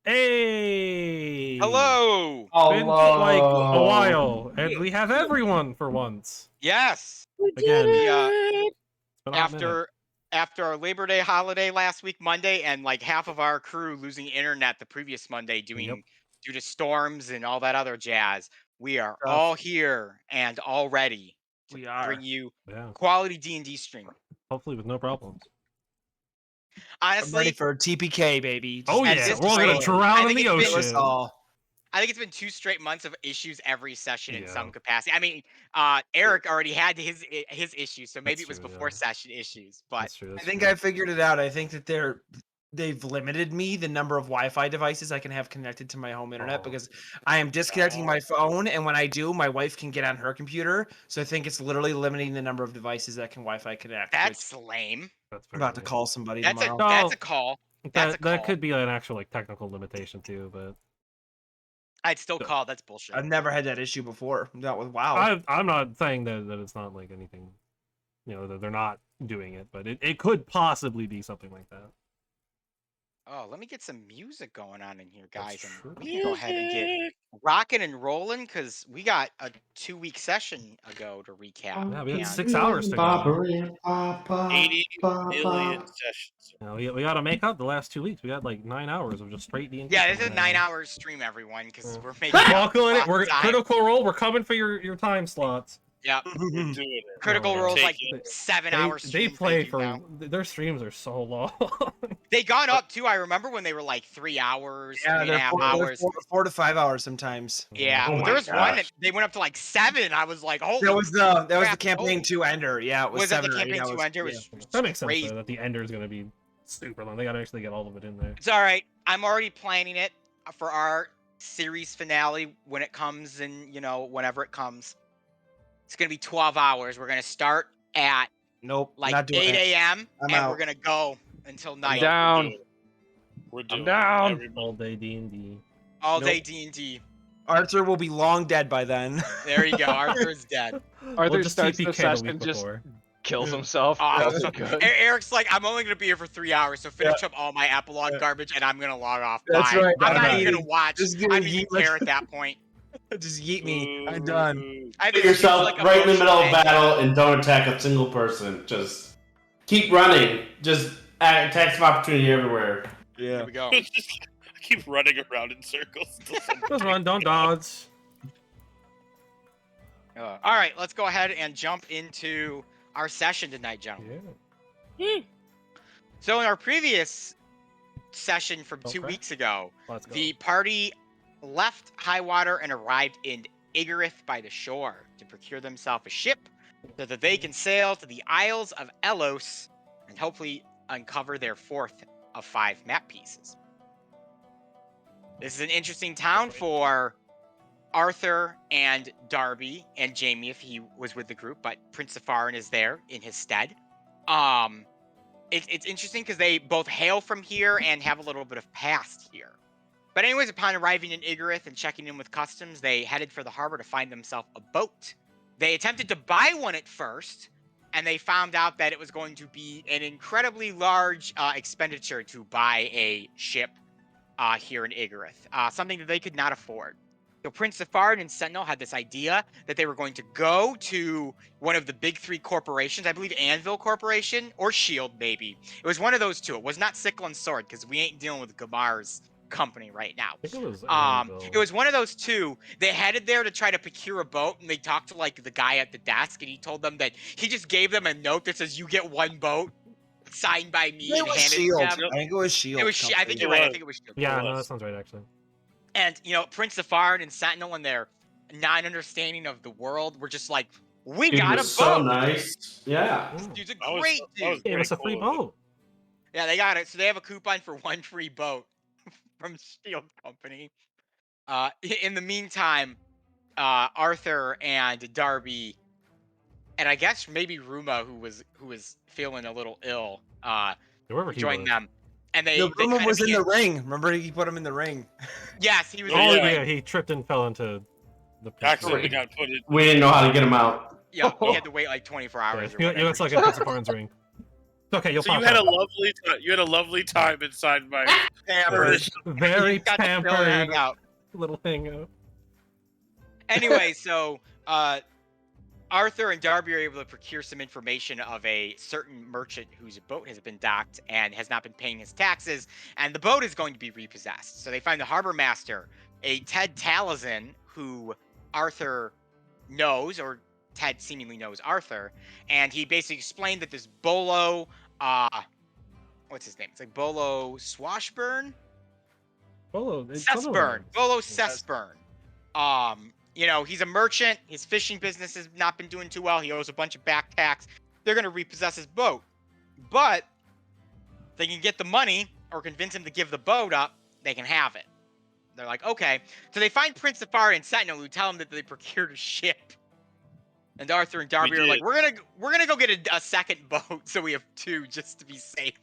Hey! Hello! Been like a Hello. while, and we have everyone for once. Yes! Again, We, it's been a hot minute. after our Labor Day holiday last week, Monday, and like half of our crew losing internet the previous Monday due to storms and all that other jazz, we are all here and all ready to bring you quality D&D stream. Hopefully with no problems. Honestly, I'm ready for TPK, baby. Oh yeah, we're all gonna drown in the ocean. I think it's been 2 straight months of issues every session in some capacity. I mean, Eric already had his issues, so maybe it was before session issues. But I think I figured it out. I think that they've limited me the number of Wi-Fi devices I can have connected to my home internet because I am disconnecting my phone, and when I do, my wife can get on her computer. So I think it's literally limiting the number of devices that can Wi-Fi connect. That's lame. I'm about to call somebody tomorrow. tomorrow. That's a call. That could be an actual like technical limitation too, but I'd still call. That's bullshit. I've never had that issue before. Not with WoW. I'm not saying that it's not like anything, that they're not doing it, but it could possibly be something like that. Oh, let me get some music going on in here, guys, and we can go ahead and get rocking and rolling because we got a 2-week session ago to recap. Yeah, we had 6 hours to go. 80 million sessions. We got to make up the last 2 weeks. We got like 9 hours of just straight D&D. Yeah, this is a 9-hour stream, everyone, because we're making. We're Critical Role. We're coming for your time slots. Yep. Critical Role's like 7 hours. They play for their streams are so long. They gone up too. I remember when they were like 3 hours, yeah, 3.5 hours, 4 to 5 hours sometimes. Yeah, there was one that they went up to like 7. I was like, holy. That was the campaign 2 ender. Yeah, it was 7 the campaign 2 ender? That makes sense though, that the ender is gonna be super long. They gotta actually get all of it in there. It's all right. I'm already planning it for our series finale when it comes, and whenever it comes. It's going to be 12 hours. We're going to start at like 8 a.m. and we're going to go until night. We're down. All day D&D. All day D&D. Arthur will be long dead by then. There you go. Arthur's dead. Arthur starts the session just kills himself. Eric's like, I'm only going to be here for 3 hours, so finish up all my epilogue garbage and I'm going to log off. That's right. I'm not even going to watch. I don't even care at that point. Just yeet me. I'm done. Put yourself right in the middle of battle and don't attack a single person. Just keep running. Just attacks of opportunity everywhere. Yeah. Here we go. Keep running around in circles. Just run, don't dodge. All right, let's go ahead and jump into our session tonight, gentlemen. Yeah. So in our previous session from 2 weeks ago, the party left Highwater and arrived in Igorith by the shore to procure themselves a ship so that they can sail to the Isles of Elos and hopefully uncover their 4th of 5 map pieces. This is an interesting town for Arthur and Darby and Jamie if he was with the group, but Prince Safarin is there in his stead. It's interesting because they both hail from here and have a little bit of past here. But anyways, upon arriving in Igorith and checking in with customs, they headed for the harbor to find themselves a boat. They attempted to buy one at first, and they found out that it was going to be an incredibly large expenditure to buy a ship here in Igorith, something that they could not afford. So Prince Safarin and Sentinel had this idea that they were going to go to one of the big 3 corporations, I believe Anvil Corporation, or S.H.I.E.L.D. maybe. It was one of those 2. It was not Sickle and Sword, because we ain't dealing with Gamar's company right now. I think it was one of those 2. They headed there to try to procure a boat, and they talked to like the guy at the desk, and he told them that he just gave them a note that says you get 1 boat signed by me and handed it to them. I think it was S.H.I.E.L.D. I think you're right. I think it was S.H.I.E.L.D. Yeah, no, that sounds right actually. And Prince Safarin and Sentinel and their non-understanding of the world were just like, we got a boat. So nice. Yeah. This dude's a great dude. It was a free boat. Yeah, they got it. So they have a coupon for 1 free boat from S.H.I.E.L.D. Company. In the meantime, Arthur and Darby, and I guess maybe Ruma, who was feeling a little ill, joined them. And Ruma was in the ring. Remember, he put him in the ring. Yes, he was. He tripped and fell into the accidentally got put in. We didn't know how to get him out. Yeah, he had to wait like 24 hours. Yeah, it's like a Prince Safarin's ring. Okay, you'll So pop you had out. you had a lovely time inside my Pampered. Very Got to chill and pampered hang out. little hangout. Anyway, so Arthur and Darby are able to procure some information of a certain merchant whose boat has been docked and has not been paying his taxes, and the boat is going to be repossessed. So they find the harbor master, a Ted Talazin, who Arthur knows, or Ted seemingly knows Arthur, and he basically explained that this Bolo, what's his name? It's like Bolo Swashburn? Cessburn. Bolo Cessburn. He's a merchant. His fishing business has not been doing too well. He owes a bunch of back tax. They're going to repossess his boat. But if they can get the money or convince him to give the boat up, they can have it. They're like, okay. So they find Prince Safari and Sentinel, who tell him that they procured a ship. And Arthur and Darby are like, we're gonna go get a second boat, so we have two just to be safe.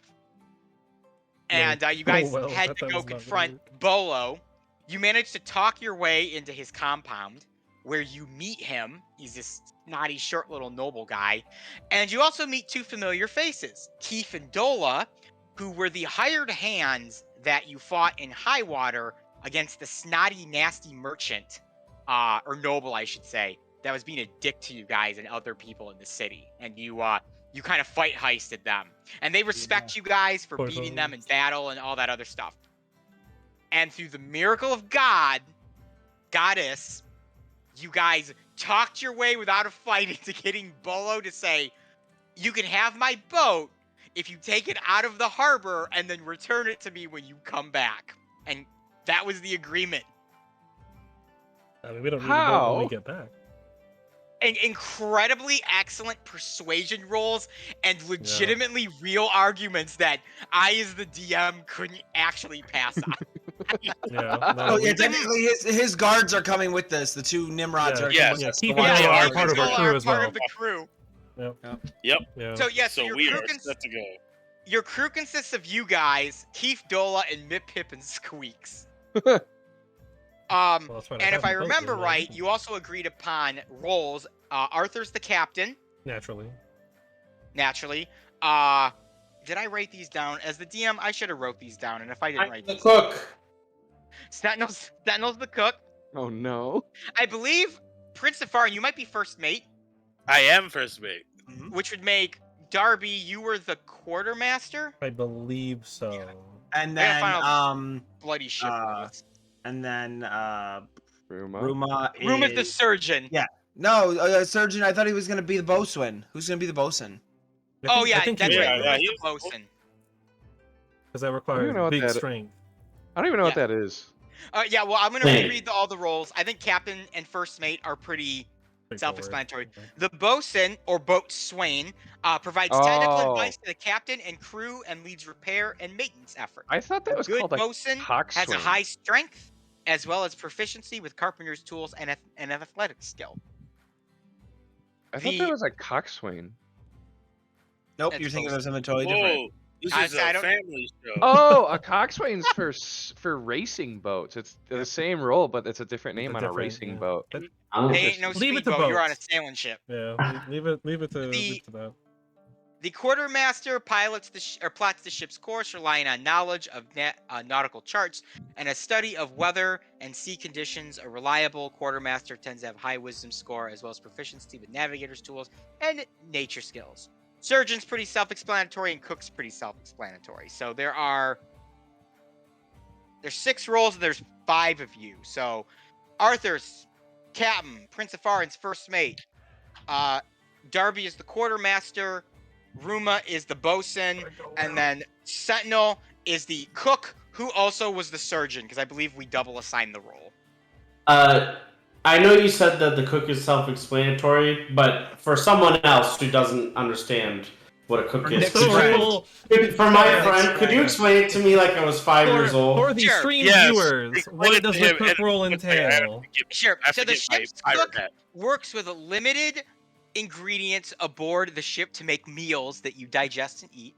And you guys head to go confront Bolo. You manage to talk your way into his compound, where you meet him. He's this snotty, short little noble guy. And you also meet two familiar faces, Keith and Dola, who were the hired hands that you fought in Highwater against the snotty, nasty merchant, or noble, I should say, that was being a dick to you guys and other people in the city. And you kind of fight heisted them. And they respect you guys for beating them in battle and all that other stuff. And through the miracle of goddess, you guys talked your way without a fight into getting Bolo to say, you can have my boat if you take it out of the harbor and then return it to me when you come back. And that was the agreement. I mean, we don't need to know when we get back. And incredibly excellent persuasion rolls and legitimately real arguments that I, as the DM, couldn't actually pass on. Technically his guards are coming with this. The two Nimrods are coming with us. Keith and Dola are part of our crew as well. Part of the crew. Yep. So we are set to go. Your crew consists of you guys, Keith, Dola, and Mip, Pip, and Squeaks. And if I remember right, you also agreed upon roles. Arthur's the captain. Naturally. Did I write these down? As the DM, I should have wrote these down, and if I didn't write these down. Sentinel's the cook. Oh no. I believe Prince Safari, you might be first mate. I am first mate. Which would make Darby, you were the quartermaster? I believe so. Yeah. And then bloody shit. And then Ruma. Ruma's the surgeon. Yeah. No, surgeon. I thought he was gonna be the bosun. Who's gonna be the bosun? That's right. He's the bosun. Because that requires big strength. I don't even know what that is. Well, I'm gonna reread all the roles. I think captain and first mate are pretty self-explanatory. The bosun, or boatswain, provides technical advice to the captain and crew and leads repair and maintenance efforts. I thought that was called a bosun has a high strength as well as proficiency with carpenter's tools and an athletic skill. I thought that was a coxswain. Nope, you're thinking of something totally different. This is a family show. Oh, a coxswain's for racing boats. It's the same role, but it's a different name on a racing boat. They ain't no speedboat. You're on a sailing ship. Yeah, leave it to that. The quartermaster pilots plots the ship's course, relying on knowledge of nautical charts and a study of weather and sea conditions. A reliable quartermaster tends to have high wisdom score as well as proficiency with navigator's tools and nature skills. Surgeon's pretty self-explanatory and cook's pretty self-explanatory. So there's 6 roles and there's 5 of you. So Arthur's captain, Prince Safarin's first mate. Darby is the quartermaster. Ruma is the bosun, and then Sentinel is the cook, who also was the surgeon, because I believe we double assigned the role. I know you said that the cook is self-explanatory, but for someone else who doesn't understand what a cook is, for my friend, could you explain it to me like I was 5 years old? For the stream viewers, what does the cook role entail? Sure. So the ship's cook works with limited ingredients aboard the ship to make meals that you digest and eat.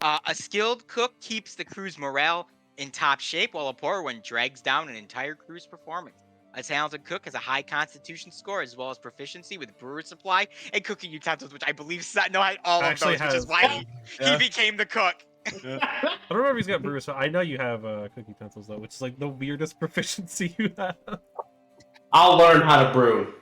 A skilled cook keeps the crew's morale in top shape, while a poor one drags down an entire crew's performance. A talented cook has a high constitution score as well as proficiency with brewer supply and cooking utensils, which I believe Sentinel had all of Actually those, which is has, why yeah. he became the cook. I don't remember if he's got brewer, so I know you have cookie utensils though, which is like the weirdest proficiency you have. I'll learn how to brew.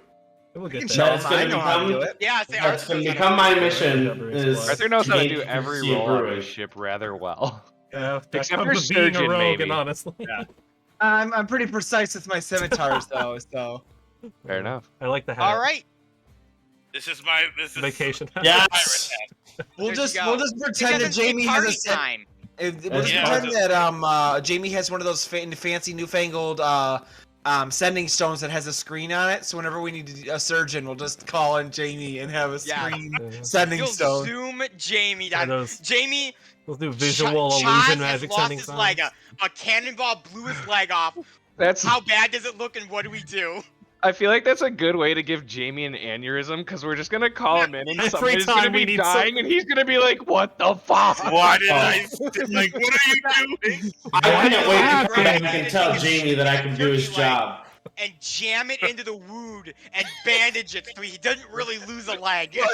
We'll You get can there. show That's him. gonna I know how to do become- it. Yeah, say That's Arthur gonna knows how to become do my it. mission. Is Arthur knows how to gain do every proficiency in role on brewing. this ship rather well. Yeah, that Except comes for with being a surgeon, rogue, maybe. and honestly. Yeah. I'm pretty precise with my scimitars though, so. Fair enough. I like the hat. All right. This is Vacation hat. Yes. We'll There just you go. pretend that Because it's Jamie has a party set. time. We'll just Yeah. pretend that Jamie has one of those fancy newfangled sending stones that has a screen on it. So whenever we need a surgeon, we'll just call in Jamie and have a Yeah. screen Yeah. sending You'll stone. zoom Jamie Yeah, down. those, Jamie those new visual Chaz illusion has magic lost sending his sounds. leg. A cannonball blew his leg off. That's. How bad does it look and what do we do? I feel like that's a good way to give Jamie an aneurysm because we're just gonna call him in and Every somebody's gonna time we be need dying and he's gonna be like, "What the fuck?" Why did I? Like, what are you doing? I can't wait to happened? come back and tell Jamie that I can do his job. And jam it into the wound and bandage it so he doesn't really lose a leg. Well,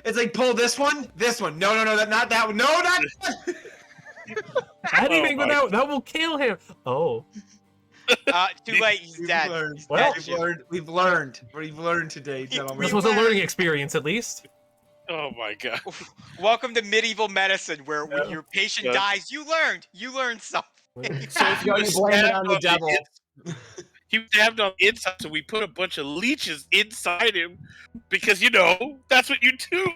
it's like pull this one. No, not that one. No, not. Anything Oh my without that will kill him. Oh, Too late, he's dead. Well, We've learned today, gentlemen. this was a learning experience at least. Oh my god. Welcome to medieval medicine, where when your patient Yeah. dies, you learned something. So if You only blame it on the devil. He was stabbed on the inside, so we put a bunch of leeches inside him because that's what you do.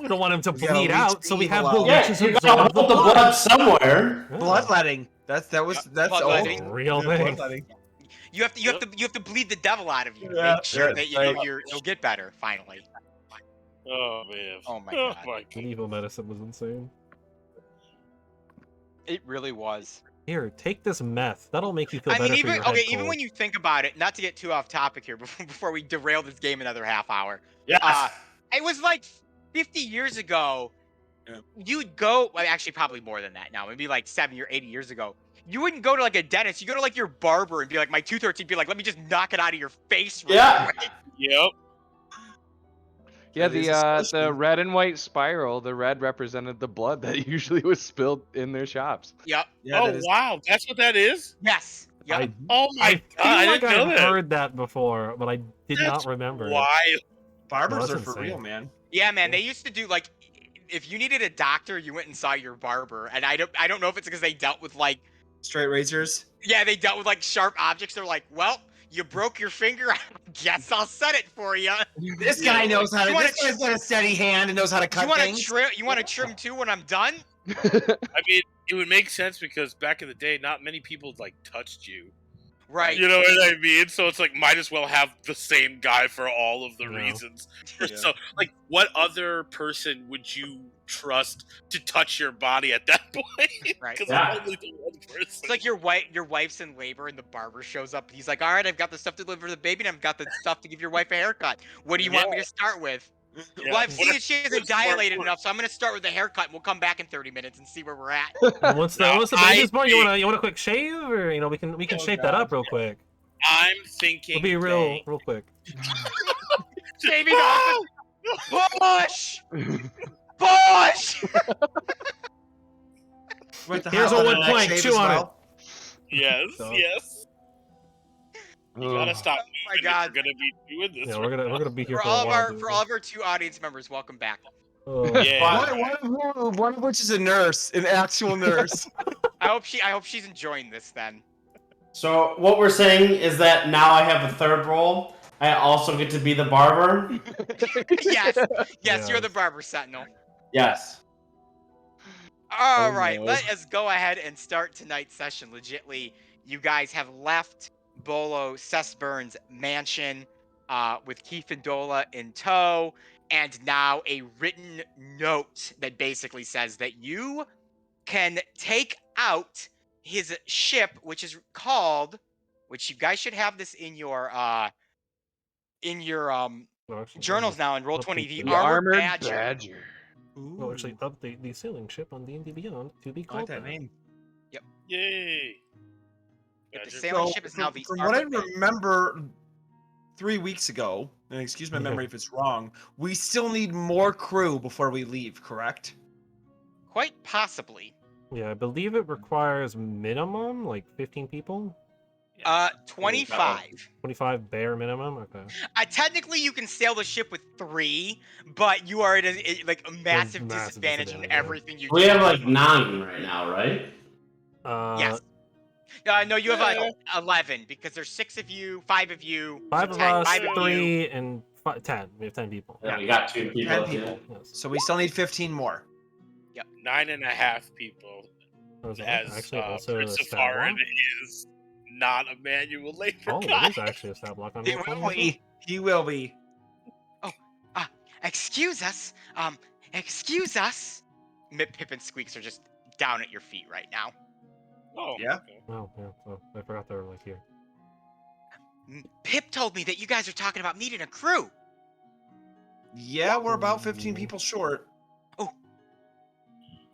We don't want him to We gotta bleed leech out, so we have the evil out. Yeah, leeches you gotta absorb hold the blood somewhere. Yeah. Bloodletting. That's Bloodletting. Real thing. bloodletting. You have to bleed the devil out of you to Yeah, make sure yeah, that right. you'll get better finally. Oh man. Oh my god. Medieval medicine was insane. It really was. Here, take this meth. That'll make you feel I better mean, for even your head even cold. when you think about it, not to get too off topic here, before we derail this game another half hour. Yes. It was like 50 years ago. Yeah. You'd go, well, actually, probably more than that now. Maybe like 70 or 80 years ago. You wouldn't go to like a dentist. You go to like your barber and be like, my tooth hurts. He'd be like, let me just knock it out of your face. Real Yeah. quick. Yep. Yeah, That is the especially- red and white spiral. The red represented the blood that usually was spilled in their shops. Yep. Yeah, Oh that is- wow, that's what that is. Yes. Yep. I, Oh I my feel god, I like didn't know I've that. heard that before, but I did That's not remember. it. Why? Barbers No, are that's for insane. real, man. Yeah, man. They used to do like, if you needed a doctor, you went and saw your barber. And I don't know if it's because they dealt with like, Straight razors. yeah, they dealt with like sharp objects. They're like, well, you broke your finger. I guess I'll set it for you. This guy knows how to. You wanna This guy's got a steady hand and knows how to cut You want to things. trim? You want to trim too when I'm done? I mean, it would make sense because back in the day, not many people like touched you. Right. You know what I mean? So it's like, might as well have the same guy for all of the Yeah. reasons. Yeah. So, like, what other person would you trust to touch your body at that point? Right. Because Yeah. only the one person. It's like your wife's in labor and the barber shows up. He's like, all right, I've got the stuff to deliver the baby and I've got the stuff to give your wife a haircut. What do you want me to start with? Yeah. Well, I've seen that she hasn't What's more dilated important? enough, so I'm going to start with the haircut and we'll come back in 30 minutes and see where we're at. And once the No, baby's born, you I want a quick shave, or we can Oh, shape that up real quick. I'm thinking. We'll be real quick. Baby, push! Push! With the Here's hot a wood neck plank, shave chew as on it. well. Yes, So- yes. You gotta Ugh. stop Oh my moving if God. you're gonna be doing this. Yeah, we're gonna be here For for, all a of while. our dude. for all of our 2 audience members, welcome back. Oh. Yeah. One of which is a nurse, an actual nurse. I hope she's enjoying this then. So what we're saying is that now I have a third role. I also get to be the barber. Yes, you're the Yes. barber sentinel. Yes. All Oh, right, no. let us go ahead and start tonight's session. Legitly, you guys have left Bolo Sesburn's mansion with Keith and Dola in tow, and now a written note that basically says that you can take out his ship, which is called, which you guys should have this in your No, actually, journals now in I'll Roll20, keep the it. The Armored Badger. No, actually, update the sailing ship on D&D Beyond to be I like called that name. Yay. If the Gotcha. sailing So ship is now the from what I Arbor Bay, remember, 3 weeks ago, and excuse my memory if it's wrong, we still need more crew before we leave. Correct? quite possibly. Yeah, I believe it requires minimum like 15 people. 25. 25 bare minimum. Okay. Technically, you can sail the ship with 3, but you are at like a massive massive disadvantage in disadvantage, yeah. everything you do. We have like 9 right now, right? Yes. No, you have Yeah. 11 because there's 6 of you, 5 of you, Five so of 10. us, 5 of you. 3 and 10. We have 10 people. Yeah, we got 2 people. 10 at the people. end. Yes. So we still need 15 more. 9.5 people. Those are As actually also Prince a of stab Farin block. is not a manual labor Oh, guy. it is actually a stab block on He roll will 20 as well? be. He will be. Excuse us. Excuse us. Pip and Squeaks are just down at your feet right now. Oh, Yeah. okay. Oh, yeah. Oh, I forgot they were like here. Pip told me that you guys are talking about needing a crew. Yeah, we're about 15 people short.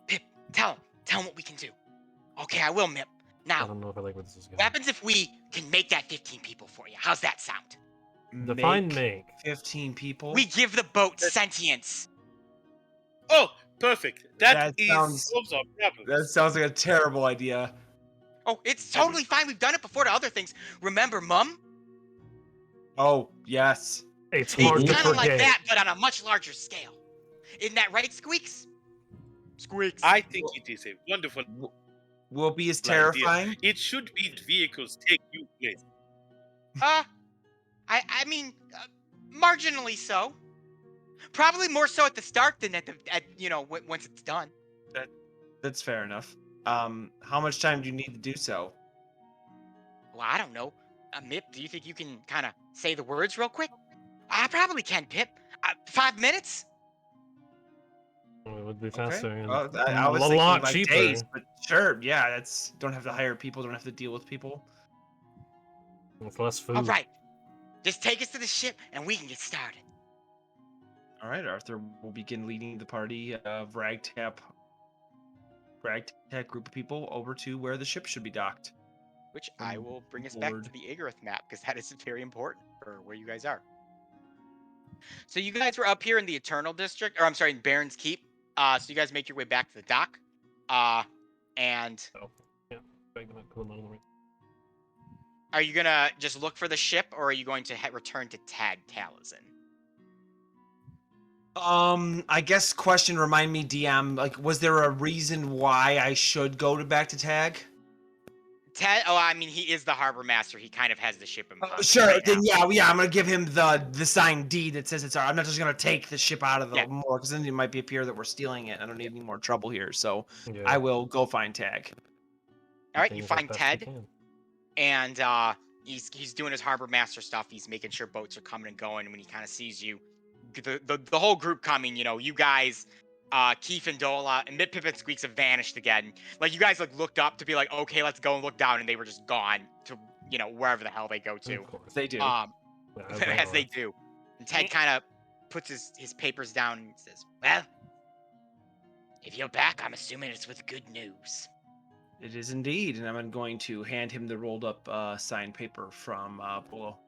Pip, tell him what we can do. Okay, I will, Mip. I Now, don't know if I like where this is going. what happens if we can make that 15 people for you? How's that sound? Define make. 15 people. We give the boat sentience. Oh, perfect. That That sounds- solves our problem. That sounds like a terrible idea. Oh, it's totally fine. We've done it before to other things. Remember, Mum? Oh, yes. It's It's hard to kind of like forget. that, but on a much larger scale. Isn't that right, Squeaks? Squeaks. I think it is a wonderful Will be as idea. terrifying. It should be that vehicles take you places. I mean, marginally so. Probably more so at the start than at once it's done. That's fair enough. How much time do you need to do so? Well, I don't know. Mip, do you think you can kind of say the words real quick? I probably can, Pip. 5 minutes? It would be faster and Well, I was a thinking lot like cheaper. days, but sure, yeah, that's don't have to hire people, don't have to deal with people. With less food. All right. Just take us to the ship and we can get started. All right, Arthur will begin leading the party of ragtag group of people over to where the ship should be docked. Which I will bring us back to the Igarith map because that is very important for where you guys are. So you guys were up here in the Eternal District, or I'm sorry, in Baron's Keep. So you guys make your way back to the dock. And are you gonna just look for the ship, or are you going to return to Tag Taliesin? I guess question, remind me, DM, like, was there a reason why I should go back to Tag? I mean, he is the harbor master. He kind of has the ship in power. Sure, right then now. yeah, I'm gonna give him the signed deed that says it's ours. I'm not just gonna take the ship out of the Yeah. moor, because then it might be appear that we're stealing it. I don't need any more trouble here, so Yeah, I will go find Tag. All right, you things as find best Ted, can. and he's doing his harbor master stuff. He's making sure boats are coming and going. When he kind of sees you, the whole group coming, you guys, Keith and Dola and Pip and Squeaks have vanished again. Like, you guys like looked up to be like, okay, let's go and look down, and they were just gone to wherever the hell they go to. Of course. They do. Yeah, As they do. And Ted kind of puts his papers down and says, "Well, if you're back, I'm assuming it's with good news." It is indeed, and I'm going to hand him the rolled up signed paper from Polo.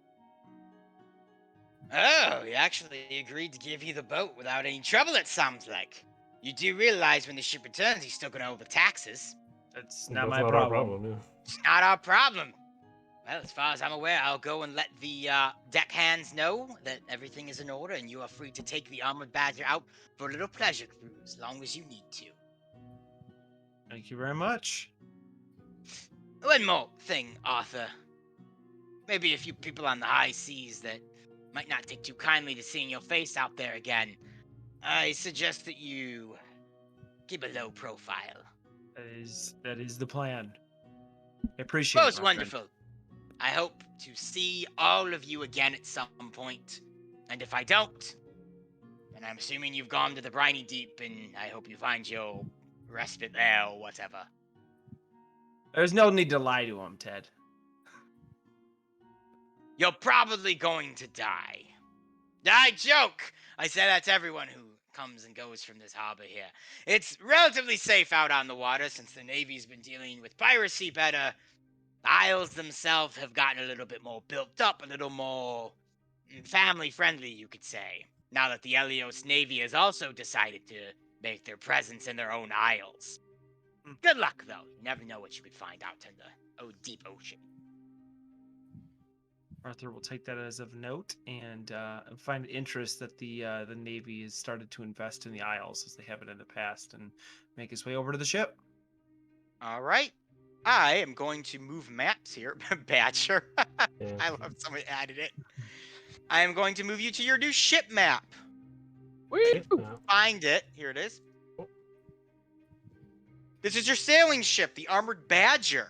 Oh, he actually agreed to give you the boat without any trouble, it sounds like. You do realize when the ship returns, he's still going to owe the taxes. That's That's not my our problem. yeah. It's not our problem. Well, as far as I'm aware, I'll go and let the deckhands know that everything is in order, and you are free to take the Armored Badger out for a little pleasure cruise, as long as you need to. Thank you very much. One more thing, Arthur. Maybe a few people on the high seas that might not take too kindly to seeing your face out there again. I suggest that you keep a low profile. That is the plan. I appreciate it. Most my friend. wonderful. I hope to see all of you again at some point. And if I don't, then I'm assuming you've gone to the briny deep, and I hope you find your respite there or whatever. There's no need to lie to him, Ted. You're probably going to die. I joke! I say that to everyone who comes and goes from this harbor here. It's relatively safe out on the water since the Navy's been dealing with piracy better The Isles themselves have gotten a little bit more built up, a little more family-friendly, you could say. Now that the Elios Navy has also decided to make their presence in their own isles. Good luck, though. You never know what you could find out in the deep ocean. Arthur will take that as of note and find interest that the Navy has started to invest in the Isles as they haven't in the past, and make his way over to the ship. All right. I am going to move maps here. Badger. Yeah. I love somebody added it. I am going to move you to your new ship map. Woo! Find it. Here it is. This is your sailing ship, the Armored Badger.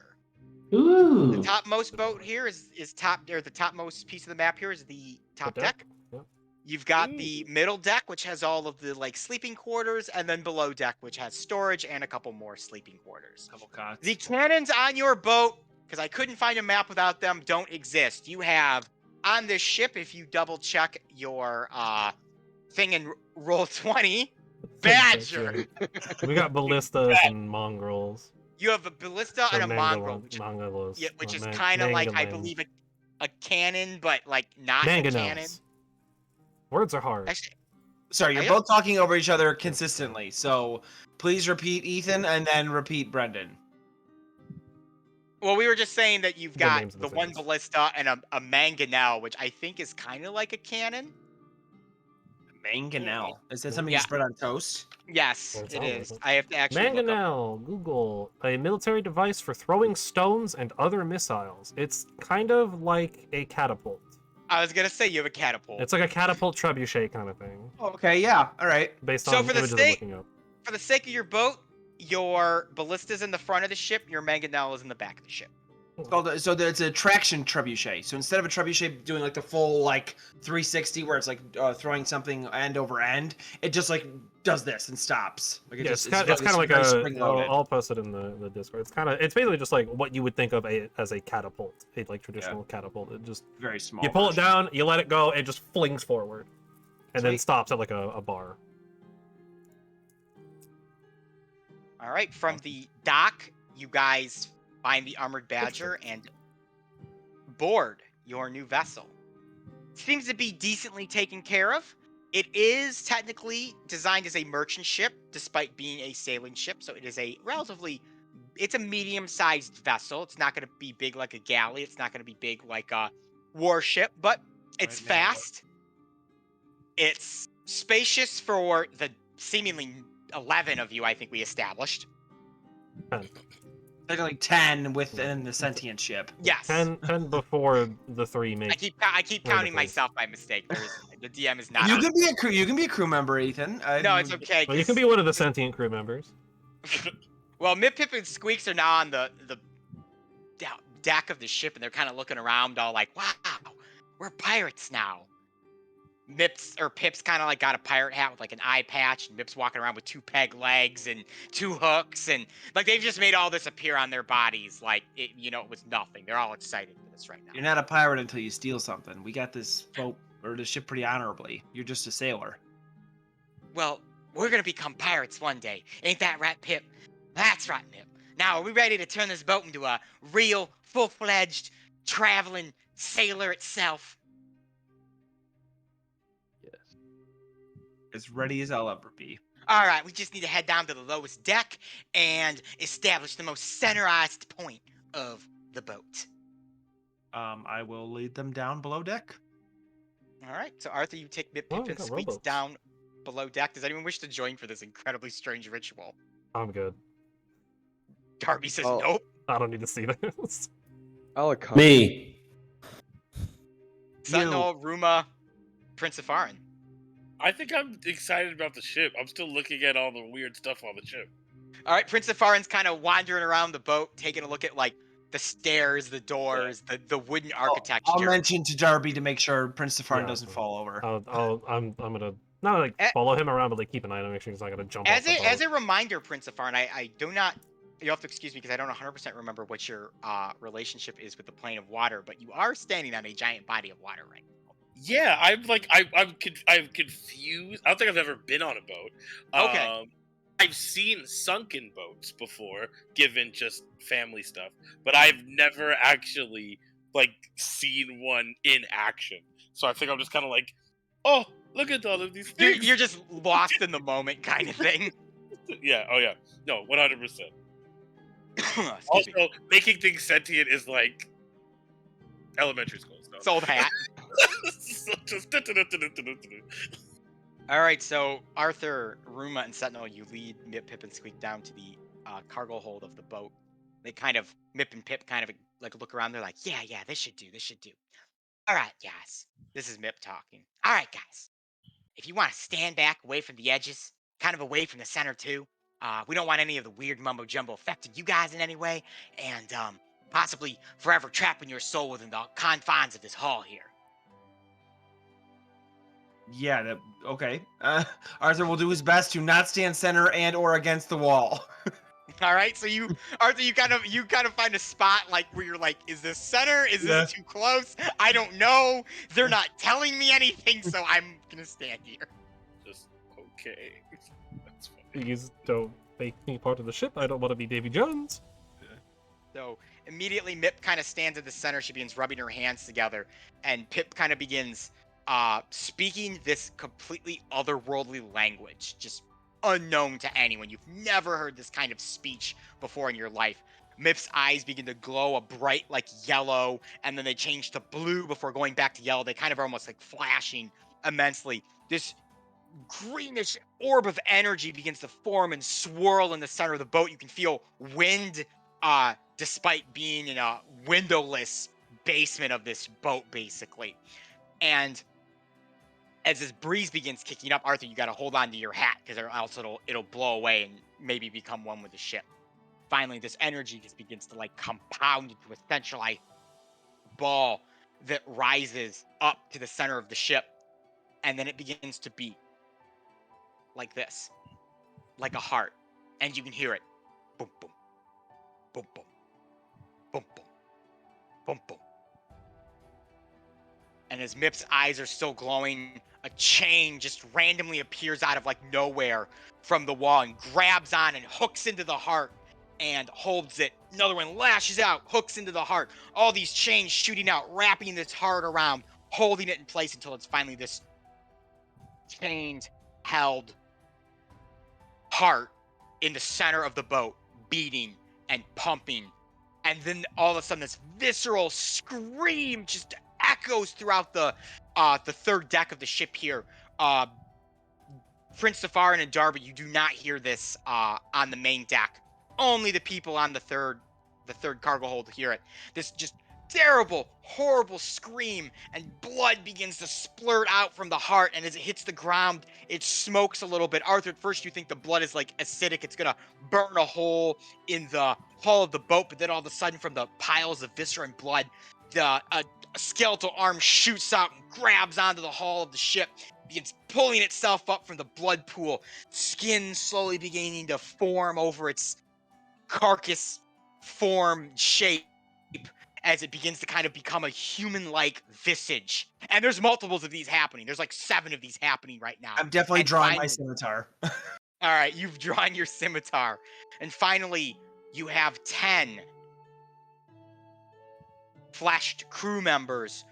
Ooh. The topmost boat here is the topmost piece of the map here is the top deck. Yep. You've got the middle deck, which has all of the sleeping quarters, and then below deck, which has storage and a couple more sleeping quarters. Couple cots. The cannons on your boat, because I couldn't find a map without them, don't exist. You have on this ship, if you double check your thing in roll 20, Badger. We got ballistas and mongrels. You have a ballista and a mongrel, which Which is kind of like, I believe, a cannon, but not a cannon. Words are hard. Actually, Sorry, you're both talking over each other consistently. So please repeat Ethan and then repeat Brendan. well, we were just saying that you've The got names of the the one things. ballista and a mangonel, which I think is kind of like a cannon. Mangonel. Is that something Yeah. you spread on toast? Yes, Well, it's it all is. of it. I have to actually look up. Mangonel, Google, a military device for throwing stones and other missiles. It's kind of like a catapult. I was gonna say you have a catapult. It's like a catapult trebuchet kind of thing, Okay, yeah. All right. based So on for the images I'm sake- looking up. For the sake of your boat, your ballista's in the front of the ship, your mangonel is in the back of the ship. It's a traction trebuchet. So instead of a trebuchet doing the full 360 where it's throwing something end over end, it just does this and stops. It Yeah, it's kind of like very a. spring-loaded. I'll post it in the Discord. It's basically just like what you would think of as a catapult, a traditional catapult. It just very small. you pull it version. down, you let it go, it just flings forward, and then Sweet. stops at a bar. All right, from the dock, you guys find the Armored Badger and board your new vessel. Seems to be decently taken care of. It is technically designed as a merchant ship, despite being a sailing ship, so it is it's a medium-sized vessel. It's not going to be big like a galley. It's not going to be big like a warship, but it's Right now. fast. It's spacious for the seemingly 11 of you, I think we established. Like 10 within the sentient ship. Yes. 10 before the three I make. keep Right, counting it is. myself by mistake. The DM is not. You on. can be a crew. You can be a crew member, Ethan. No, it's okay. Well, you 'cause- can be one of the sentient crew members. Well, Mip, Pip, and Squeaks are now on the deck of the ship, and they're kind of looking around, all like, "Wow, we're pirates now." Pip's kind of got a pirate hat with an eye patch, and Mip's walking around with 2 peg legs and 2 hooks, and they've just made all this appear on their bodies, it was nothing. They're all excited for this right now. You're not a pirate until you steal something. We got this boat or the ship pretty honorably. You're just a sailor. Well, we're gonna become pirates one day, ain't that right, Pip? That's right, Mip. Now, are we ready to turn this boat into a real, full-fledged, traveling sailor itself? Yes. As ready as I'll ever be. All right, we just need to head down to the lowest deck and establish the most centerized point of the boat. I will lead them down below deck. All right, so Arthur, you take Mip, Oh, Pip, we and got Squeaks rowboats. down below deck. Does anyone wish to join for this incredibly strange ritual? I'm good. Darby says Oh. nope. I don't need to see this. I'll accompany. Me. Sentinel, Ruma, Prince of Farin. I think I'm excited about the ship. I'm still looking at all the weird stuff on the ship. All right, Prince of Farin's kind of wandering around the boat, taking a look at the stairs, the doors, the wooden architecture. I'll mention to Darby to make sure Prince Safarin Yeah, doesn't okay. fall over. I'm gonna not Eh. follow him around, but keep an eye on him, make sure he's not gonna jump As off the as boat. a reminder, Prince of Farin, I do not. You have to excuse me because I don't 100% remember what your relationship is with the plane of water, but you are standing on a giant body of water right now. Yeah, I'm confused. I don't think I've ever been on a boat. Okay. I've seen sunken boats before, given just family stuff, but I've never actually like seen one in action. So I think I'm just kind of like, oh, look at all of these things. You're just lost in the moment kind of thing. Yeah. Oh yeah. No. 100%. Excuse Also, me. making things sentient is like elementary school stuff. Sold hat. So just All right, so Arthur, Ruma, and Sentinel, you lead Mip, Pip, and Squeak down to the cargo hold of the boat. They kind of, Mip and Pip kind of like look around. They're like, yeah, this should do. All right, guys. This is Mip talking. All right, guys. If you want to stand back away from the edges, kind of away from the center too, we don't want any of the weird mumbo jumbo affecting you guys in any way, and possibly forever trapping your soul within the confines of this hall here. Yeah, okay. Arthur will do his best to not stand center and or against the wall. All right, so you, Arthur, you kind of find a spot like where you're like, is this center? Is Yeah. this too close? I don't know. They're not telling me anything, so I'm gonna stand here. just okay. That's fine. Please don't make me part of the ship. I don't want to be Davy Jones. So immediately, Mip kind of stands at the center. She begins rubbing her hands together, and Pip kind of begins speaking this completely otherworldly language, just unknown to anyone. You've never heard this kind of speech before in your life. Mip's eyes begin to glow a bright like yellow, and then they change to blue before going back to yellow. They kind of are almost like flashing immensely. This greenish orb of energy begins to form and swirl in the center of the boat. You can feel wind, despite being in a windowless basement of this boat, basically. And as this breeze begins kicking up, Arthur, you got to hold on to your hat because else it'll blow away and maybe become one with the ship. Finally, this energy just begins to like compound into a centralized ball that rises up to the center of the ship, and then it begins to beat like this, like a heart, and you can hear it, boom, boom, boom, boom, boom, boom, boom, boom. And as Mip's eyes are still glowing, a chain just randomly appears out of like nowhere from the wall and grabs on and hooks into the heart and holds it. Another one lashes out, hooks into the heart. All these chains shooting out, wrapping this heart around, holding it in place until it's finally this chained, held heart in the center of the boat, beating and pumping. And then all of a sudden this visceral scream just echoes throughout the third deck of the ship here. Prince Safarin and Darby, you do not hear this on the main deck. Only the people on the third cargo hold hear it. This just terrible, horrible scream, and blood begins to splurt out from the heart, and as it hits the ground, it smokes a little bit. Arthur, at first you think the blood is like acidic, it's gonna burn a hole in the hull of the boat, but then all of a sudden from the piles of viscera and blood, a skeletal arm shoots out and grabs onto the hull of the ship, begins pulling itself up from the blood pool, skin slowly beginning to form over its carcass form shape as it begins to kind of become a human-like visage. And there's multiples of these happening. There's like 7 of these happening right now. I'm definitely And drawing my finally- scimitar. All right, you've drawn your scimitar. And finally, you have 10 fleshed crew members,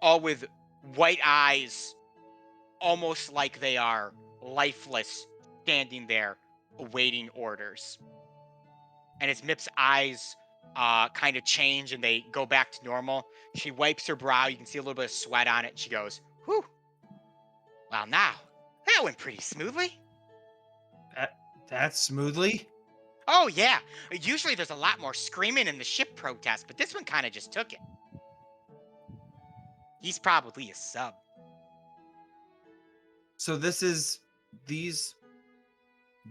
all with white eyes, almost like they are lifeless, standing there, awaiting orders. And as Mip's eyes kind of change and they go back to normal, she wipes her brow. You can see a little bit of sweat on it. And she goes, whew. Well, now, that went pretty smoothly. That's smoothly? Oh, yeah. Usually there's a lot more screaming in the ship protest, but this one kind of just took it. He's probably a sub. So these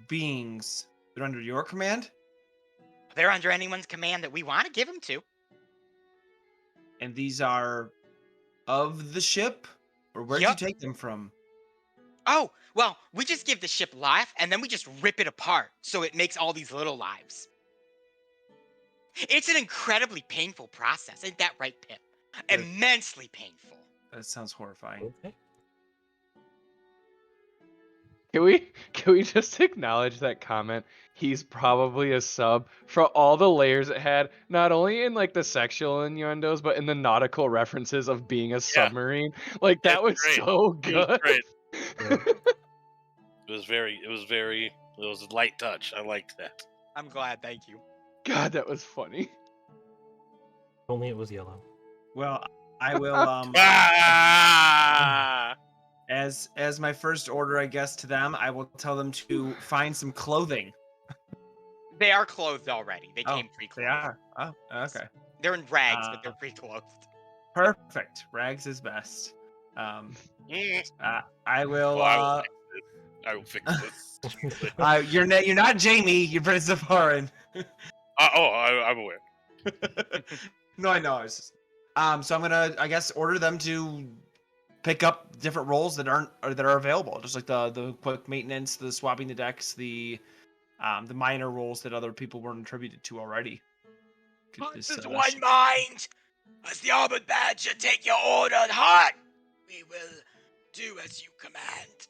beings, they're under your command? They're under anyone's command that we want to give them to. And these are of the ship? Or where'd you Yup. take them from? Oh, well, we just give the ship life, and then we just rip it apart, so it makes all these little lives. It's an incredibly painful process. Ain't that right, Pip? Immensely painful. That sounds horrifying. Okay. Can we just acknowledge that comment? He's probably a sub for all the layers it had, not only in like the sexual innuendos, but in the nautical references of being a submarine. Like that was great. so It was good. great. Yeah. It was a light touch. I liked that. I'm glad. Thank you. God, that was funny. Only it was yellow. Well, I will Ah! as my first order, I guess, to them, I will tell them to find some clothing. They are clothed already. They Oh, came pre-clothed. They are. Oh, okay. They're in rags, but they're pre-clothed. Perfect. Rags is best. Mm. I will. Oh, I will fix this. You're not Jamie. You're Prince of Foreign. I'm aware. No, I know. It's just, so I'm gonna, I guess, order them to pick up different roles that are available, just like the quick maintenance, the swapping the decks, the minor roles that other people weren't attributed to already. This is one mind. As the armored badger, take your order at heart. We will do as you command.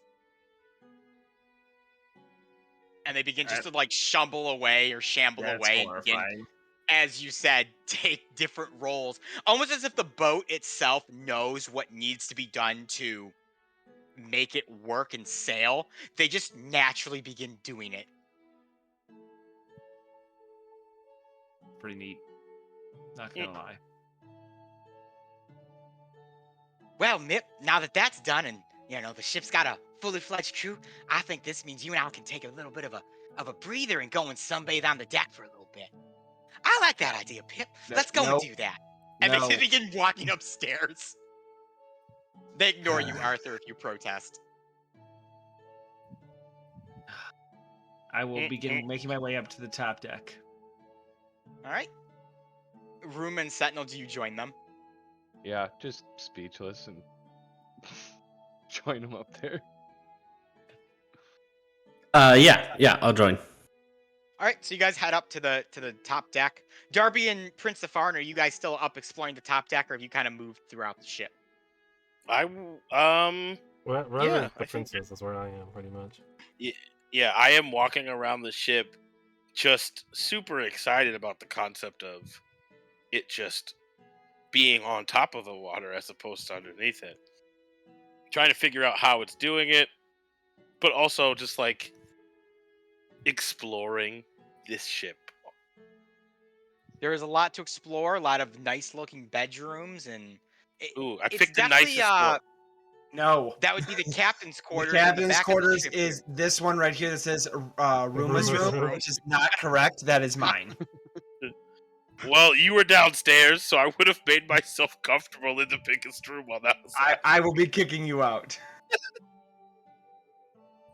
And they begin just to like shamble away or shamble away. And begin, as you said, take different roles. Almost as if the boat itself knows what needs to be done to make it work and sail. They just naturally begin doing it. Pretty neat. Not gonna lie. Well, Mip, now that that's done and, the ship's got a fully fledged crew, I think this means you and I can take a little bit of a breather and go and sunbathe on the deck for a little bit. I like that idea, Pip. Let's go and do that. And they begin walking upstairs. They ignore you, Arthur, if you protest. I will begin making my way up to the top deck. All right. Room and Sentinel, do you join them? Yeah, just speechless and join them up there. Yeah, I'll join. All right, so you guys head up to the top deck. Darby and Prince of Farn, are you guys still up exploring the top deck, or have you kind of moved throughout the ship? Wherever Yeah, the princess is where I am, pretty much. Yeah, I am walking around the ship, just super excited about the concept of it just being on top of the water as opposed to underneath it. Trying to figure out how it's doing it, but also just like exploring this ship. There is a lot to explore, a lot of nice-looking bedrooms, and I it's picked the definitely nicest one. No. that would be the captain's quarters. The in captain's back of the quarters ship is here. this one right here that says Ruma's room, which is not correct. That is mine. Well, you were downstairs, so I would have made myself comfortable in the biggest room on that side. I will be kicking you out.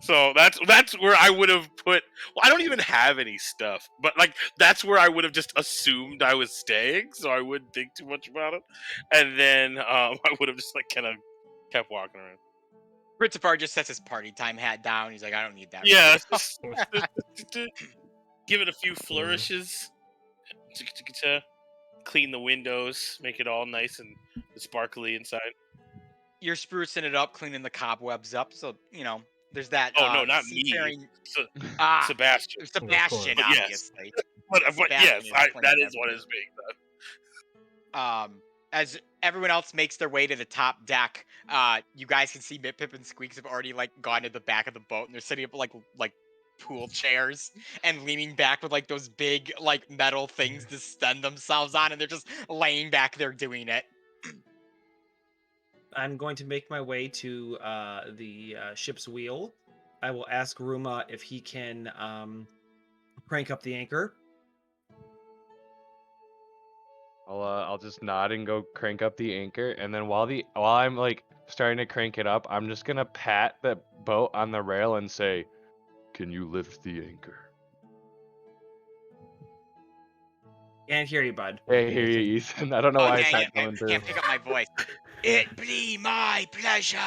So that's where I would have put. Well, I don't even have any stuff, but like that's where I would have just assumed I was staying, so I wouldn't think too much about it. And then I would have just like kind of kept walking around. Christopher just sets his party time hat down. He's like, I don't need that. Yeah, give it a few flourishes. Clean the windows, make it all nice and sparkly inside. You're sprucing it up, cleaning the cobwebs up. So, there's that. Oh no, not me. Sebastian. Sebastian, But yes. obviously. But yes, Sebastian that cleaning is what is being done. As everyone else makes their way to the top deck, you guys can see Pip and Squeaks have already gone to the back of the boat, and they're setting up like pool chairs and leaning back with those big metal things to stand themselves on, and they're just laying back there doing it. I'm going to make my way to the ship's wheel. I will ask Ruma if he can crank up the anchor. I'll just nod and go crank up the anchor, and then while I'm starting to crank it up, I'm just gonna pat the boat on the rail and say, "Can you lift the anchor?" Can't hear you, bud. Hey, hear you, Ethan. I don't know why it's not coming through. Can't pick up my voice. It be my pleasure.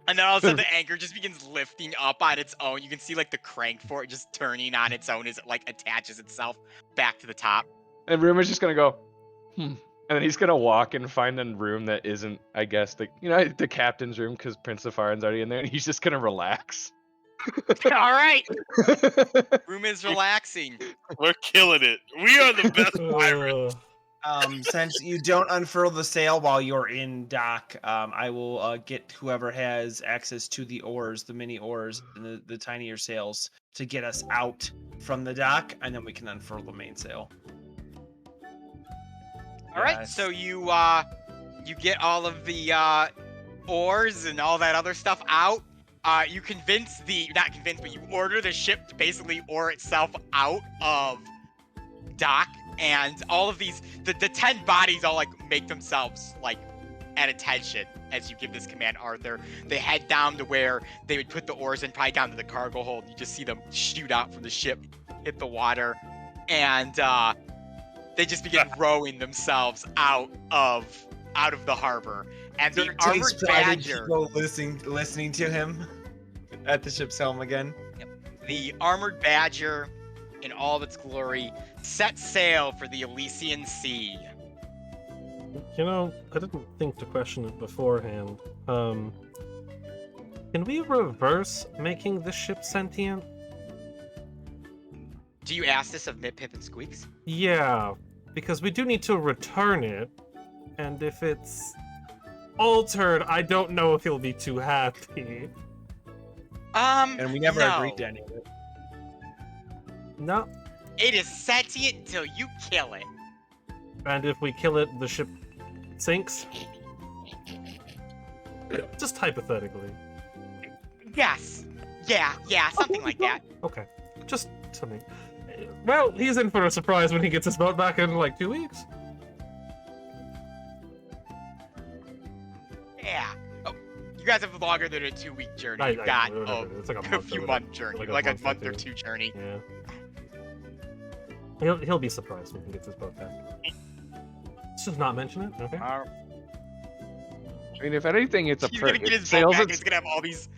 And then all of a sudden the anchor just begins lifting up on its own. You can see the crank for it just turning on its own as it attaches itself back to the top. And Ruma's just gonna go, And then he's gonna walk and find a room that isn't, I guess, the captain's room because Prince of Farin's already in there, and he's just gonna relax. All right. Room is relaxing. We're killing it. We are the best pirates. Since you don't unfurl the sail while you're in dock, I will get whoever has access to the oars, the mini oars, and the tinier sails to get us out from the dock, and then we can unfurl the main sail. All right. Yes. So you get all of the oars and all that other stuff out. You you order the ship to basically oar itself out of dock, and all of these, the 10 bodies all like make themselves like at attention as you give this command, Arthur. They head down to where they would put the oars in, probably down to the cargo hold. You just see them shoot out from the ship, hit the water, and they just begin rowing themselves out of the harbor. And the armored badger, people listening to him at the ship's helm again. the armored badger, in all of its glory, set sail for the Elysian Sea. You know, I didn't think to question it beforehand. Can we reverse making the ship sentient? Do you ask this of Nip, Pip, and Squeaks? Yeah, because we do need to return it, and if it's altered, I don't know if he'll be too happy. And we never no. agreed to any of it. No. It is sentient until you kill it. And if we kill it, the ship sinks? Just hypothetically. Yes. Yeah, something like that. Okay, just something. Well, he's in for a surprise when he gets his boat back in like 2 weeks. Yeah. Oh, you guys have longer than a 2-week journey. I- You've I- got it's like a a month few or month journey, like a like a month or month or two. two journey. Yeah. He'll be surprised when he gets his boat back. Let's just not mention it, okay? I mean, if anything, it's a He's gonna perk. get It his boat sails back. And its- he's gonna have all these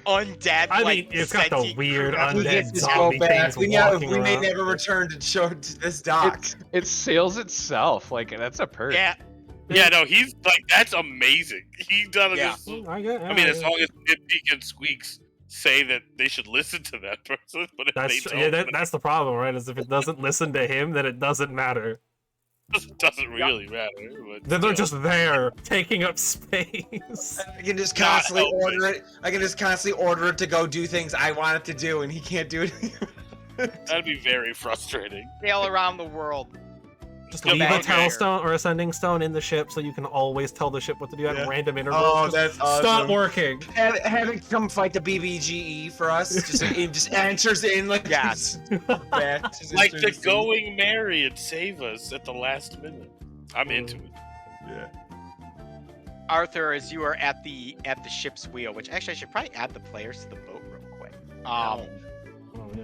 undead. I like, mean, it's got the sentient weird crew members. He undead gets his zombie boat back. things We walking may around. never return to this dock. it sails itself. Like, that's a perk. Yeah. Yeah, no, he's like, that's amazing. He's done Yeah. this. I get. I mean, as long as Nip, Peek, and Squeaks say that they should listen to that person, but if That's they yeah, don't, that's the problem, right? Is if it doesn't listen to him, then it doesn't matter. it doesn't really matter. But Then they're still. just there, taking up space. I can just Not constantly helping. order it. I can just constantly order it to go do things I want it to do, and he can't do it. That'd be very frustrating. Sail around the world. Just Go leave a back tell there. stone or a sending stone in the ship so you can always tell the ship what to do at Yeah. random intervals. Oh, Just that's awesome. stop working. Have it come fight the BBGE for us. It just enters in like Yes. back. Like the Going Merry and save us at the last minute. I'm into it. Yeah. Arthur, as you are at the ship's wheel, which actually I should probably add the players to the boat real quick. Oh yeah.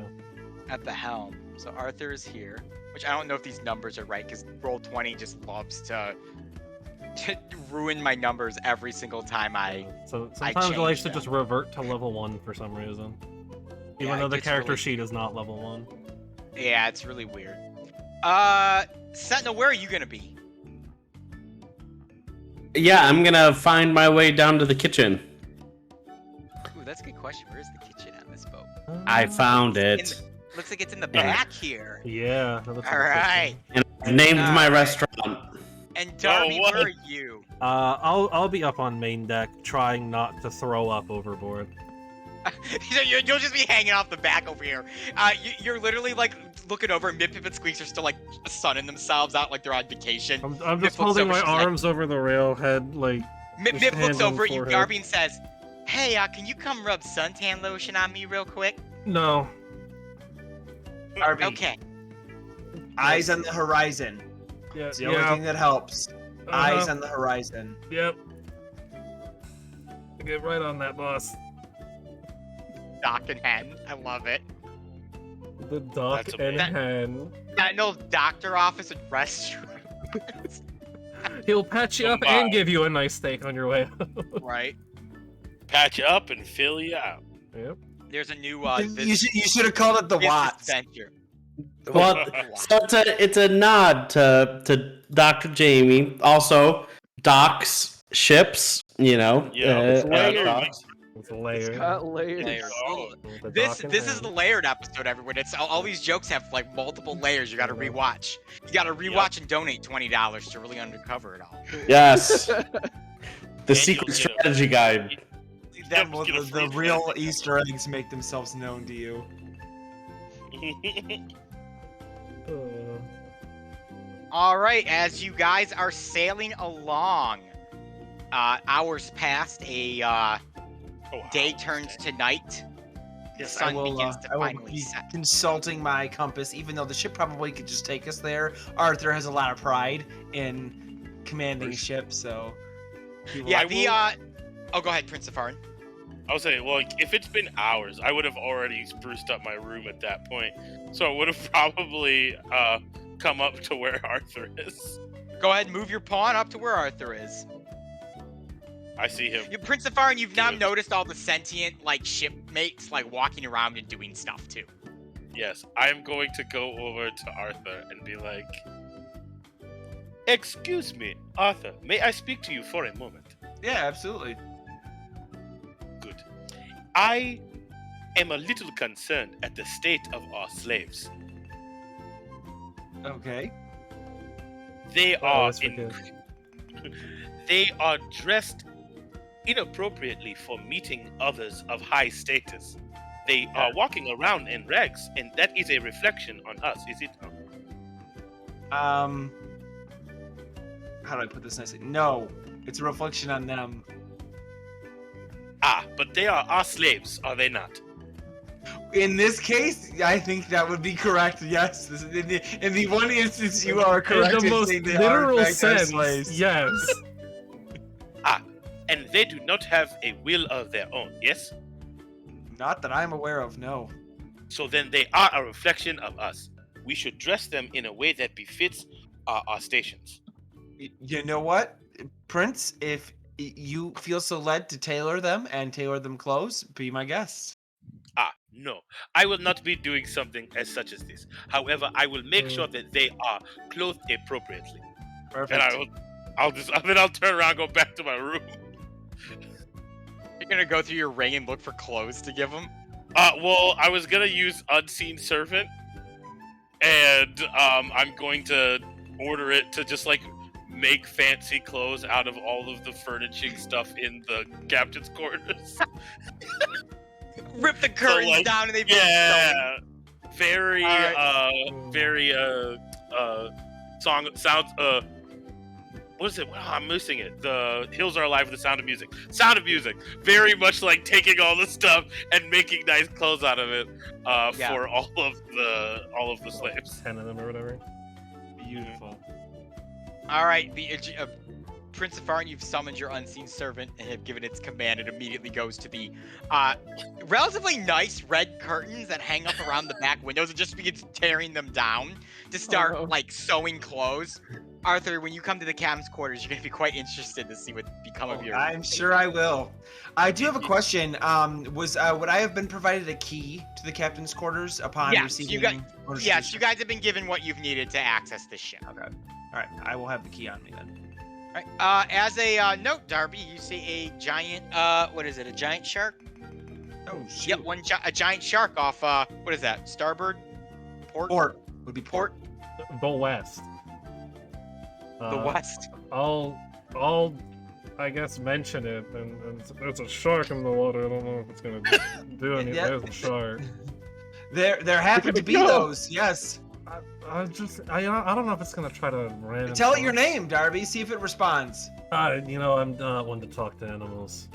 At the helm. So Arthur is here, which I don't know if these numbers are right because Roll20 just loves to ruin my numbers every single time I. So I sometimes it likes to changed just revert to level 1 for some reason. Yeah, Even though it the gets character really- sheet is not level 1. Yeah, it's really weird. Sentinel, where are you gonna be? Yeah, I'm gonna find my way down to the kitchen. Ooh, that's a good question. Where's the kitchen on this boat? I found In it. Looks like it's in the Yeah. back here. Yeah. that looks All like a good right. thing. I named my Alright. restaurant. And Darby, what? where are you? I'll be up on main deck trying not to throw up overboard. You'll just be hanging off the back over here. You're literally like looking over, and Mip, Pip, and Squeaks are still like sunning themselves out like they're on vacation. I'm Mip just looks holding over, my she's like- arms over the railhead, like. Mip, Just Mip looks hand on over at you, forehead. Darby, and says, "Hey, can you come rub suntan lotion on me real quick?" No. Darby, Okay. eyes on the horizon. Yeah. It's the only thing that helps. Uh-huh. Eyes on the horizon. Yep. Get right on that, boss. Dock and hen. I love it. The dock That's and amazing. hen. That no doctor office and restaurant. He'll patch you up Combined. and give you a nice steak on your way. Right. Patch you up and fill you out. Yep. There's a new You should have called it the business Watts. venture. Well, so it's a nod to Dr. Jamie. Also, Doc's ships. You know, Yeah, it's layered. Docs. It's a layer. It's got layers. Layers. Oh, The This dock and is hand. the layered episode, everyone. It's all these jokes have like multiple layers. You got to rewatch. You got to rewatch and donate $20 to really undercover it all. Yes. The And secret you'll get a- strategy guide. That- Well, Get a the free real snack. Easter eggs make themselves known to you. All right, as you guys are sailing along, hours passed. A Oh, wow. day turns to night. The I sun will, begins to I will finally be set. consulting my compass, even though the ship probably could just take us there. Arthur has a lot of pride in commanding a ship, so. he will- Yeah, I the will- Oh, go ahead, Prince Safarin. I was saying, well, like, if it's been hours, I would have already spruced up my room at that point. So I would have probably come up to where Arthur is. Go ahead and move your pawn up to where Arthur is. I see him. You, Prince Safarin, you've now Good. noticed all the sentient like shipmates like walking around and doing stuff too. Yes, I'm going to go over to Arthur and be like, "Excuse me, Arthur, may I speak to you for a moment?" Yeah, absolutely. Good. I am a little concerned at the state of our slaves. Okay. They Oh, are that's forget. they are dressed inappropriately for meeting others of high status. They are walking around in rags, and that is a reflection on us, is it not? How do I put this nicely? No, it's a reflection on them. Ah, but they are our slaves, are they not? In this case, I think that would be correct. Yes, this is, in the one instance you are correct. In the in most saying they are, in literal fact, our sense, slaves. yes. And they do not have a will of their own, yes? Not that I'm aware of. No. So then they are a reflection of us. We should dress them in a way that befits our stations. You know what, Prince? If you feel so led to tailor them and tailor them clothes, be my guest. Ah, no. I will not be doing something as such as this. However, I will make sure that they are clothed appropriately. Perfect. And I'll turn around and go back to my room. You're gonna go through your ring and look for clothes to give him. Well, I was gonna use Unseen Servant, and I'm going to order it to just like make fancy clothes out of all of the furnishing stuff in the captain's quarters. Rip the curtains like, down and they Yeah, very, Alright. very sounds. What is it? Oh, I'm missing it. The hills are alive with the sound of music. Sound of music. Very much like taking all the stuff and making nice clothes out of it Yeah. for all of the slaves. 10 of them or whatever. Beautiful. All right, the Prince Safarin, you've summoned your unseen servant and have given its command. It immediately goes to the relatively nice red curtains that hang up around the back windows and just begins tearing them down to start no. like sewing clothes. Arthur, when you come to the captain's quarters, you're gonna be quite interested to see what become of your. I'm sure I will. I do have a question. Would I have been provided a key to the captain's quarters upon Yes, receiving? you got- orders to Yes, the you ship? guys have been given what you've needed to access this ship. Okay. All right. I will have the key on me then. Right. As a note, Darby, you see a giant. What is it? A giant shark? Oh shoot. Yep, a giant shark off. What is that? Starboard? Port? Port would be port. Port? The west. The west. I'll, I guess, mention it, and there's a shark in the water. I don't know if it's gonna do anything. Yeah. There's a shark. There happen to be Go. those. Yes. I don't know if it's gonna try to random. Tell it your name, Darby. See if it responds. I'm not one to talk to animals.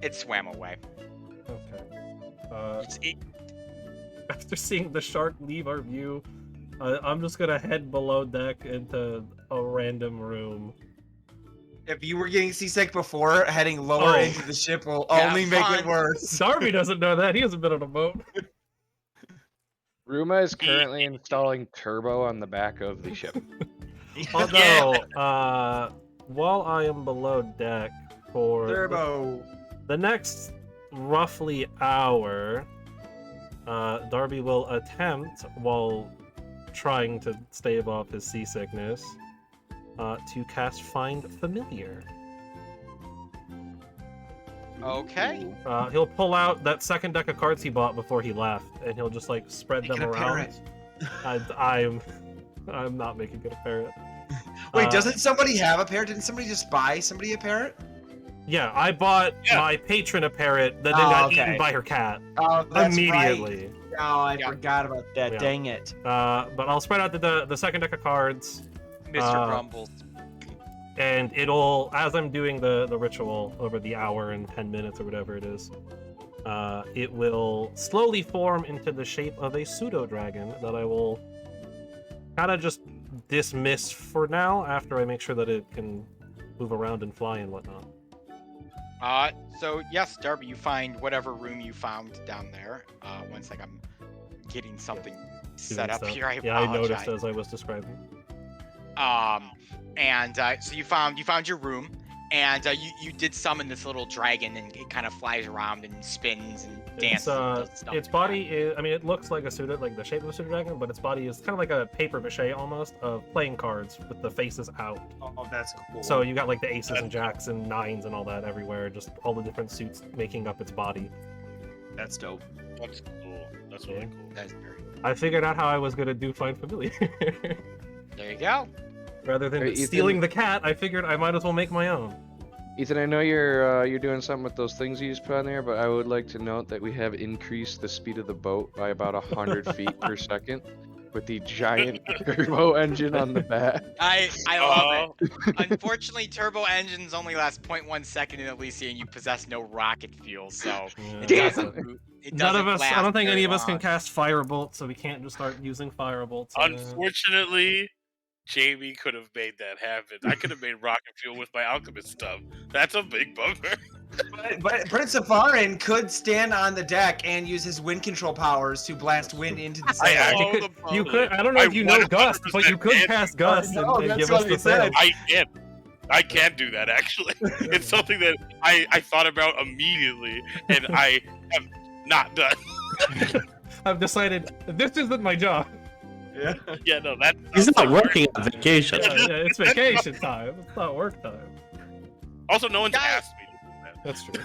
It swam away. Okay. After seeing the shark leave our view, I'm just gonna head below deck into a random room. If you were getting seasick before, heading lower Oh. into the ship will Yeah, only make it fine. worse. Darby doesn't know that. He hasn't been on a boat. Ruma is currently installing turbo on the back of the ship. Although, while I am below deck for Turbo. the next roughly hour, Darby will attempt, while trying to stave off his seasickness, to cast Find Familiar. Okay. He'll pull out that second deck of cards he bought before he left, and he'll just like spread Make them it a around. parrot. I'm not making it a parrot. Wait, doesn't somebody have a parrot? Didn't somebody just buy somebody a parrot? Yeah, I bought Yeah. my patron a parrot that then got okay. eaten by her cat Oh, that's immediately. right. Oh, I Yeah. forgot about that. Yeah. Dang it. But I'll spread out the second deck of cards, Mr. Grumbles. and it'll, as I'm doing the ritual over the hour and 10 minutes or whatever it is, it will slowly form into the shape of a pseudo-dragon that I will kind of just dismiss for now after I make sure that it can move around and fly and whatnot. So yes, Darby, you find whatever room you found down there. One sec, I'm getting something set up Stuff. here. I Yeah, I apologize. noticed as I was describing. So you found your room, and you did summon this little dragon, and it kind of flies around and spins and dances. and does stuff Its like body is, I mean, it looks like like the shape of a pseudo dragon, but its body is kind of like a paper mache almost of playing cards with the faces out. Oh, that's cool. So you got like the aces and jacks and nines and all that everywhere, just all the different suits making up its body. That's dope. That's cool. That's really cool. that. That's very cool. I figured out how I was gonna do Find Familiar. There you go. Rather than Hey, Ethan. stealing the cat, I figured I might as well make my own. Ethan, I know you're doing something with those things you just put on there, but I would like to note that we have increased the speed of the boat by about 100 feet per second with the giant turbo engine on the back. I love it. Unfortunately, turbo engines only last 0.1 second in Elyssia, and you possess no rocket fuel, so it Yeah. doesn't. It None doesn't of us. I last don't think very any of us can long. cast Firebolt, so we can't just start using Firebolts. Unfortunately, Jamie could have made that happen. I could have made rocket fuel with my alchemist stuff. That's a big bummer. But Prince of Farin could stand on the deck and use his wind control powers to blast wind into the I sail. actually- You could. I don't know if you know Gust, but you could 100% cast Gust No, and that's give what us he the sail. said. I can do that actually. It's something that I thought about immediately, and I have not done. I've decided this isn't my job. Yeah. Yeah, no, that. He's not working on vacation. Yeah, it's vacation time. It's not work time. Also, no one's Guys- asked me to do that. That's true.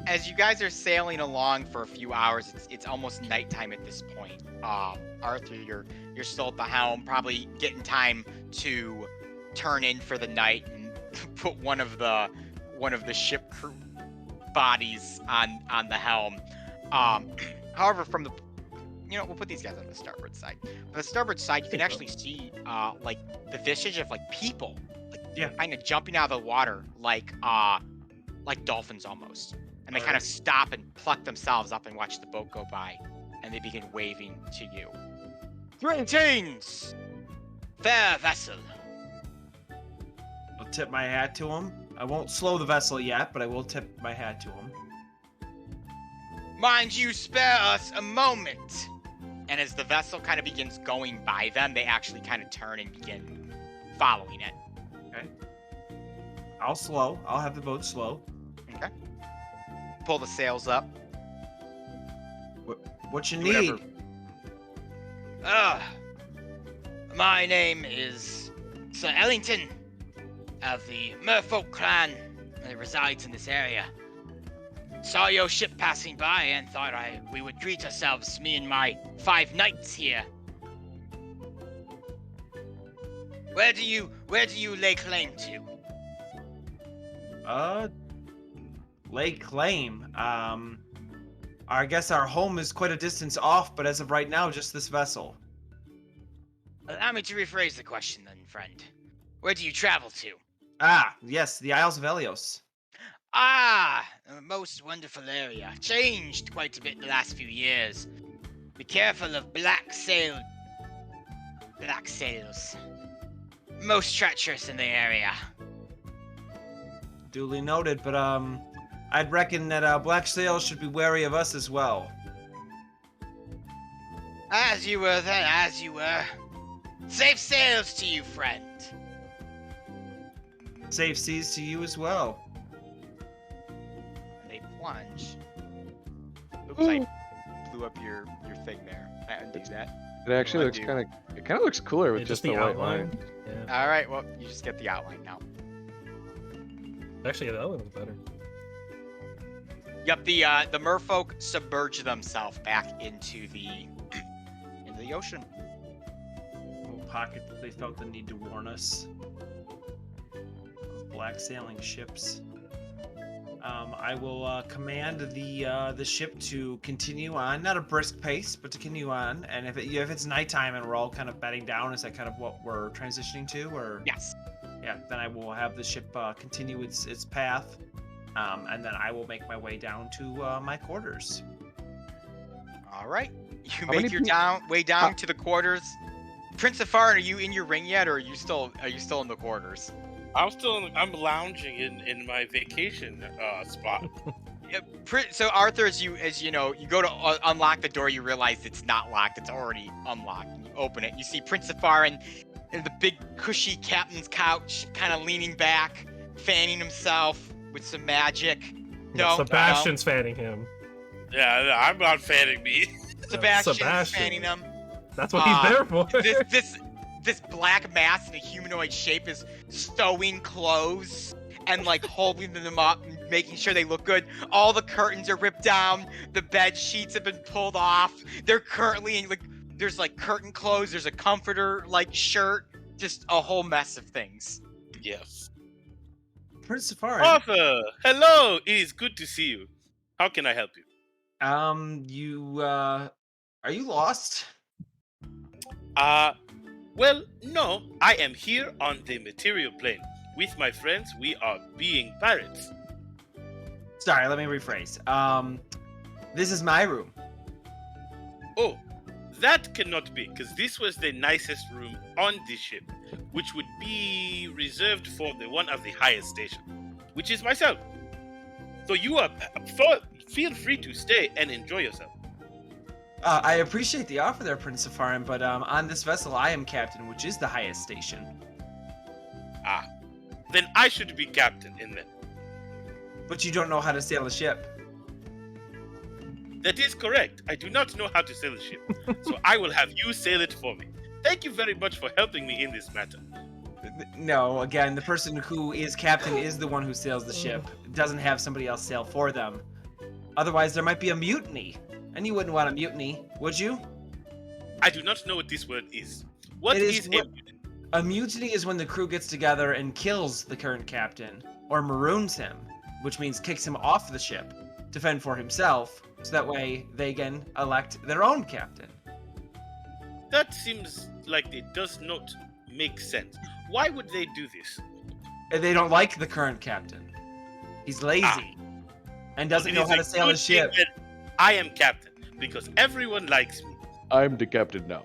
As you guys are sailing along for a few hours, it's almost nighttime at this point. Arthur, you're still at the helm, probably getting time to turn in for the night and put one of the ship crew bodies on the helm. However, from the we'll put these guys on the starboard side. On the starboard side, you can actually see like the vestige of like people, like kind of jumping out of the water like dolphins almost. And they kind of stop and pluck themselves up and watch the boat go by, and they begin waving to you. Greetings, fair vessel. I'll tip my hat to him. I won't slow the vessel yet, but I will tip my hat to him. Mind you, spare us a moment. And as the vessel kind of begins going by them, they actually kind of turn and begin following it. Okay. I'll slow. I'll have the boat slow. Okay. Pull the sails up. What you Do need? whatever. My name is Sir Ellington of the Merfolk clan that resides in this area. Saw your ship passing by and thought we would greet ourselves, me and my 5 knights here. Where do you lay claim to? Lay claim. I guess our home is quite a distance off, but as of right now, just this vessel. Allow me to rephrase the question then, friend. Where do you travel to? Ah, yes, the Isles of Helios. Ah, a most wonderful area. Changed quite a bit in the last few years. Be careful of black sails. Most treacherous in the area. Duly noted, but I'd reckon that black sails should be wary of us as well. As you were then, as you were. Safe sails to you, friend. Safe seas to you as well. And they plunge. Oops, I blew up your thing there. I undo that. It actually looks Undo. it kind of looks cooler with Yeah, just the white line. Yeah. All right, well, you just get the outline now. Actually, that one was better. Yep, the merfolk submerge themselves back into the ocean. Little pocket that they felt the need to warn us of black sailing ships. I will command the ship to continue on, not a brisk pace, but to continue on. And if it's nighttime and we're all kind of bedding down, is that kind of what we're transitioning to, or? Yes. Yeah. Then I will have the ship continue its path, and then I will make my way down to my quarters. All right. You many make your way down to the quarters. Prince of Farin, are you in your ring yet, or are you still in the quarters? I'm lounging in my vacation spot. So Arthur, as you know, you go to unlock the door, you realize it's not locked; it's already unlocked. And you open it, you see Prince of Farin in the big cushy captain's couch, kind of leaning back, fanning himself with some magic. No, Sebastian's fanning him. Yeah, I'm not fanning me. Sebastian's Sebastian. fanning him. That's what he's there for. This black mass in a humanoid shape is stowing clothes and like holding them up, making sure they look good. All the curtains are ripped down. The bed sheets have been pulled off. They're currently in, there's like curtain clothes. There's a comforter like shirt. Just a whole mess of things. Yes. Prince of Farin. Arthur, hello. It is good to see you. How can I help you? Are you lost? Well, no. I am here on the material plane. With my friends, we are being pirates. Sorry, let me rephrase. This is my room. Oh, that cannot be, because this was the nicest room on the ship, which would be reserved for the one of the highest station, which is myself. So you are feel free to stay and enjoy yourself. I appreciate the offer there, Prince of Farin, but on this vessel I am captain, which is the highest station. Ah, then I should be captain in that. But you don't know how to sail a ship. That is correct. I do not know how to sail a ship, so I will have you sail it for me. Thank you very much for helping me in this matter. No, again, the person who is captain is the one who sails the ship. Doesn't have somebody else sail for them. Otherwise, there might be a mutiny. And you wouldn't want a mutiny, would you? I do not know what this word is. What is a mutiny? A mutiny is when the crew gets together and kills the current captain, or maroons him, which means kicks him off the ship to fend for himself, so that way they can elect their own captain. That seems like it does not make sense. Why would they do this? They don't like the current captain. He's lazy and doesn't know how to sail a ship. I am captain because everyone likes me. I'm the captain now.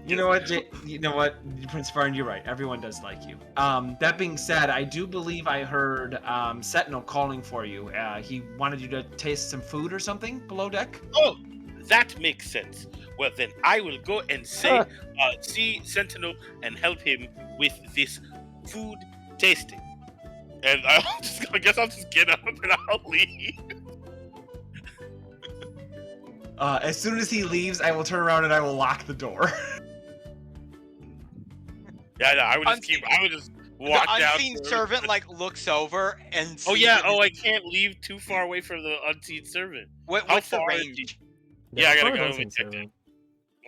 You know what, Prince Farin, you're right. Everyone does like you. That being said, I do believe I heard Sentinel calling for you. He wanted you to taste some food or something below deck. Oh, that makes sense. Well, then I will go and see Sentinel and help him with this food tasting. And I guess I'll just get up and I'll leave. As soon as he leaves, I will turn around and I will lock the door. Yeah, no, I would just walk down. The unseen servant looks over and sees I can't leave too far away from the unseen servant. What's the range? Yeah, I gotta go. Let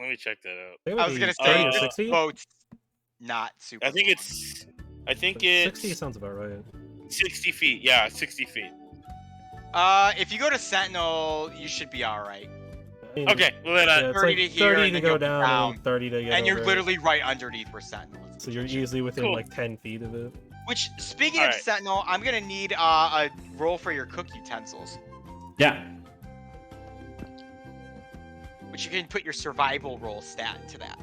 me check that out. I was gonna say this 60? boat's not super. I think it's 60 sounds about right. 60 feet. Yeah, 60 feet. If you go to Sentinel, you should be all right. Okay, well then, 30 to here, 30 and to then go you'll down, and 30 to get and you're over. literally right underneath where Sentinel is. So you're easily within Cool. like 10 feet of it. Which, speaking All of right. Sentinel, I'm gonna need a roll for your cook utensils, Yeah. which you can put your survival roll stat into that.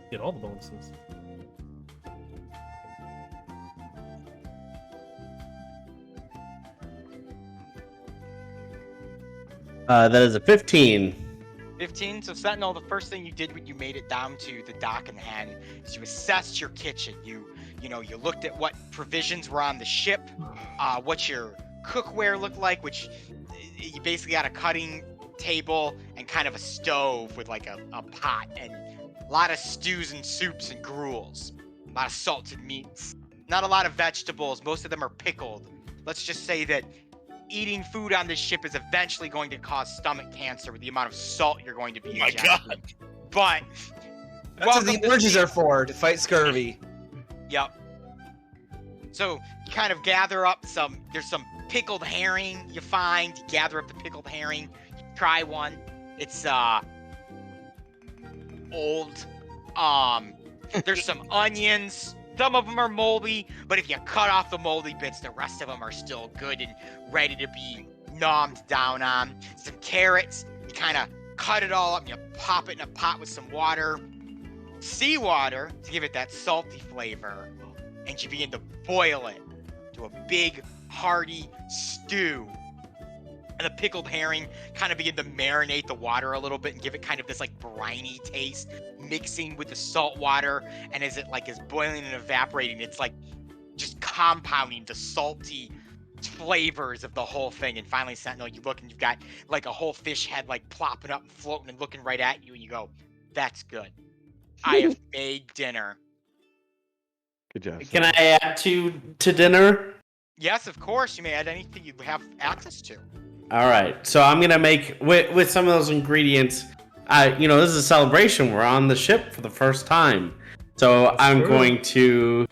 Get all the bonuses. That is a 15. 15. So Sentinel, the first thing you did when you made it down to the dock and hen is you assessed your kitchen. You looked at what provisions were on the ship, what your cookware looked like, which you basically got a cutting table and kind of a stove with like a pot and a lot of stews and soups and gruels. A lot of salted meats. Not a lot of vegetables. Most of them are pickled. Let's just say that eating food on this ship is eventually going to cause stomach cancer with the amount of salt you're going to be Oh my injecting. God. But That's what the welcome to oranges sea- are for, to fight scurvy. Yep. So you kind of gather up there's some pickled herring you find. You gather up the pickled herring. You try one. It's old. There's some onions. Some of them are moldy, but if you cut off the moldy bits, the rest of them are still good and ready to be nommed down on. Some carrots. You kind of cut it all up and you pop it in a pot with some water. Seawater to give it that salty flavor. And you begin to boil it to a big, hearty stew. And the pickled herring kind of begin to marinate the water a little bit and give it kind of this like briny taste, mixing with the salt water. And as it like is boiling and evaporating, it's like just compounding the salty flavors of the whole thing. And finally, Sentinel, you look and you've got like a whole fish head like plopping up and floating and looking right at you, and you go, "That's good. I have made dinner." Good job. Can I add to dinner? Yes, of course. You may add anything you have access to. All right. So I'm gonna make with some of those ingredients. This is a celebration. We're on the ship for the first time, so I'm true. going to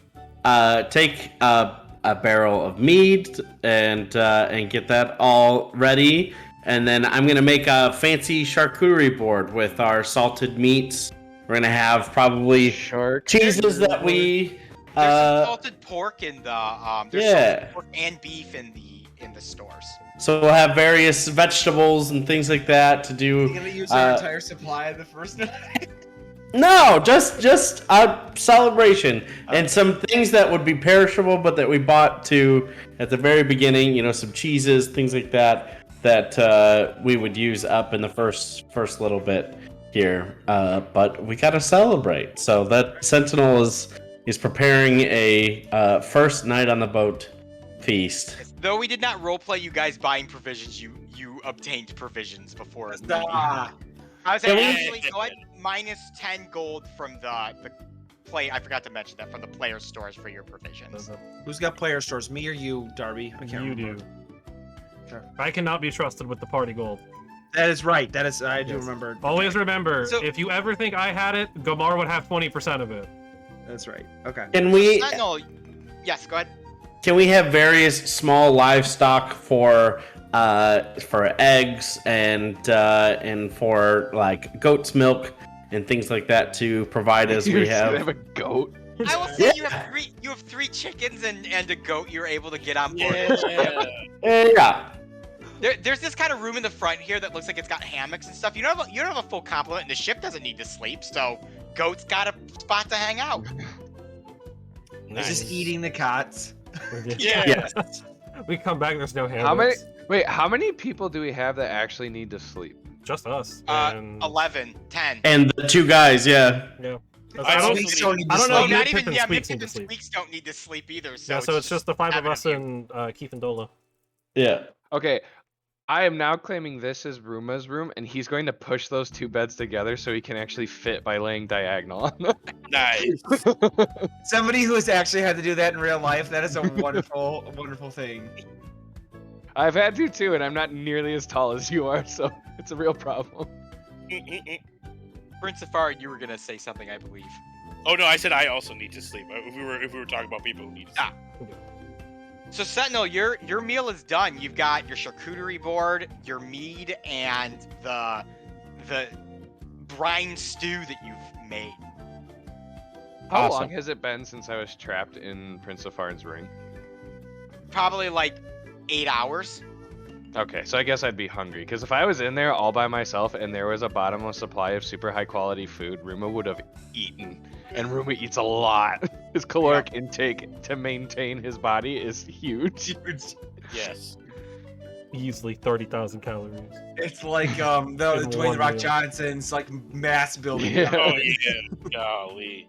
take a barrel of mead and get that all ready, and then I'm gonna make a fancy charcuterie board with our salted meats. We're gonna have probably cheeses that we. There's some salted pork in the there's salted pork and beef in the stores. So we'll have various vegetables and things like that to do. You're gonna use our entire supply the first night? No, just a celebration and some things that would be perishable, but that we bought at the very beginning. Some cheeses, things like that we would use up in the first little bit here. But we gotta celebrate. So that Sentinel is preparing a first night on the boat feast. Though we did not roleplay you guys buying provisions, you obtained provisions before. Ah, I was Can we- actually go ahead minus 10 gold from the play. I forgot to mention that from the player stores for your provisions. who's got player stores? Me or you, Darby? I can't You remember. do. Sure. I cannot be trusted with the party gold. That is right. That is. I do Yes. remember. Always remember, So- if you ever think I had it, Gamar would have 20% of it. That's right. Okay. Can we Sentinel, yes, go ahead. have various small livestock for eggs and for like goat's milk and things like that to provide as You're we just gonna have? a goat. I will say Yeah. you have three chickens and a goat you're able to get on board. Yeah. Yeah. There's this kind of room in the front here that looks like it's got hammocks and stuff. You don't have a full complement, and the ship doesn't need to sleep, so goat's got a spot to hang out. It's just eating the cots. Yeah. Yes. We come back, there's no hands. How many people do we have that actually need to sleep? Just us. 11, 10. And the two guys, yeah. Yeah. I I don't, also Squeaks don't need to I don't know sleep. if not Mip even and yeah, Squeaks Mips need and to sleep. Squeaks don't need to sleep either. Yeah, so it's just the five of us and Keith and Dola. Yeah. Okay, I am now claiming this is Ruma's room, and he's going to push those two beds together so he can actually fit by laying diagonal on them. Nice. Somebody who has actually had to do that in real life. That is a wonderful, wonderful thing. I've had to too, and I'm not nearly as tall as you are, so it's a real problem. Prince Safari, you were gonna say something, I believe. Oh no, I said I also need to sleep. If we were talking about people who need to sleep. So Sentinel, your meal is done. You've got your charcuterie board, your mead, and the brine stew that you've made. How Awesome. long has it been since I was trapped in Prince Safar's ring? Probably like 8 hours. Okay, so I guess I'd be hungry, because if I was in there all by myself and there was a bottomless supply of super high quality food, Ruma would have eaten. And Ruma eats a lot. His caloric intake to maintain his body is huge. Yes. Easily 30,000 calories. It's like the In Dwayne one The Rock meal. Johnson's like mass building. Yeah. Oh yeah. Golly.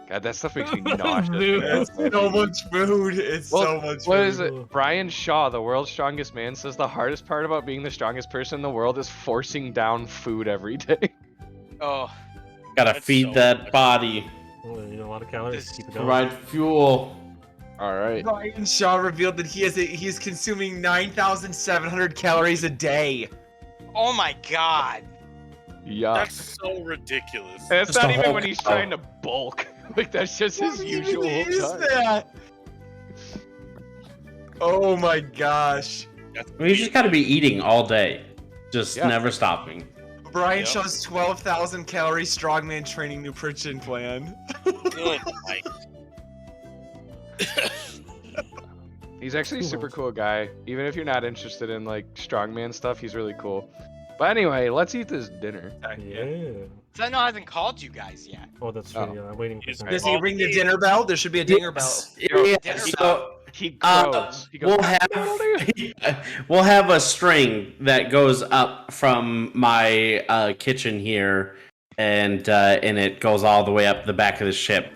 God, that stuff makes me nauseous. Dude, It's so much food. It's so much What food. is it? Brian Shaw, the world's strongest man, says the hardest part about being the strongest person in the world is forcing down food every day. Oh, Gotta That's feed so that much. body. Well, you know, a lot of calories. Keep it going. Provide fuel. All right. Brian Shaw revealed that he's consuming 9,700 calories a day. oh my God. Yeah. That's so ridiculous. And it's Just not a even whole when he's cow. trying to bulk. Like that's just his What usual even is time. that? Oh my gosh. That's I mean, you just gotta be eating all day, just Yeah. never stopping. Brian Yep. Shaw's 12,000 calorie strongman training nutrition plan. good. He's actually a Too super much. cool guy. Even if you're not interested in like strongman stuff, he's really cool. But anyway, let's eat this dinner. Yeah. Sentinel hasn't called you guys yet. Oh, that's true. Oh. Yeah, I'm waiting for Yes. some. Does he ring the dinner bell? There should be a dinger bell. Yeah, Dinner so He crows. He goes, we'll have a string that goes up from my kitchen here, and it goes all the way up the back of the ship,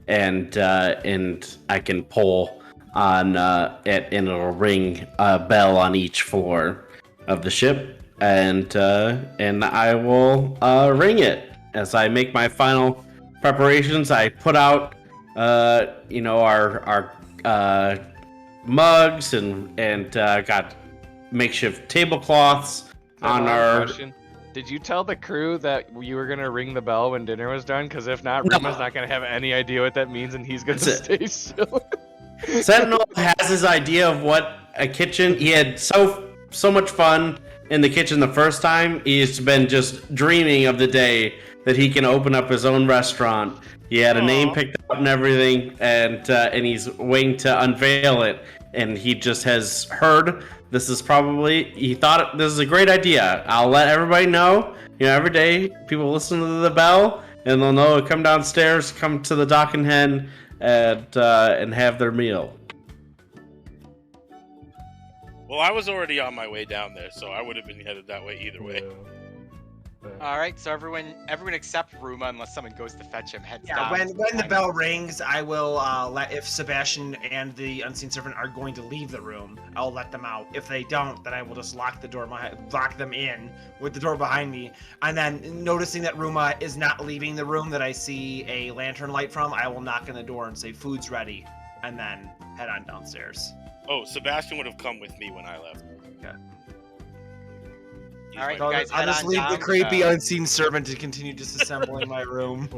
and I can pull on it, and it'll ring a bell on each floor of the ship, and I will ring it as I make my final preparations. I put out our mugs and got makeshift tablecloths on our. Question. Did you tell the crew that you were gonna ring the bell when dinner was done? Because if not, No. Ruma's not gonna have any idea what that means, and he's gonna That's stay still. Sentinel has his idea of what a kitchen. He had so much fun in the kitchen the first time. He's been just dreaming of the day that he can open up his own restaurant. He had a name picked out and everything, and he's waiting to unveil it. And he just has heard this is probably. He thought this is a great idea. I'll let everybody know. Every day people listen to the bell, and they'll know to come downstairs, come to the Dock and Hen, and have their meal. Well, I was already on my way down there, so I would have been headed that way either way. Yeah. All right, so everyone except Ruma, unless someone goes to fetch him, heads Yeah, down. when the bell rings, I will let if Sebastian and the unseen servant are going to leave the room, I'll let them out. If they don't, then I will just lock them in with the door behind me. And then noticing that Ruma is not leaving the room that I see a lantern light from, I will knock on the door and say food's ready, and then head on downstairs. Oh, Sebastian would have come with me when I left. Okay. All right, I'll, you guys I'll head just on leave the down. creepy unseen servant to continue disassembling my room.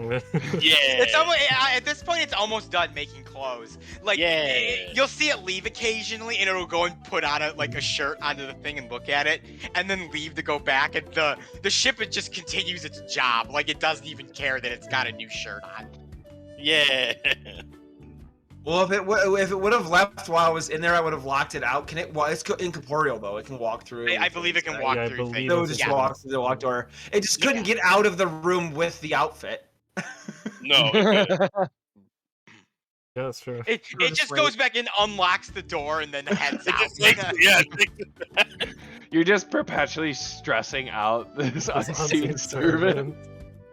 Yeah. It's almost at this point. It's almost done making clothes. Like Yeah. you'll see it leave occasionally, and it'll go and put on a shirt onto the thing and look at it, and then leave to go back. And the ship it just continues its job. Like it doesn't even care that it's got a new shirt on. Yeah. Well, if it would have left while I was in there, I would have locked it out. Can it? Well, it's incorporeal though. It can walk through. I believe it can walk Yeah, I through believe things. It would it's just a- walk through the walk door. It just couldn't get out of the room with the outfit. No. it couldn't. Yeah, that's true. It just goes back and unlocks the door and then heads It out. just takes, yeah, it takes- You're just perpetually stressing out this This unseen servant.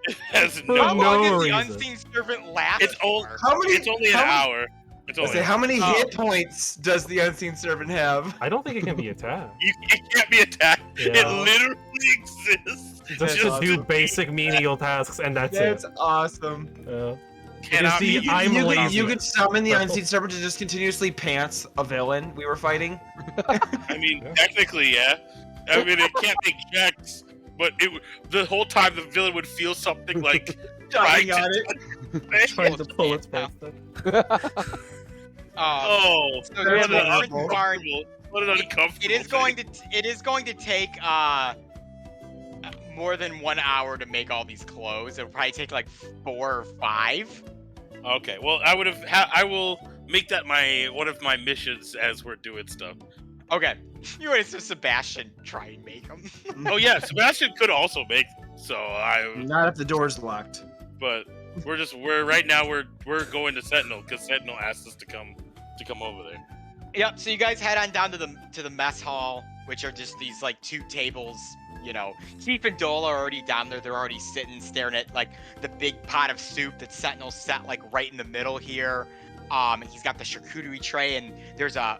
it has For no. How long no does the reason. unseen servant last It's all- for? It's only an hour. It's I only say, an how hour. many Oh. hit points does the unseen servant have? I don't think it can be attacked. It can't be attacked. It Yeah. literally exists. Just to do basic menial tasks, and that's That's it. awesome. Cannot see, be. I'm lazy. You could summon the unseen servant to just continuously pants a villain we were fighting. I mean, Yeah. technically, yeah. I mean, it can't make checks, but the whole time the villain would feel something like Diving Right. on it. Trying to pull its face down. Oh, So what there's an one uncomfortable. barn. What an uncomfortable. It is going to take more than 1 hour to make all these clothes. It'll probably take like 4 or 5. Okay, well, I will make that one of my missions as we're doing stuff. Okay, you want to have Sebastian try and make them. Oh yeah, Sebastian could also make. So Not if the door's locked. but we're right now we're going to Sentinel because Sentinel asked us to come over there. Yep. So you guys head on down to the mess hall, which are just these like 2 tables, you know, Chief and Dole are already down there. They're already sitting, staring at like the big pot of soup that Sentinel's set like right in the middle here. And he's got the charcuterie tray, and there's a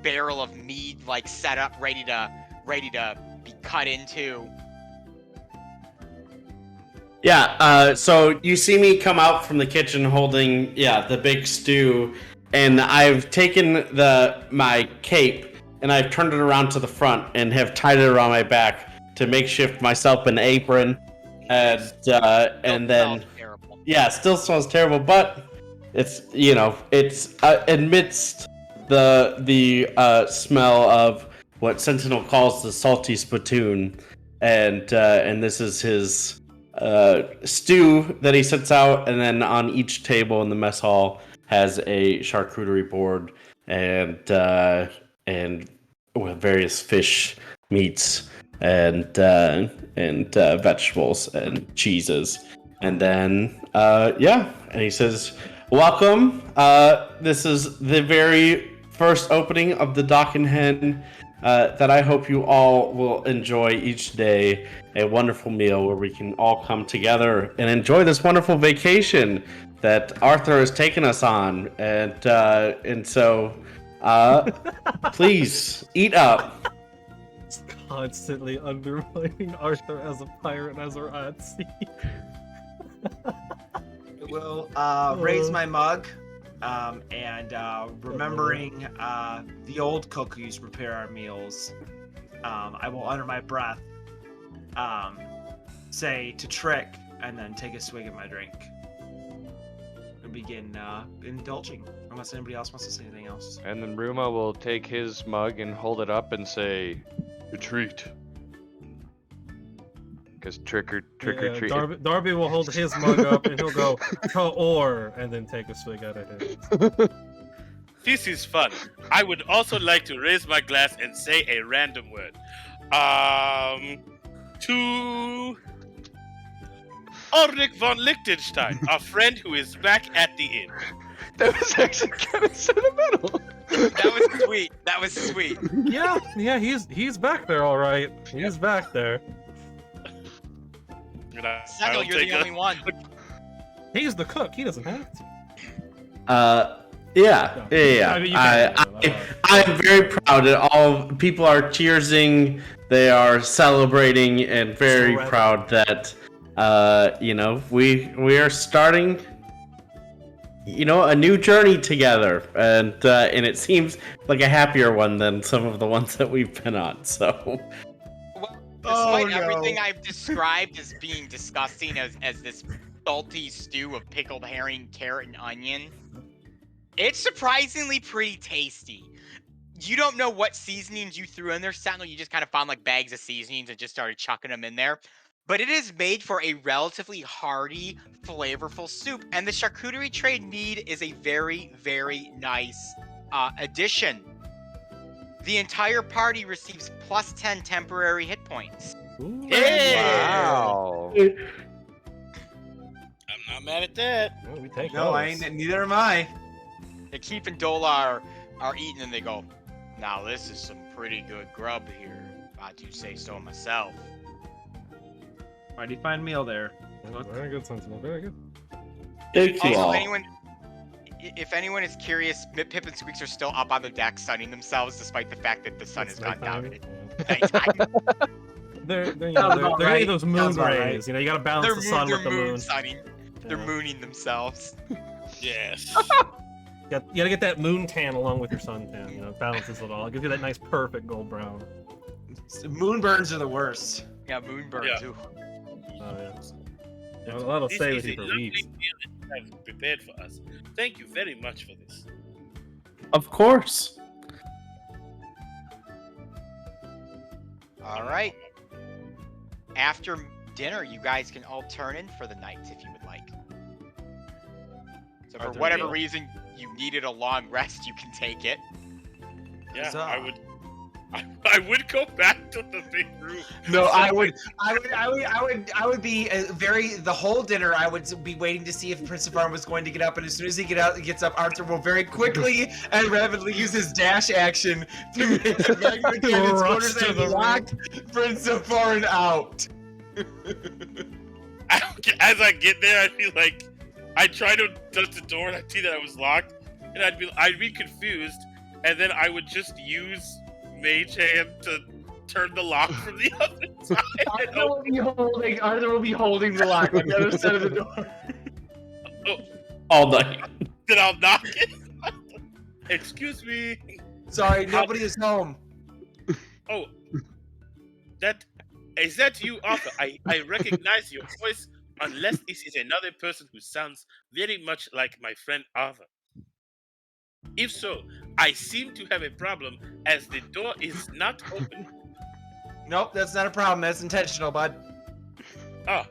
barrel of mead like set up, ready to be cut into. Yeah, so you see me come out from the kitchen holding, the big stew, and I've taken my cape and I've turned it around to the front and have tied it around my back to makeshift myself an apron, and then Terrible. still smells terrible, but it's it's amidst the smell of what Sentinel calls the salty spittoon, and this is his stew that he sets out, and then on each table in the mess hall has a charcuterie board and with various fish, meats, and vegetables and cheeses, and then and he says, "Welcome. This is the very first opening of the Dock and Hen that I hope you all will enjoy each day. A wonderful meal where we can all come together and enjoy this wonderful vacation that Arthur has taken us on. And so, please eat up." Constantly undermining Arthur as a pirate as we're at sea. Will raise my mug, and remembering the old cook who used to prepare our meals, I will, under my breath, say to Trick, and then take a swig of my drink and begin indulging. Unless anybody else wants to say anything else. And then Ruma will take his mug and hold it up and say, "A treat." Because trick or treat. Darby will hold his mug up and he'll go, "Or," and then take a swig out of his. This is fun. I would also like to raise my glass and say a random word. To Ulrich von Liechtenstein, our friend who is back at the inn. That was actually kind of sentimental. That was sweet. That was sweet. Yeah, he's back there, all right. He's back there. Sentinel, you're the only one. He's the cook. He doesn't have to. Yeah. I mean, I'm very proud that all people are cheersing. They are celebrating and very proud that we are starting a new journey together, and it seems like a happier one than some of the ones that we've been on. So. Despite everything I've described as being disgusting as this salty stew of pickled herring, carrot, and onion, it's surprisingly pretty tasty. You don't know what seasonings you threw in there, Sentinel. You just kind of found like bags of seasonings and just started chucking them in there. But it is made for a relatively hearty, flavorful soup. And the charcuterie tray mead is a very, very nice addition. The entire party receives plus 10 temporary hit points. Ooh. Wow. I'm not mad at that. Well, we take No, I those. ain't. Neither am I. The Keith and Dola are eating, and they go, "Now this is some pretty good grub here, if I do say so myself." Mighty fine meal there. Very good, Sentinel. Very good. Thank you Also, all. if anyone is curious, Pip and Squeaks are still up on the deck sunning themselves, despite the fact that the sun has gone down. It's nighttime. They're Sounds getting right. those moon Sounds about rays. You gotta balance the sun with the moon. sunning. They're mooning themselves. Yes. You gotta get that moon tan along with your sun tan. It balances it all. It gives you that nice, perfect gold brown. Moonburns are the worst. Yeah, moonburn Yeah. too. Oh yeah. That'll This stay is with you a for lovely weeks. meal that you have prepared for us. Thank you very much for this. Of course. All right. After dinner, you guys can all turn in for the night if you would like. So for Arthur, whatever deal. reason you needed a long rest, you can take it. Yeah, Huzzah. I would I would go back to the big room. No, I would be the whole dinner. I would be waiting to see if Prince of Arm was going to get up, and as soon as he gets up, Arthur will very quickly and rapidly use his dash action to hit the back of the cannon's Rush quarters to and the lock Prince of Arm out. As I get there, I'd be like, I try to touch the door and I see that I was locked, and I'd be confused, and then I would just use Mage Hand to turn the lock from the other side. Arthur will be holding the lock on the other side of the door. All night. Then I'll knock it. Excuse me. Sorry, nobody is home. Oh, is that you, Arthur? I recognize your voice, unless this is another person who sounds very much like my friend Arthur. If so, I seem to have a problem, as the door is not open. Nope, that's not a problem. That's intentional, bud. Ah,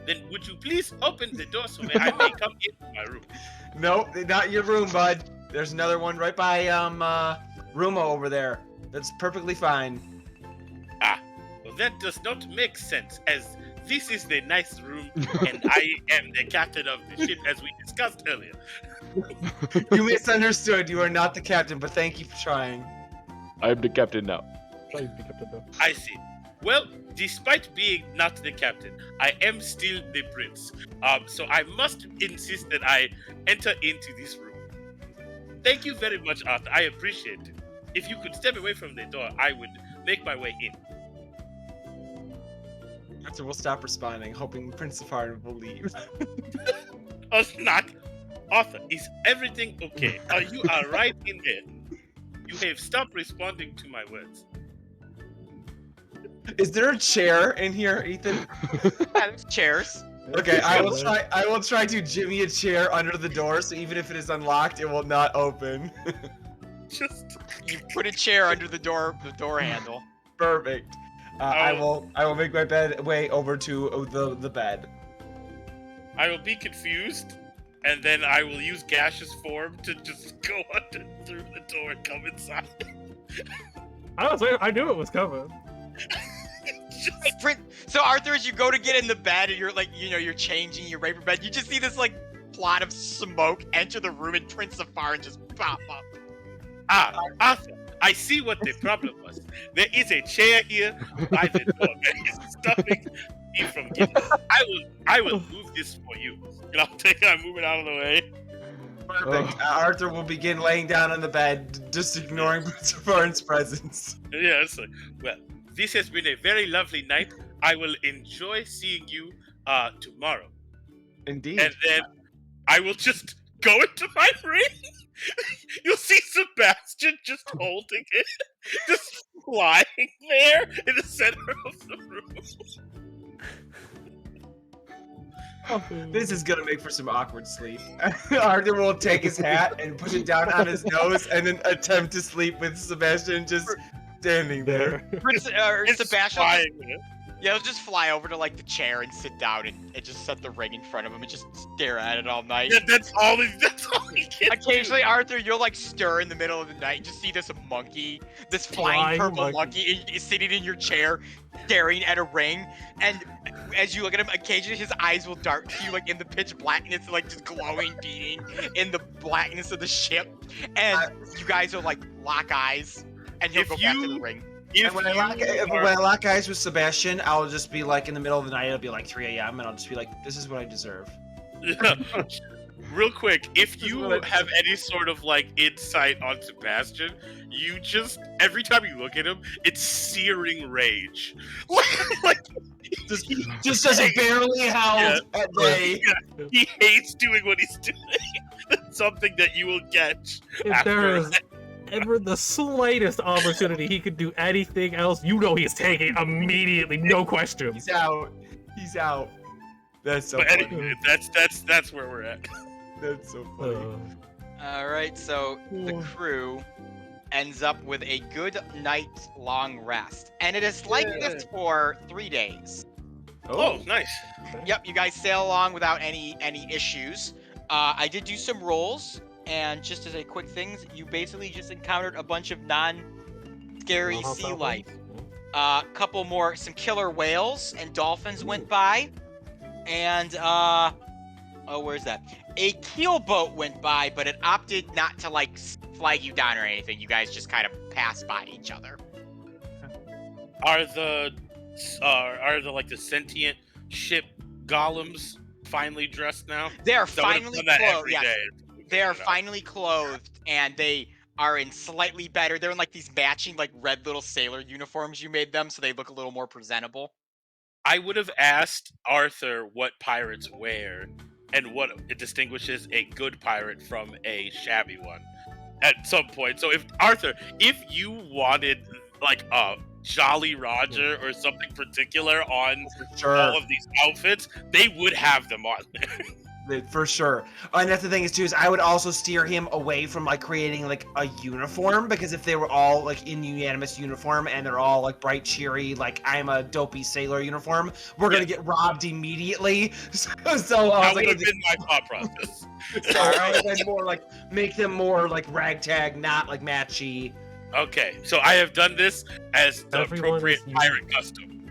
then would you please open the door so that I may come into my room? Nope, not your room, bud. There's another one right by Ruma over there. That's perfectly fine. Ah, well that does not make sense, as this is the nice room, and I am the captain of the ship, as we discussed earlier. You misunderstood. You are not the captain, but thank you for trying. I'm the captain now. I see. Well, despite being not the captain, I am still the prince. So I must insist that I enter into this room. Thank you very much, Arthur. I appreciate it. If you could step away from the door, I would make my way in. Arthur will stop responding, hoping Prince Safari will leave. Not. Arthur, is everything okay? Are you alright in there? You have stopped responding to my words. Is there a chair in here, Ethan? Yeah, there's chairs. Okay, I will try to jimmy a chair under the door, so even if it is unlocked, it will not open. Just You put a chair under the door handle. Perfect. I will make my way over to the bed. I will be confused, and then I will use gaseous form to just go under through the door and come inside. I knew it was coming. So Arthur, as you go to get in the bed and you're like, you're changing your raper bed, you just see this like plot of smoke enter the room and Prince Safari just pop up. Ah, Arthur, I see what the problem was. There is a chair here by the door that is stopping me from getting. I will move this for you, and I'm moving out of the way. Perfect. Arthur will begin laying down on the bed, just ignoring Prince Safari's presence. Yeah, it's like, well, this has been a very lovely night. I will enjoy seeing you tomorrow. Indeed. And then I will just go into my ring. You'll see Sebastian just holding it, just flying there in the center of the room. This is gonna make for some awkward sleep. Arthur will take his hat and push it down on his nose, and then attempt to sleep with Sebastian just standing there. Sebastian, he'll just fly over to like the chair and sit down and just set the ring in front of him and just stare at it all night. Yeah, that's all he can Occasionally, do. Arthur, you'll like stir in the middle of the night and just see this flying purple monkey is sitting in your chair, staring at a ring. And as you look at him, occasionally his eyes will dart to you like in the pitch blackness, like just glowing, beating in the blackness of the ship. And you guys will like lock eyes, and he'll go back to the ring. And when I lock eyes with Sebastian, I'll just be like in the middle of the night, it'll be like 3 a.m. and I'll just be like, this is what I deserve. Yeah. Real quick, if you have any sort of like insight on Sebastian, you just every time you look at him, it's searing rage. like just as a barely howled at bay. Yeah. He hates doing what he's doing. That's something that you will get. If there is ever the slightest opportunity he could do anything else, he's taking immediately, no question. He's out. He's out. That's so but funny. anyway, that's where we're at. That's so funny. Alright, so the crew ends up with a good night's long rest. And it is like this for 3 days. Oh, nice. Yep, you guys sail along without any issues. I did do some rolls, and just as a quick thing, you basically just encountered a bunch of scary Well, sea how life. about Couple more, some killer whales and dolphins went by, and where's that? A keelboat went by, but it opted not to like flag you down or anything. You guys just kind of passed by each other. Are the like the sentient ship golems finally dressed now? They are So I would've finally done that clothed. every Yes, day. they are You know. finally clothed, and they are in slightly better. They're in like these matching like red little sailor uniforms you made them, so they look a little more presentable. I would have asked Arthur what pirates wear and what it distinguishes a good pirate from a shabby one at some point. So if Arthur, if you wanted like a Jolly Roger or something particular on For sure. all of these outfits, they would have them on there. For sure. And that's the thing is too, is I would also steer him away from like creating like a uniform, because if they were all like in unanimous uniform and they're all like bright, cheery, like I'm a dopey sailor uniform, we're gonna get robbed immediately. So I was That like, would have been my thought process. so I would like more like make them more like ragtag, not like matchy. Okay, so I have done this as the Everyone appropriate is pirate custom.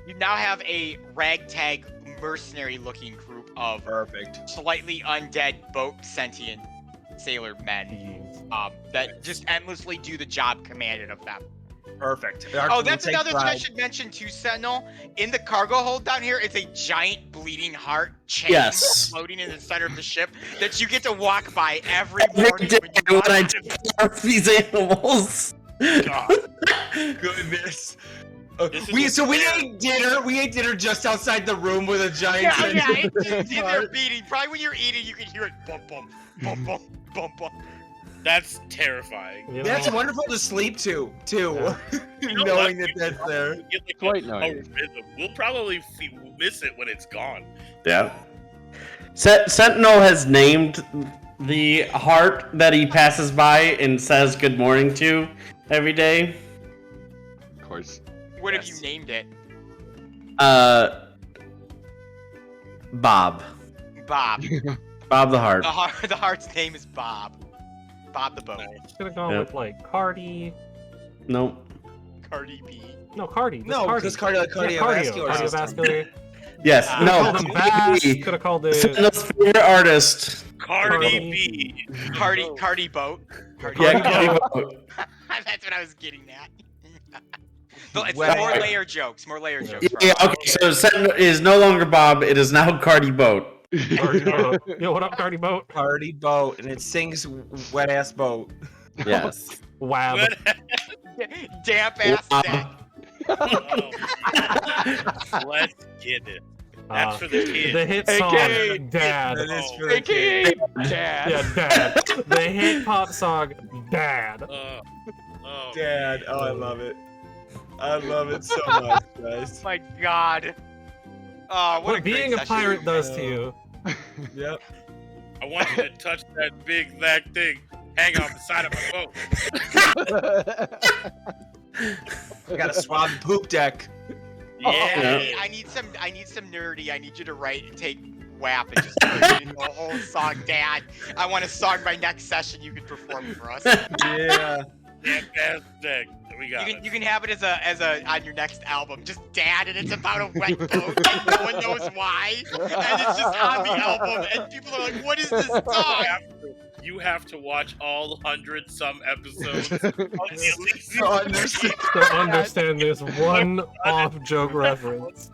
You now have a ragtag mercenary-looking group of Perfect. slightly undead boat sentient sailor men Jeez. that just endlessly do the job commanded of them. Perfect. Oh, that's another thing I should mention too, Sentinel. In the cargo hold down here is a giant bleeding heart chain Yes. floating in the center of the ship that you get to walk by every morning Every day when you when I walk take care of these animals. God. Goodness. This is We a fair- ate dinner. We ate dinner just outside the room with a giant. Yeah, it's in there beating. Probably when you're eating, you can hear it bump, bump, bump, bump, bump, bump. That's terrifying. You know, That's wonderful to sleep to, too. Yeah. You know Knowing what? that that's there. We'll get, like, Quite a nice. rhythm. We'll probably miss it when it's gone. Yeah. Sentinel has named the heart that he passes by and says good morning to every day. Of course. What have Yes. you named it? Bob. Bob. Bob the heart. The heart's name is Bob. Bob the boat. Should have gone Yep. with like Cardi. Nope. Cardi B. No, Cardi. No, because cardiovascular cardiovascular. Yes. Ah. Could No. have called him Bash. Could have called it. Sentinel's favorite artist. Cardi B. Cardi boat. Yeah. That's what I was getting at. No, it's Well- more layer jokes. More layer jokes. Yeah, okay, so Sentinel is no longer Bob, it is now Cardi Boat. Cardi boat. Yo, what up, Cardi boat? Party boat, and it sings wet ass boat. Yes. Wab. Damp ass Wow. neck. Oh. Let's get it. That's for the kids. The hit AKA song, Dad. That is Oh. for the AKA kid. Dad. Yeah, Dad. The hit pop song, Dad. Oh, Dad, oh, I love it. I love it so much, guys. My God. Oh, what a What great being a session. pirate does to you. Yep. I want you to touch that big black thing hang on the side of my boat. I got a swab poop deck. Yeah. Hey, I need some nerdy. I need you to take WAP and just put it into a whole song, Dad. I want a song by next session you can perform for us. Yeah. Fantastic. We got it. You can have it as a on your next album, just Dad, and it's about a wet boat, and no one knows why, and it's just on the album, and people are like, "What is this song?" You have to watch all 100-some episodes of the Elyssia So understand. To understand this one off joke reference.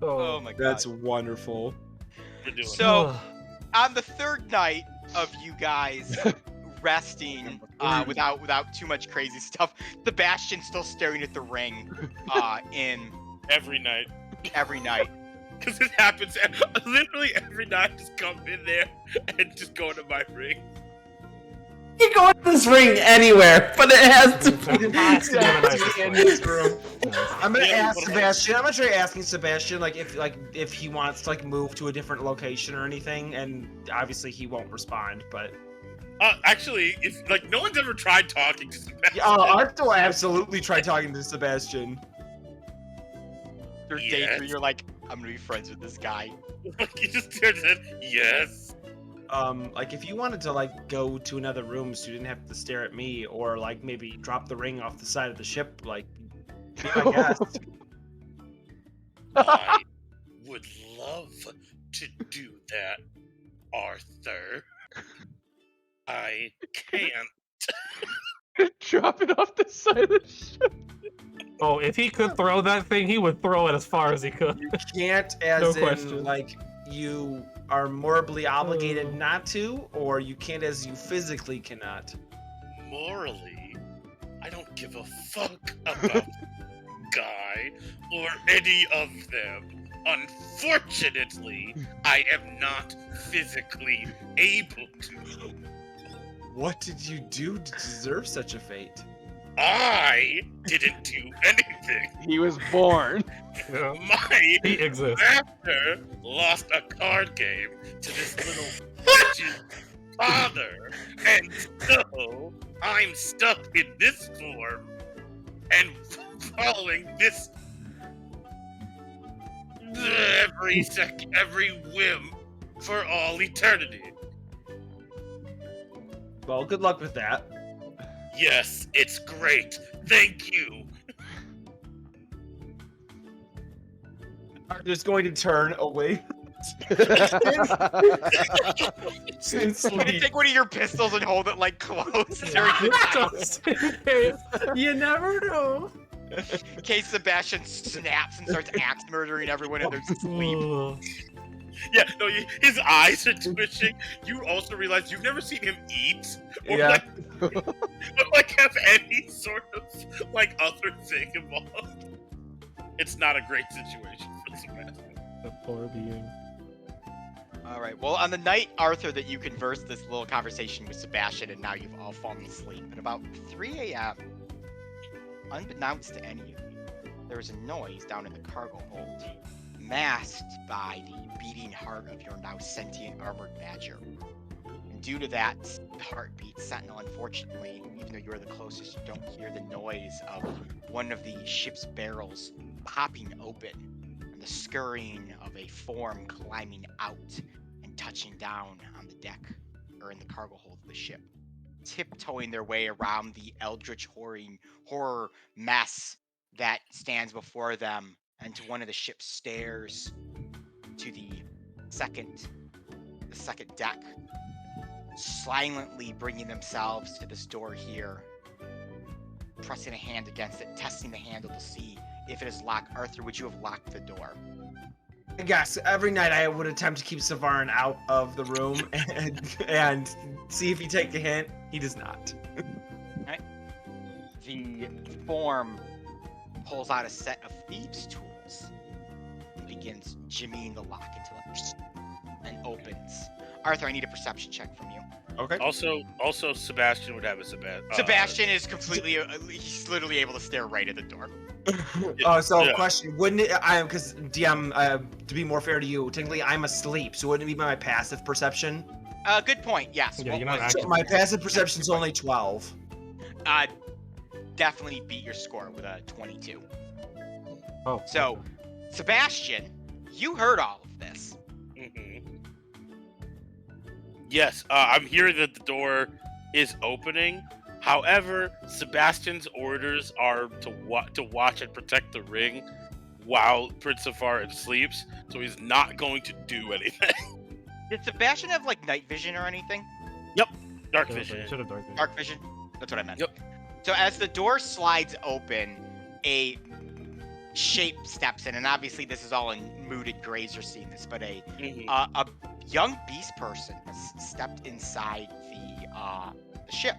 Oh my God. That's wonderful. We're doing it. So, on the third night of you guys resting, without too much crazy stuff, Sebastian's still staring at the ring, in every night. every night. Because it happens literally every night. Just come in there and just go into my ring. You can go in this ring anywhere, but it has to be. It has to be a nice in place. this room. I'm gonna Yeah, ask but- Sebastian. I'm gonna try asking Sebastian if he wants to move to a different location or anything, and obviously he won't respond. But Actually, if no one's ever tried talking to Sebastian. yeah, Art will absolutely try talking to Sebastian. Third Yes. day 3, you're like, I'm gonna be friends with this guy. You just turned and said, yes. like if you wanted to like go to another room so you didn't have to stare at me, or like maybe drop the ring off the side of the ship, like I guess. I would love to do that, Arthur. I can't. Drop it off the side of the ship. Oh, if he could throw that thing, he would throw it as far as he could. You can't, as No in question. like you are morally obligated Oh. not to, or you can't as you physically cannot. Morally, I don't give a fuck about Guy or any of them. Unfortunately, I am not physically able to. What did you do to deserve such a fate? I didn't do anything. He was born. Yeah. My He exists. master lost a card game to this little bitch's father, and so I'm stuck in this form and following this every whim for all eternity. Well, good luck with that. Yes, it's great. Thank you. I'm just going to turn away and Can sleep. you take one of your pistols and hold it like close during the Just in case. You never know. in case Sebastian snaps and starts axe murdering everyone in their sleep. Ugh. Yeah, no, his eyes are twitching. You also realize you've never seen him eat or Yeah. like have any sort of like other thing involved. It's not a great situation for Sebastian. The poor being. All right. Well, on the night, Arthur, that you conversed this little conversation with Sebastian, and now you've all fallen asleep. At about 3 a.m., unbeknownst to any of you, there was a noise down in the cargo hold, masked by the beating heart of your now sentient armored badger. And due to that heartbeat, Sentinel, unfortunately, even though you're the closest, you don't hear the noise of one of the ship's barrels popping open and the scurrying of a form climbing out and touching down on the deck or in the cargo hold of the ship, tiptoeing their way around the eldritch horror mess that stands before them and to one of the ship's stairs to the second deck, silently bringing themselves to this door here, pressing a hand against it, testing the handle to see if it is locked. Arthur, would you have locked the door? Yes, every night I would attempt to keep Savarin out of the room and see if he takes a hint. He does not. The form pulls out a set of thieves' tools and begins jimmying the lock until it and opens. Arthur, I need a perception check from you. Okay. Also, Sebastian would have a Sebastian is completely, he's literally able to stare right at the door. So question, wouldn't it, because DM, to be more fair to you, technically I'm asleep, so wouldn't it be my passive perception? Good point, yes. Yeah, What you're not was- So my passive perception's only 12. Definitely beat your score with a 22. Oh. So, Sebastian, you heard all of this. Yes, I'm hearing that the door is opening. However, Sebastian's orders are to watch and protect the ring while Prince Safar sleeps, so he's not going to do anything. Did Sebastian have, like, night vision or anything? Dark Should vision. have dark vision. Dark vision? That's what I meant. Yep. So as the door slides open, a shape steps in, and obviously this is all in mooted grays are seeing this, but a young beast person has stepped inside the ship,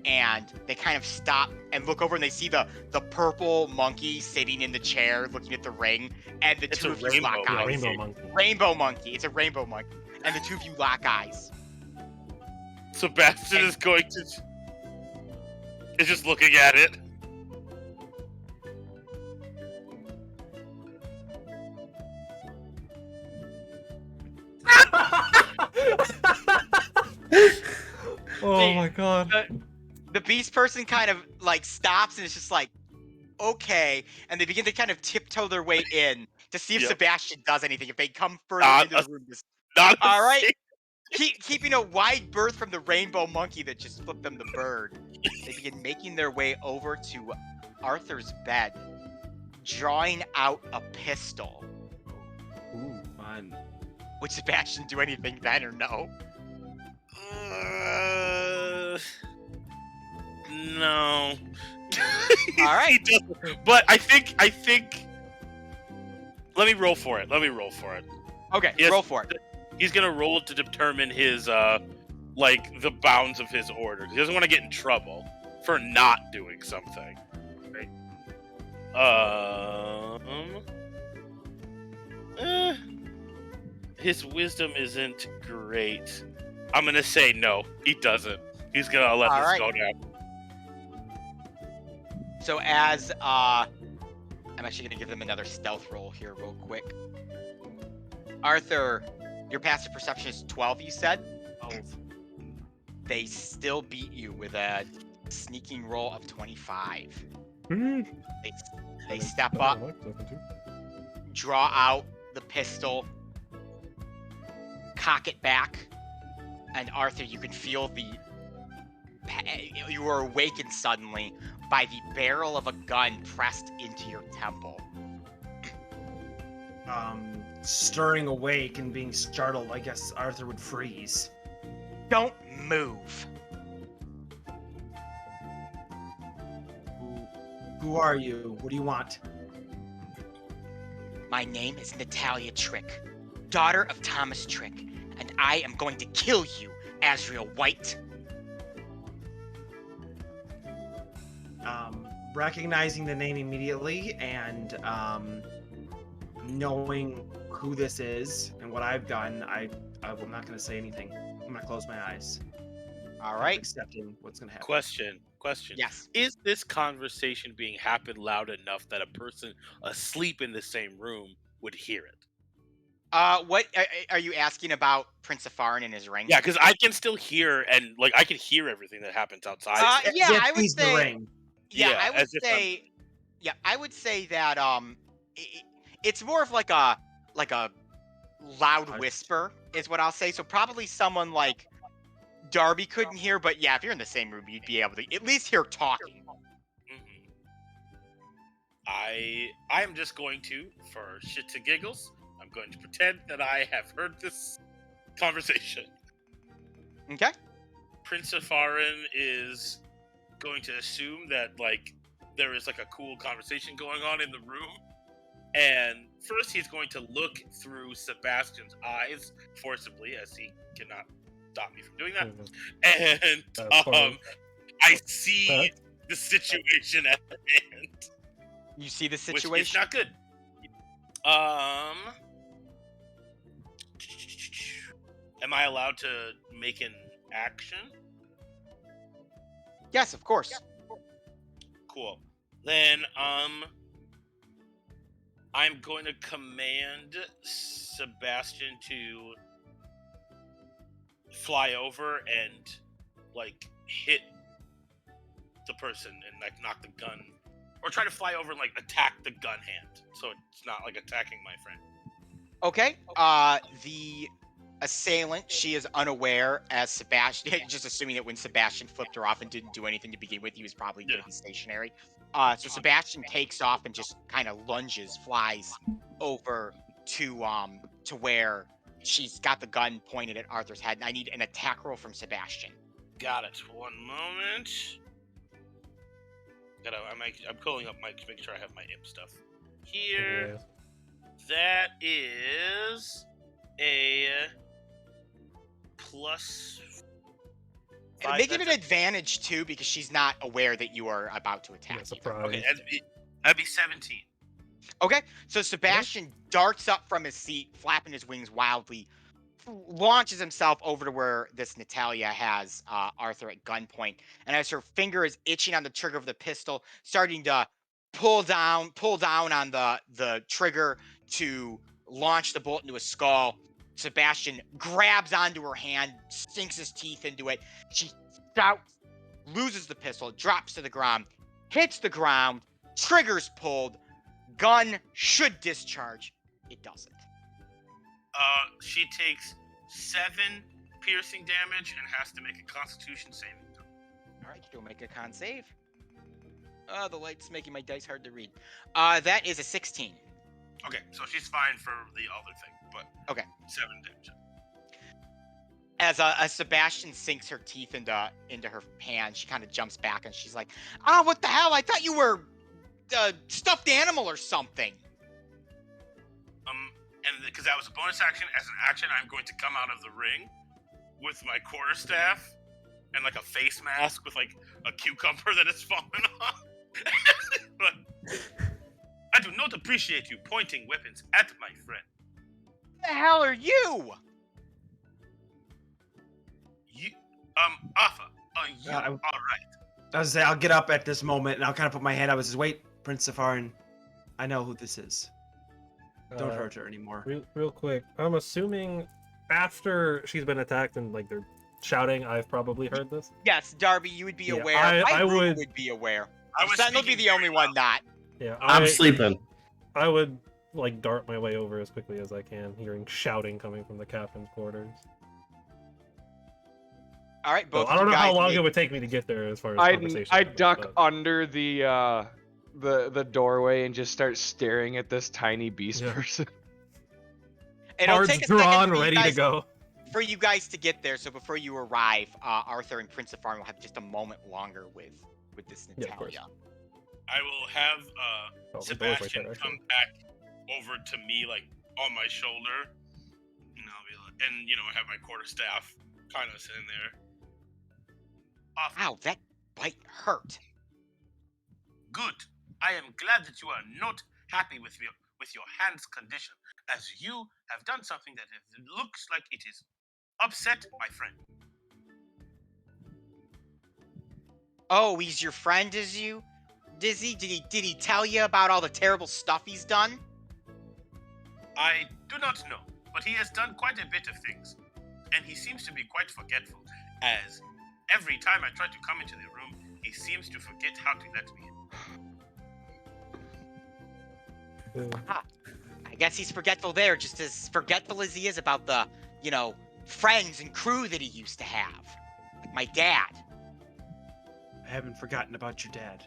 and they kind of stop and look over, and they see the purple monkey sitting in the chair looking at the ring, and the It's two a of you rainbow lock Yeah, eyes. rainbow monkey. Rainbow monkey. It's a rainbow monkey, and the two of you lock eyes. Sebastian is going to is just looking at it. Oh my god. The beast person kind of like stops and it's just like, okay, and they begin to kind of tiptoe their way in to see if Yep. Sebastian does anything. If they come further Not into a- the room, just Not a all right. thing. keeping a wide berth from the rainbow monkey that just flipped them the bird. They begin making their way over to Arthur's bed, drawing out a pistol. Ooh, fun. Would Sebastian do anything then or no? No. All right. He doesn't. But I think. Let me roll for it. Okay, Yes. roll for it. He's gonna roll to determine his like the bounds of his order. He doesn't want to get in trouble for not doing something. Right? His wisdom isn't great. I'm gonna say no. He doesn't. He's gonna let All this right. go down. So as I'm actually gonna give them another stealth roll here real quick. Arthur, your passive perception is 12, you said? 12. They still beat you with a sneaking roll of 25. Hmm. They step up, draw out the pistol, cock it back, and Arthur, you can feel you were awakened suddenly by the barrel of a gun pressed into your temple. Stirring awake and being startled, I guess Arthur would freeze. Don't move. Who are you? What do you want? My name is Natalia Trick, daughter of Thomas Trick, and I am going to kill you, Azrael White. Recognizing the name immediately and knowing who this is and what I've done, I'm not going to say anything. I'm going to close my eyes. All right. Accepting what's going to happen. Question. Yes. Is this conversation being happened loud enough that a person asleep in the same room would hear it? What are you asking about Prince of Farin and his ring? Yeah, because I can still hear and like I can hear everything that happens outside. As Yeah, if I would he's the say. ring. Yeah, Yeah, I would as if say. Yeah, I would say that it's more of like a loud Hush. whisper is what I'll say. So probably someone like Darby couldn't hear, but yeah, if you're in the same room, you'd be able to at least hear talking. Mhm. I am just going to, for shits and giggles, I'm going to pretend that I have heard this conversation. Okay. Prince of Farin is going to assume that like there is like a cool conversation going on in the room, and first he's going to look through Sebastian's eyes forcibly, as he cannot stop me from doing that. And fine. I see the situation at hand, You see the which situation? is not good. Am I allowed to make an action? Yes, of course. Cool. Then, I'm going to command Sebastian to fly over and, like, hit the person and, like, knock the gun. Or try to fly over and, like, attack the gun hand. So it's not, like, attacking my friend. Okay. The assailant, she is unaware as Sebastian, just assuming that when Sebastian flipped her off and didn't do anything to begin with, he was probably going to be stationary. So Sebastian takes off and just kind of flies over to where she's got the gun pointed at Arthur's head. And I need an attack roll from Sebastian. Got it. One moment. I'm pulling up my, to make sure I have my imp stuff here. That is a plus. Make it an advantage too, because she's not aware that you are about to attack. Yeah, surprise. Okay, that'd be 17. Okay, so Sebastian darts up from his seat, flapping his wings wildly, launches himself over to where this Natalia has Arthur at gunpoint, and as her finger is itching on the trigger of the pistol, starting to pull down on the trigger to launch the bolt into his skull, Sebastian grabs onto her hand, sinks his teeth into it. She shouts, loses the pistol, drops to the ground, hits the ground, triggers pulled, gun should discharge. It doesn't. She takes 7 piercing damage and has to make a Constitution saving throw. All right, you'll make a con save. Oh, the light's making my dice hard to read. That is a 16. Okay, so she's fine for the other thing, but Okay. 7 damage. As Sebastian sinks her teeth into her hand, she kind of jumps back and she's like, "Ah, what the hell? I thought you were a stuffed animal or something." And because that was a bonus action, as an action, I'm going to come out of the ring with my quarterstaff and like a face mask with like a cucumber that has fallen off. But I do not appreciate you pointing weapons at my friend. Who the hell are you? You, Arthur, are you I- all right? I'll get up at this moment and I'll kind of put my hand up and says, "Wait, Prince Safarin, I know who this is. Don't hurt her anymore." Real quick, I'm assuming after she's been attacked and like they're shouting, I've probably heard this. Yes, Darby, you would be Yeah, aware. I Rube would be aware. I was Sentinel would be speaking the only very one not. Yeah, I'm sleeping. I would like dart my way over as quickly as I can, hearing shouting coming from the captain's quarters. All right, So both. I don't of know you how guys long make- it would take me to get there as far as I conversation. I goes, duck but- under the doorway and just start staring at this tiny beast Yeah. person. It'll Cards take a second drawn, for you ready guys- to go. For you guys to get there, so before you arrive, Arthur and Prince of Farm will have just a moment longer with this Yeah, of course. Natalia. I will have Oh, the door's right Sebastian there, come actually. back over to me, like on my shoulder, and I'll be like, and I have my quarterstaff kind of sitting there. Arthur, Ow, that bite hurt. good. I am glad that you are not happy with your hand's condition, as you have done something that looks like it is upset my friend. Oh, he's your friend, is you? Dizzy? Did he tell you about all the terrible stuff he's done? I do not know, but he has done quite a bit of things, and he seems to be quite forgetful, as every time I try to come into the room, he seems to forget how to let me in. I guess he's forgetful there, just as forgetful as he is about the, friends and crew that he used to have. Like my dad. I haven't forgotten about your dad.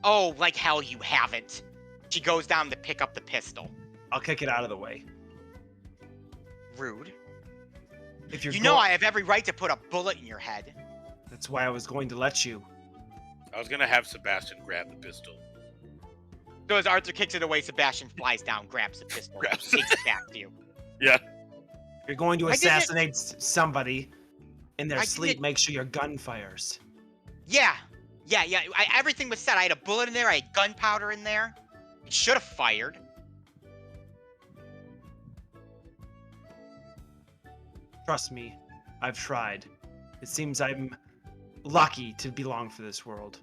Oh, like hell you haven't. She goes down to pick up the pistol. I'll kick it out of the way. Rude. If you're You know I have every right to put a bullet in your head. That's why I was going to let you. I was gonna have Sebastian grab the pistol. So as Arthur kicks it away, Sebastian flies down, grabs the pistol, Grabs takes it back to you. If you're going to I didn't- assassinate somebody in their I sleep, didn't- make sure your gun fires. Yeah. Everything was set. I had a bullet in there. I had gunpowder in there. It should have fired. Trust me, I've tried. It seems I'm lucky to belong for this world.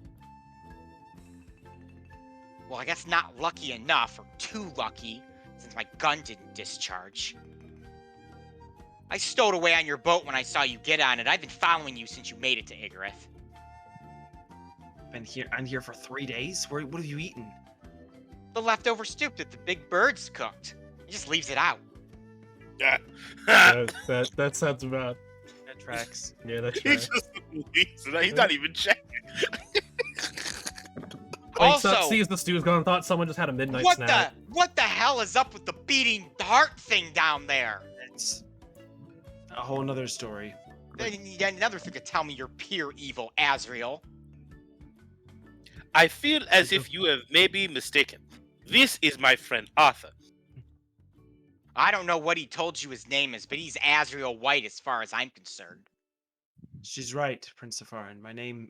Well, I guess not lucky enough, or too lucky, since my gun didn't discharge. I stowed away on your boat when I saw you get on it. I've been following you since you made it to Igarith. I'm here for 3 days? What have you eaten? The leftover soup that the big birds cooked. He just leaves it out. That sounds bad. That tracks. Yeah, that's He right. just leaves it. He's not even checking. Wakes up, Also, sees the stew's gone, thought someone just had a midnight what snack. the hell is up with the beating heart thing down there? It's a whole nother story. Then you got another thing to tell me you're pure evil, Azrael. I feel as if you have maybe mistaken. This is my friend Arthur. I don't know what he told you his name is, but he's Azrael White as far as I'm concerned. She's right, Prince Safarin.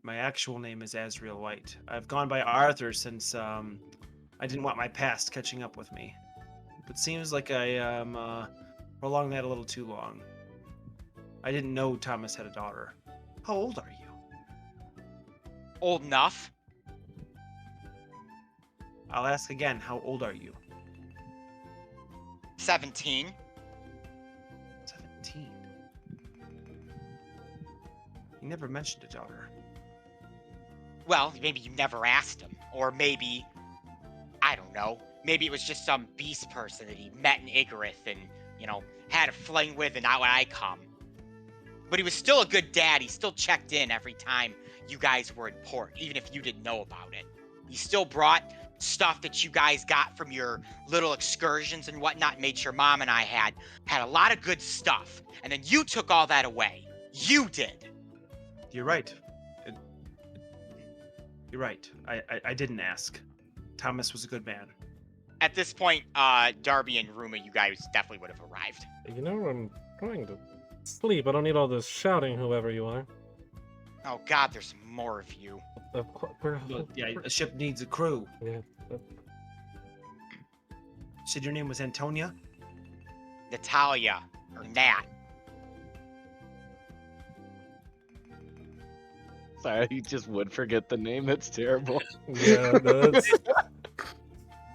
My actual name is Azrael White. I've gone by Arthur since I didn't want my past catching up with me. But seems like I prolonged that a little too long. I didn't know Thomas had a daughter. How old are you? Old enough. I'll ask again. How old are you? 17. 17. You never mentioned a daughter. Well, maybe you never asked him. Or maybe, I don't know. Maybe it was just some beast person that he met in Igarith and, had a fling with and out I come. But he was still a good dad. He still checked in every time you guys were in port, even if you didn't know about it. He still brought stuff that you guys got from your little excursions and whatnot, made sure Mom and I had a lot of good stuff. And then you took all that away. You did. You're right. You're right. I didn't ask. Thomas was a good man. At this point, Darby and Ruma, you guys definitely would have arrived. You know, I'm trying to sleep. I don't need all this shouting, whoever you are. Oh God, there's more of you. But, yeah, a ship needs a crew. Yeah. Said your name was Antonia? Natalia, or Nat. Sorry, you just would forget the name. That's terrible. Yeah, that's...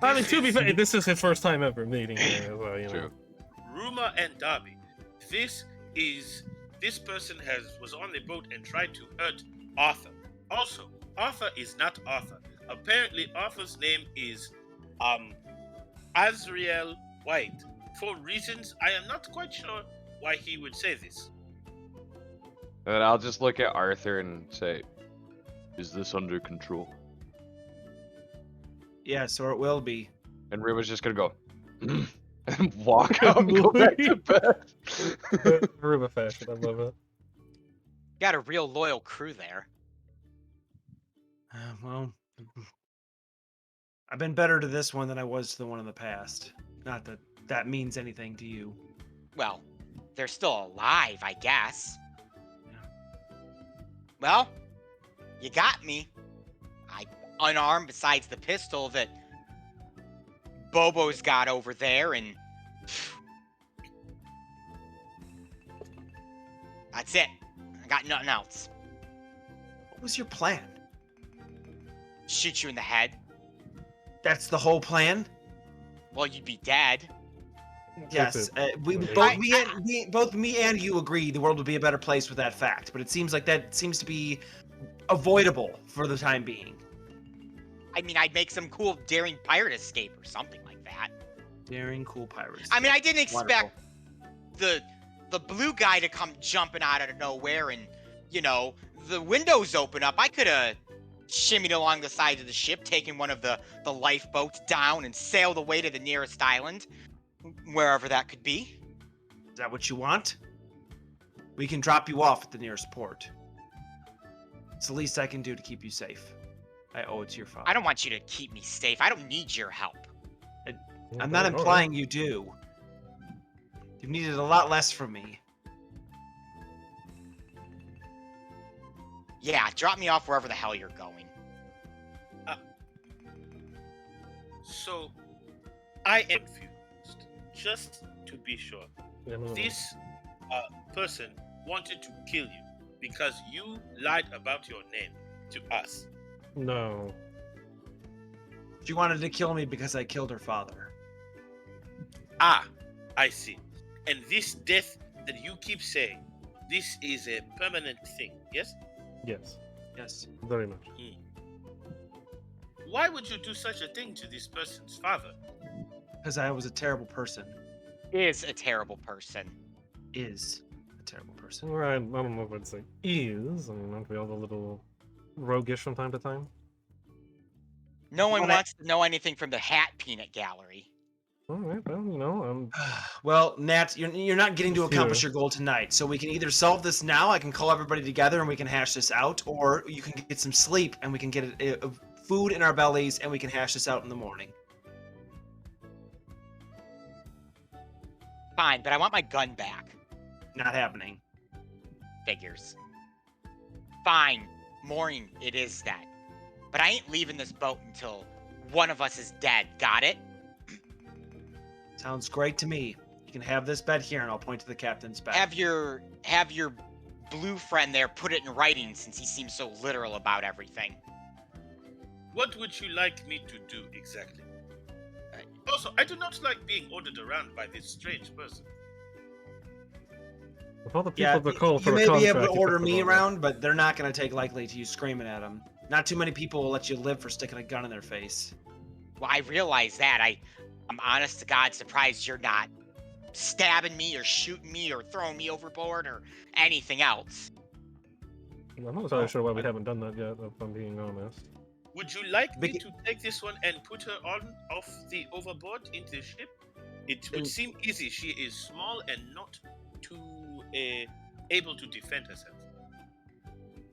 I mean, to be fair, this is his first time ever meeting her, as well, you know. True. Ruma and Darby. This person was on the boat and tried to hurt Arthur. Also, Arthur is not Arthur. Apparently, Arthur's name is Azriel White. For reasons I am not quite sure why he would say this. And I'll just look at Arthur and say, "Is this under control?" Yes, or it will be. And Ruba's just gonna go and walk out and go back to bed. Ruba fashion, I love it. Got a real loyal crew there. Well, I've been better to this one than I was to the one in the past. Not that that means anything to you. Well, they're still alive, I guess. Well, you got me. I unarmed besides the pistol that Bobo's got over there, and that's it. I got nothing else. What was your plan? Shoot you in the head. That's the whole plan? Well, you'd be dead. Yes, both me and you agree the world would be a better place with that fact, but it seems like that seems to be avoidable for the time being. I mean, I'd make some cool daring pirate escape or something like that. Daring cool pirates. I mean, I didn't expect Wonderful. the blue guy to come jumping out of nowhere and, you know, the windows open up. I could have shimmied along the sides of the ship, taken one of the lifeboats down and sailed away to the nearest island, wherever that could be. Is that what you want? We can drop you off at the nearest port. It's the least I can do to keep you safe. I owe it to your father. I don't want you to keep me safe. I don't need your help. I'm not implying you do. You've needed a lot less from me. Yeah, drop me off wherever the hell you're going. So, I am confused. Just to be sure, this person wanted to kill you because you lied about your name to us. No. She wanted to kill me because I killed her father. Ah, I see. And this death that you keep saying, this is a permanent thing, yes? Yes, Yes. very much. Why would you do such a thing to this person's father? Because I was a terrible person. Is a terrible person. Is a terrible person. Right, I don't know if I'd say is. I mean, aren't we all a little roguish from time to time? No one Well, that- wants to know anything from the Hat Peanut Gallery. All right, well, you know, I'm... Well, Nat, you're not getting to accomplish Sure. your goal tonight. So we can either solve this now, I can call everybody together and we can hash this out, or you can get some sleep and we can get food in our bellies and we can hash this out in the morning. Fine, but I want my gun back. Not happening. Figures. Fine, morning it is then. But I ain't leaving this boat until one of us is dead. Got it? Sounds great to me. You can have this bed here and I'll point to the captain's bed. Have your blue friend there put it in writing since he seems so literal about everything. What would you like me to do exactly? Also, I do not like being ordered around by this strange person. With all the people Yeah, that call for you a may be able contract, to you order pick the me wrong one. around, but they're not going to take likely to you screaming at them. Not too many people will let you live for sticking a gun in their face. Well, I realize that. I'm honest to God surprised you're not stabbing me or shooting me or throwing me overboard or anything else. I'm not entirely sure why we haven't done that yet, if I'm being honest. Would you like me Begin- to take this one and put her on off the overboard into the ship? It would seem easy. She is small and not too able to defend herself.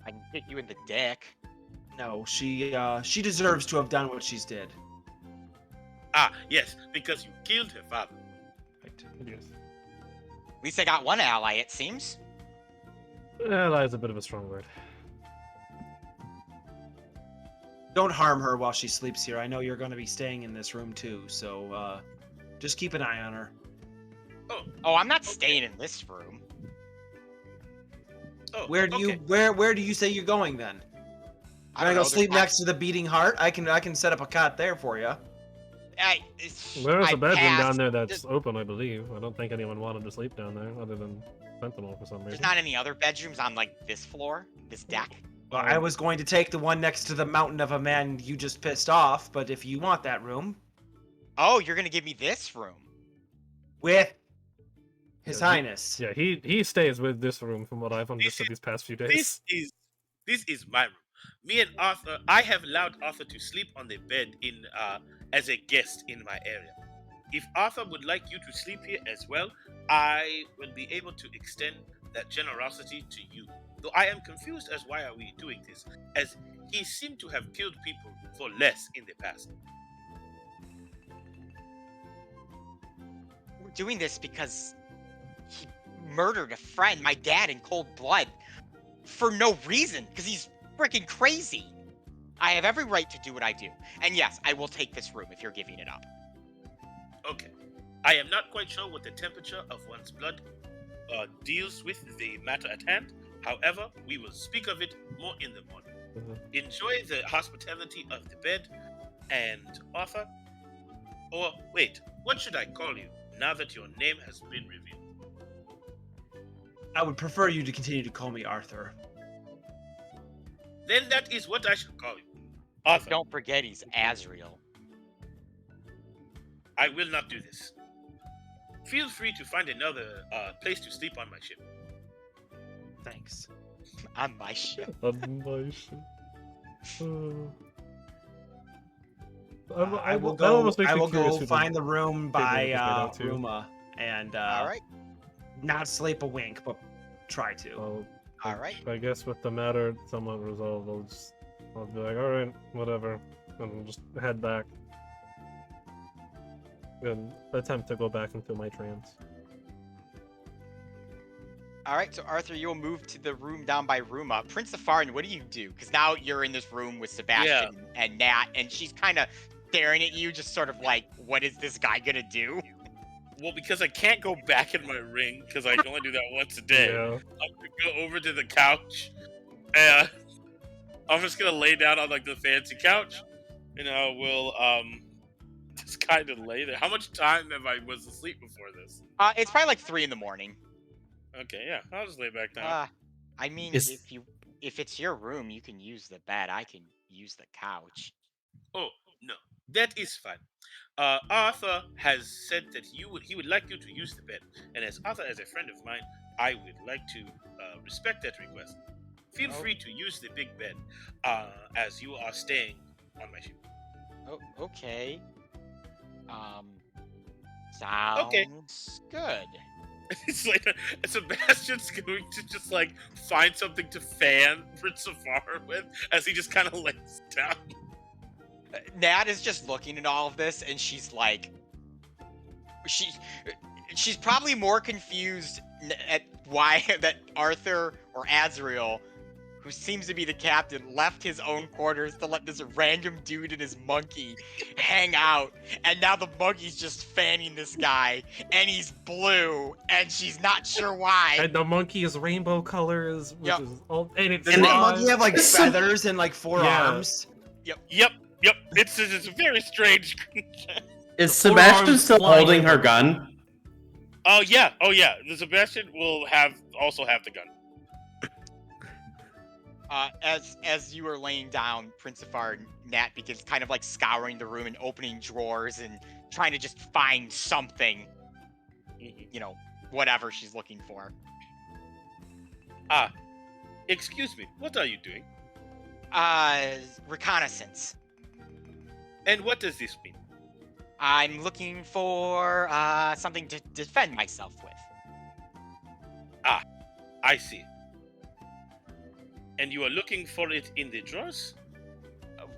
I can hit you in the dick. No, she deserves to have done what she's did. Ah, yes, because you killed her father. Right. Yes. At least I got one ally, it seems. Ally is a bit of a strong word. Don't harm her while she sleeps here. I know you're going to be staying in this room too, so just keep an eye on her. Oh, I'm not staying in this room. Oh, Where do you okay. where do you say you're going then? I I'm gonna don't go know, sleep there's next to the beating heart. I can set up a cot there for you. There's I a bedroom down passed. there that's open, I believe. I don't think anyone wanted to sleep down there, other than Sentinel for some reason. There's not any other bedrooms on like this floor, this deck. Well, I was going to take the one next to the mountain of a man you just pissed off, but if you want that room Oh, you're gonna give me this room. with His Yeah, Highness. Yeah, he stays with this room from what I've understood these past few days. This is my room. Me and Arthur, I have allowed Arthur to sleep on the bed in as a guest in my area. If Arthur would like you to sleep here as well, I will be able to extend that generosity to you. Though I am confused as why are we doing this, as he seemed to have killed people for less in the past. We're doing this because he murdered a friend, my dad, in cold blood, for no reason, because he's freaking crazy. I have every right to do what I do. And yes, I will take this room if you're giving it up. Okay. I am not quite sure what the temperature of one's blood deals with the matter at hand. However, we will speak of it more in the morning. Enjoy the hospitality of the bed, and Arthur. Or wait, what should I call you now that your name has been revealed? I would prefer you to continue to call me Arthur. Then that is what I shall call you. Arthur. Don't forget he's Azrael. I will not do this. Feel free to find another place to sleep on my ship. Thanks. On my ship. On my ship. I will that almost makes I me will curious go who find the room by this guy out to. Ruma and All right. not sleep a wink, but try to. Well, All right. I guess with the matter somewhat resolved, I'll be like, all right, whatever, and we'll just head back and attempt to go back into my trance. All right, so Arthur, you'll move to the room down by Ruma. Prince Safarin, what do you do? Because now you're in this room with Sebastian and Nat, and she's kind of staring at you, just sort of like, what is this guy gonna do? Well, because I can't go back in my ring, because I can only do that once a day. Yeah. I'm gonna go over to the couch, and I'm just gonna lay down on like the fancy couch, and I will just kind of lay there. How much time have I was asleep before this? It's probably like 3 in the morning. Okay, yeah, I'll just lay back down. I mean, Is- if it's your room, you can use the bed. I can use the couch. Oh no, that is fine. Arthur has said that he would like you to use the bed, and as Arthur is a friend of mine, I would like to respect that request. Feel free to use the big bed, as you are staying on my ship. Oh, okay. Sounds good. It's like Sebastian's going to just like find something to fan Prince Safar with as he just kind of lays down. Nat is just looking at all of this, and she's like, she's probably more confused at why that Arthur or Azrael, who seems to be the captain, left his own quarters to let this random dude and his monkey hang out, and now the monkey's just fanning this guy, and he's blue, and she's not sure why. And the monkey is rainbow colors, which Yep. is all, and it's Doesn't the live. monkey have like feathers and like 4 Yeah. arms? Yep. It's a very strange creature. Is The four Sebastian arms still flying holding her over. gun? Oh yeah. The Sebastian will also have the gun. As you are laying down, Prince Safar, Nat begins kind of like scouring the room and opening drawers and trying to just find something. you know, whatever she's looking for. Excuse me, what are you doing? Reconnaissance. And what does this mean? I'm looking for something to defend myself with. I see. And you are looking for it in the drawers?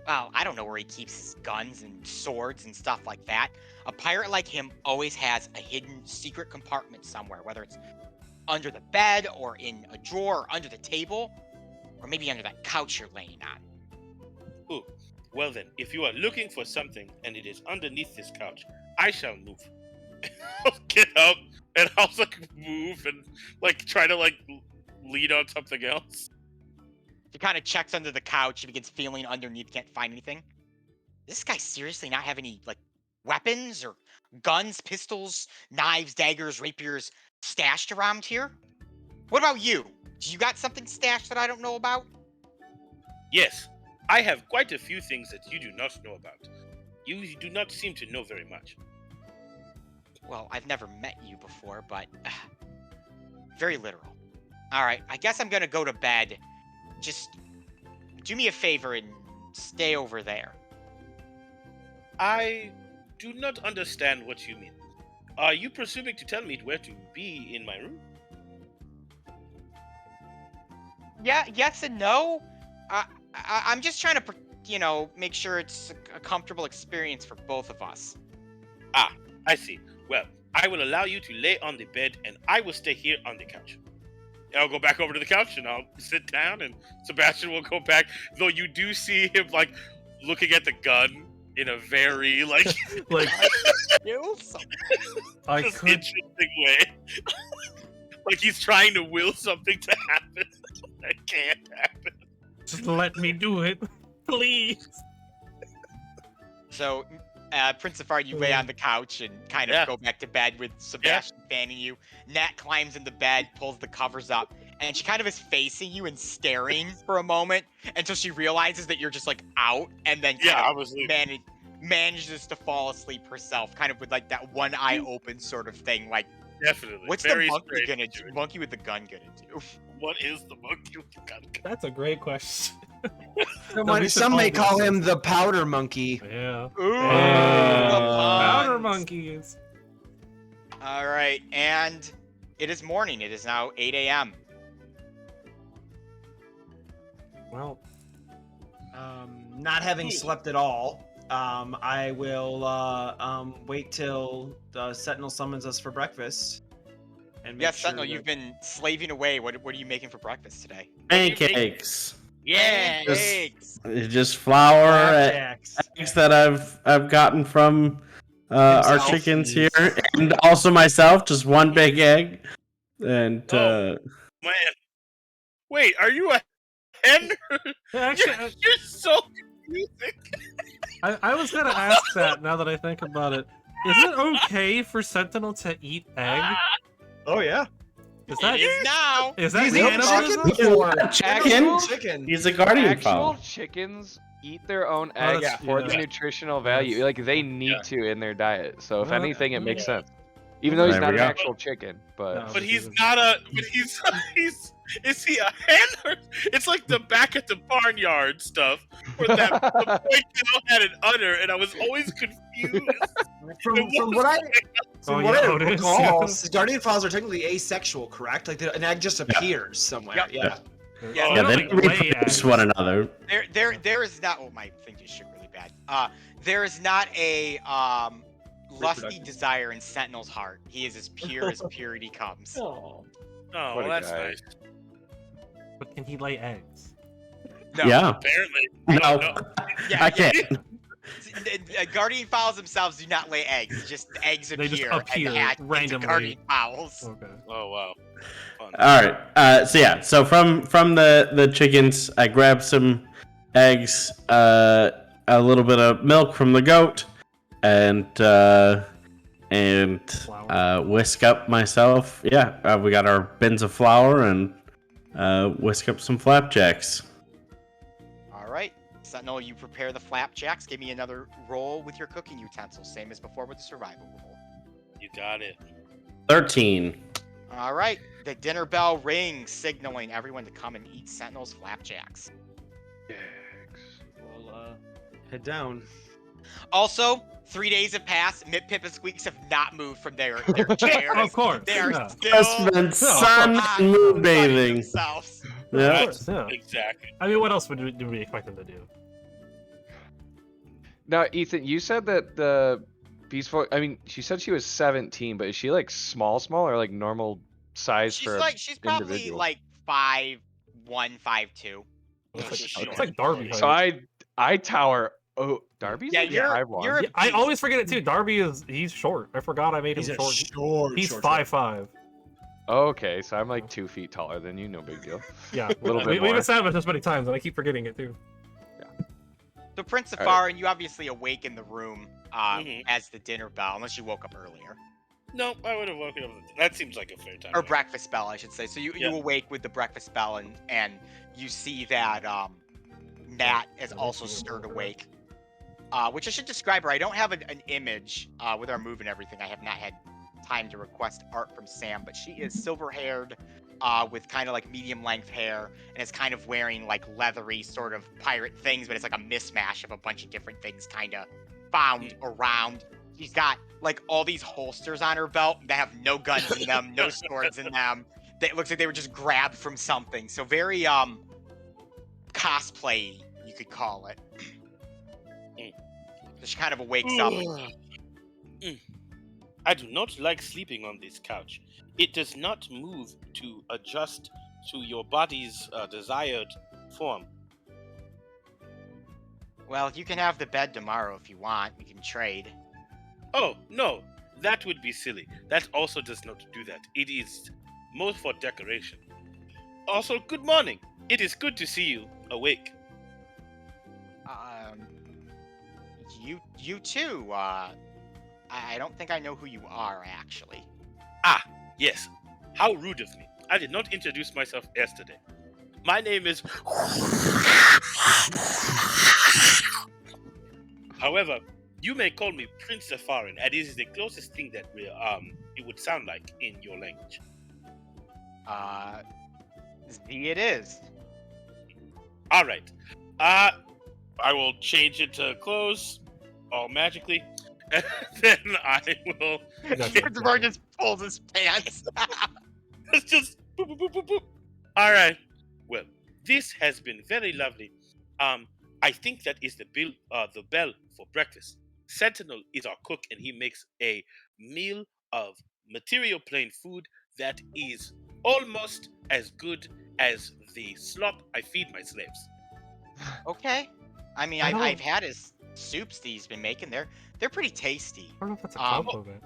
Well, I don't know where he keeps his guns and swords and stuff like that. A pirate like him always has a hidden secret compartment somewhere, whether it's under the bed or in a drawer or under the table, or maybe under that couch you're laying on. Ooh, well then, if you are looking for something and it is underneath this couch, I shall move. I'll get up and I'll like move and like try to like lean on something else. He kind of checks under the couch. He begins feeling underneath, can't find anything. Does this guy seriously not have any, like, weapons or guns, pistols, knives, daggers, rapiers stashed around here? What about you? Do you got something stashed that I don't know about? Yes, I have quite a few things that you do not know about. You do not seem to know very much. Well, I've never met you before, but very literal. All right, I guess I'm gonna go to bed. Just do me a favor and stay over there. I do not understand what you mean. Are you presuming to tell me where to be in my room? Yeah, yes and no. I'm just trying to, you know, make sure it's a comfortable experience for both of us. I see. Well, I will allow you to lay on the bed and I will stay here on the couch. I'll go back over to the couch and I'll sit down and Sebastian will go back. Though you do see him like looking at the gun in a very like Like I just could. interesting way. Like he's trying to will something to happen that can't happen. Just let me do it, please. So, Prince Safari, you lay on the couch and kind of go back to bed with Sebastian fanning you. Nat climbs in the bed, pulls the covers up, and she kind of is facing you and staring for a moment until she realizes that you're just like out, and then kind of manages to fall asleep herself, kind of with like that one eye open sort of thing. Like, Definitely. what's Very the monkey strange gonna do? situation. Monkey with the gun gonna do? What is the monkey with the gun? That's a great question. Some may call him the powder monkey. Yeah. Ooh, Powder puns. monkeys. All right, and it is morning. It is now 8 a.m. Well, Not having slept at all, I will wait till the Sentinel summons us for breakfast. And make Yes, sure Sentinel, you've been slaving away. What are you making for breakfast today? Pancakes. Yeah, eggs. Just flour, Flapjacks. eggs that I've gotten from our Himself. chickens here, and also myself. Just one big egg, and Man, wait, are you a hen? actually, You're so confusing. I was gonna ask that now that I think about it. Is it okay for Sentinel to eat egg? Oh yeah. Is It that is now. is that He's eating cannibalism? chicken or chicken. chicken. He's a guardian Actual fowl. chickens eat their own Oh, eggs that's- for yeah. the nutritional value. Like they need Yeah. to in their diet. So if Uh, anything, it makes yeah. sense. Even though he's There not we an go. actual chicken, but No. But he's not a. But he's. Is he a hen? Or, it's like the back at the barnyard stuff where the boy cow had an udder, and I was always confused. From what I Oh, what yeah, I Otis, recall, yeah. guardian fowls are technically asexual, correct? Like an egg just appears somewhere. Yep. Yeah. Yeah, They Yeah, don't, they like, don't lay reproduce eggs. one another. There is not. Oh, my thing just shook really bad. There is not a lusty Reproductive. desire in Sentinel's heart. He is as pure as purity comes. Oh. Oh, What well, a that's guy. nice. But can he lay eggs? No. Yeah. Apparently, No, Yeah, I can't. Guardian fowls themselves do not lay eggs. Just the eggs They just appear, appear and hatch randomly. into guardian fowls. Okay. Oh wow. Fun. All right. So yeah. So from the chickens, I grabbed some eggs, a little bit of milk from the goat, and whisk up myself. Yeah. We got our bins of flour and whisk up some flapjacks. All right, Sentinel, you prepare the flapjacks. Give me another roll with your cooking utensils, same as before with the survival roll. You got it. 13. All right. The dinner bell rings, signaling everyone to come and eat Sentinel's flapjacks. We'll head down. Also, 3 days have passed. Mip, Pip, and Squeaks have not moved from their chairs. Of course. They are Yeah. still Just been sun and moon bathing. themselves. Of Yeah. course, yeah. Exactly. I mean, what else do we expect them to do? Now, Ethan, you said that the Beast Folk. I mean, she said she was 17, but is she like small, or like normal size She's for like she's probably individual? like 5'1", 5'2". It's like Darby height. So I tower. Oh, Darby's Yeah, like you're 5'1". a Yeah, I beast. always forget it too. Darby he's short. I forgot I made him He's a short. short. He's short 5'5". Okay, so I'm like 2 feet taller than you. No big deal. Yeah, Little bit we've more. established this many times, and I keep forgetting it too. So Prince of All right. Farin, you obviously awake in the room as the dinner bell, unless you woke up earlier. No, I would have woken up. That seems like a fair time. Or breakfast bell, I should say. So you Yeah. awake with the breakfast bell, and you see that Nat is also stirred awake. Which I should describe her. I don't have an image with our move and everything. I have not had time to request art from Sam, but she is silver-haired with kind of like medium-length hair, and is kind of wearing like leathery sort of pirate things, but it's like a mismatch of a bunch of different things kind of found around. She's got like all these holsters on her belt that have no guns in them, no swords in them. It looks like they were just grabbed from something. So very cosplay, you could call it. So she kind of wakes up. I do not like sleeping on this couch. It does not move to adjust to your body's desired form. Well, you can have the bed tomorrow if you want. We can trade. Oh, no, that would be silly. That also does not do that. It is more for decoration. Also, good morning. It is good to see you awake. You too. I don't think I know who you are, actually. Ah, yes. How rude of me. I did not introduce myself yesterday. My name is... However, you may call me Prince of Farin, and it is the closest thing that it would sound like in your language. Z it is. All right. I will change it to clothes, all magically, and then I will... Christopher just pulls his pants. It's just boop, boop, boop, boop, boop. All right. Well, this has been very lovely. I think that is the bell for breakfast. Sentinel is our cook, and he makes a meal of material plain food that is almost as good as the slop I feed my slaves. Okay. I mean, I've had his soups that he's been making. They're pretty tasty. I don't know if that's a compliment.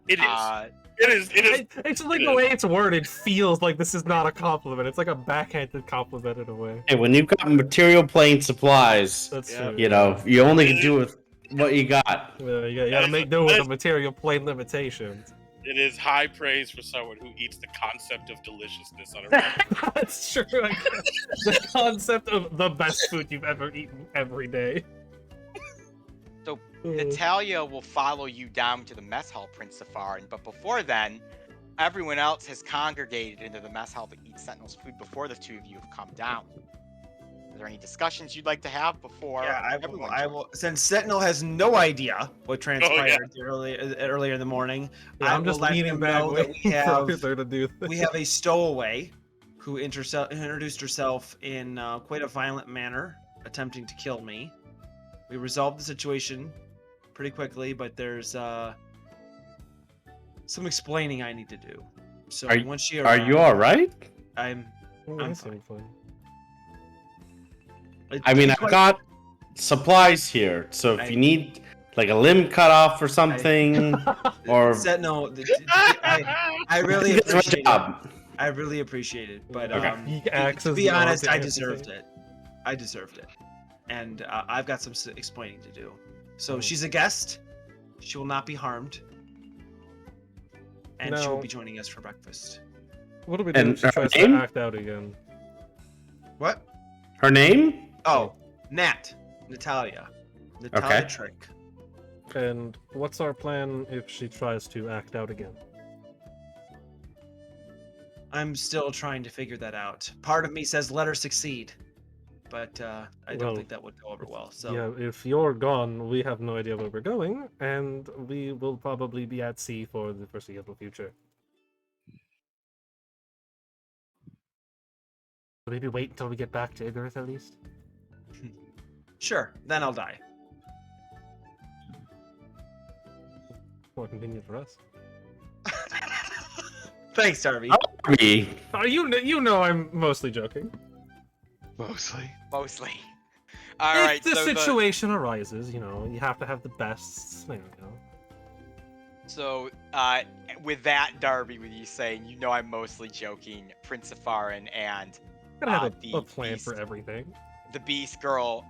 It is. It is. It's like the way it's worded feels like this is not a compliment. It's like a backhanded compliment in a way. Hey, when you've got material plane supplies, That's Yeah. true. you know, you only can do with what you got. You gotta make do with the material plane limitations. It is high praise for someone who eats the concept of deliciousness on a regular. That's true. I guess. The concept of the best food you've ever eaten every day. So Natalia will follow you down to the mess hall, Prince Safarin, but before then, everyone else has congregated into the mess hall to eat Sentinel's food before the two of you have come down. Are there any discussions you'd like to have before everyone I joins? will. Since Sentinel has no idea what transpired earlier in the morning, Yeah, I I'm will just let leaning them back know that waiting for her to do this. we have a stowaway who introduced herself in quite a violent manner, attempting to kill me. We resolved the situation pretty quickly, but there's some explaining I need to do. So once she Are you all right? I'm I'm fine. I mean, I've got supplies here, so if you need like a limb cut off or something, or Sentinel, I really that's my appreciate it. job. I really appreciate it, but Okay. to be honest, I deserved it. I deserved it, and I've got some explaining to do. So she's a guest. She will not be harmed, and she will No. be joining us for breakfast. What do we do And if she her tries to name? act out again? What? Her name? Oh, Natalia. Natalia Okay. Trick. And what's our plan if she tries to act out again? I'm still trying to figure that out. Part of me says let her succeed, but I don't Well, think that would go over well. So Yeah, if you're gone, we have no idea where we're going, and we will probably be at sea for the foreseeable future. Maybe wait until we get back to Igarith at least? sure, then I'll die. More convenient for us. Thanks, Darby. Me. You know I'm mostly joking. Mostly. Mostly. All right. If the so situation arises, you know, you have to have the best scenario. So, with that, Darby, with you saying, you know, I'm mostly joking, Prince Safarin and Gotta have a the plan beast, for everything. the Beast Girl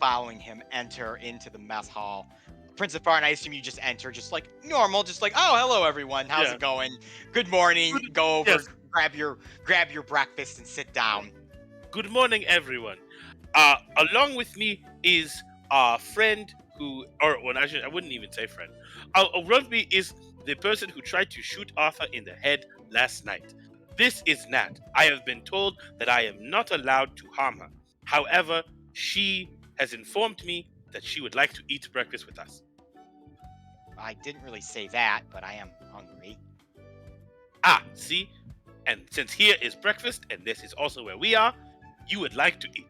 following him enter into the mess hall. Prince Safarin, I assume you just enter, just like normal, just like, oh, hello everyone, how's Yeah. it going? Good morning. Go over, Yes. grab your breakfast and sit down. Good morning, everyone. Along with me is our friend who, actually, I wouldn't even say friend. Around me is the person who tried to shoot Arthur in the head last night. This is Nat. I have been told that I am not allowed to harm her. However, she has informed me that she would like to eat breakfast with us. I didn't really say that, but I am hungry. Ah, see? And since here is breakfast, and this is also where we are, you would like to eat.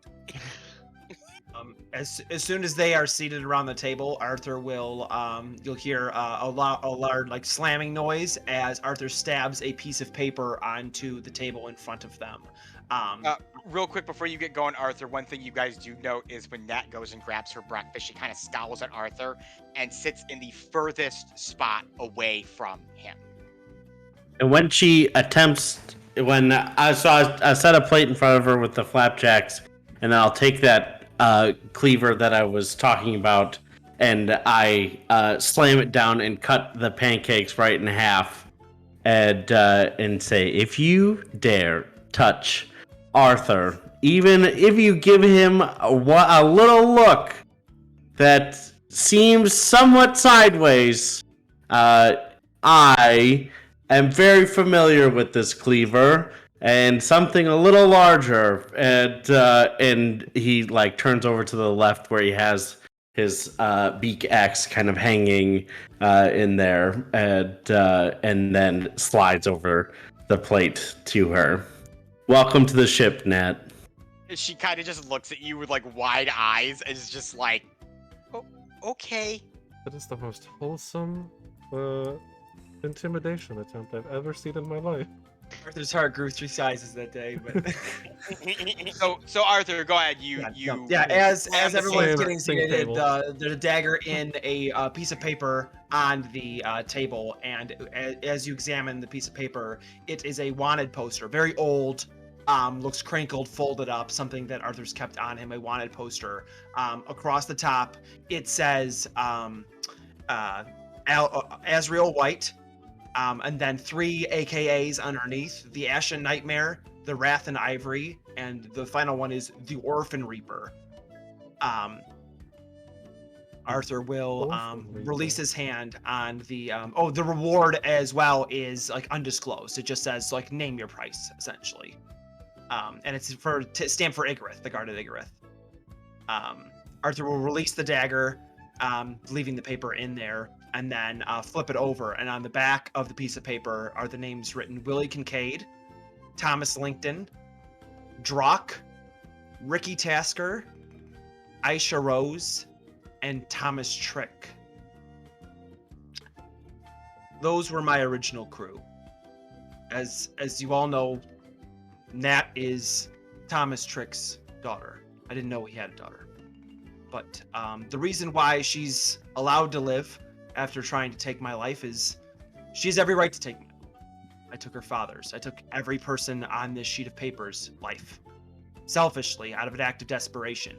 As soon as they are seated around the table, Arthur will you'll hear a loud like slamming noise as Arthur stabs a piece of paper onto the table in front of them. Real quick before you get going, Arthur, one thing you guys do note is when Nat goes and grabs her breakfast, she kind of scowls at Arthur and sits in the furthest spot away from him. And when she attempts, I set a plate in front of her with the flapjacks, and then I'll take that cleaver that I was talking about, and I slam it down and cut the pancakes right in half, and say, if you dare touch Arthur, even if you give him a little look that seems somewhat sideways, I am very familiar with this cleaver and something a little larger. And he like turns over to the left where he has his beak axe kind of hanging in there, and then slides over the plate to her. Welcome to the ship, Nat. She kind of just looks at you with like wide eyes and is just like, oh, okay. That is the most wholesome intimidation attempt I've ever seen in my life. Arthur's heart grew 3 sizes that day, but So Arthur, go ahead. as slam the everyone's saber. getting Same seated, table. there's a dagger in a piece of paper on the table, and as you examine the piece of paper, it is a wanted poster, very old, looks crinkled, folded up, something that Arthur's kept on him, a wanted poster. Across the top, it says Azrael White, and then 3 AKAs underneath: the Ashen Nightmare, the Wrath and Ivory, and the final one is the Orphan Reaper. Arthur will Orphan Reaper. release his hand on the the reward as well is like undisclosed. It just says like name your price essentially, and it's stand for Igarith, the guard of Igarith. Arthur will release the dagger, leaving the paper in there, and then flip it over, and on the back of the piece of paper are the names written: Willie Kincaid, Thomas Linkton, Drock, Ricky Tasker, Aisha Rose, and Thomas Trick. Those were my original crew. As you all know, Nat is Thomas Trick's daughter. I didn't know he had a daughter. But the reason why she's allowed to live after trying to take my life is she has every right to take my life. I took her father's. I took every person on this sheet of paper's life. Selfishly, out of an act of desperation.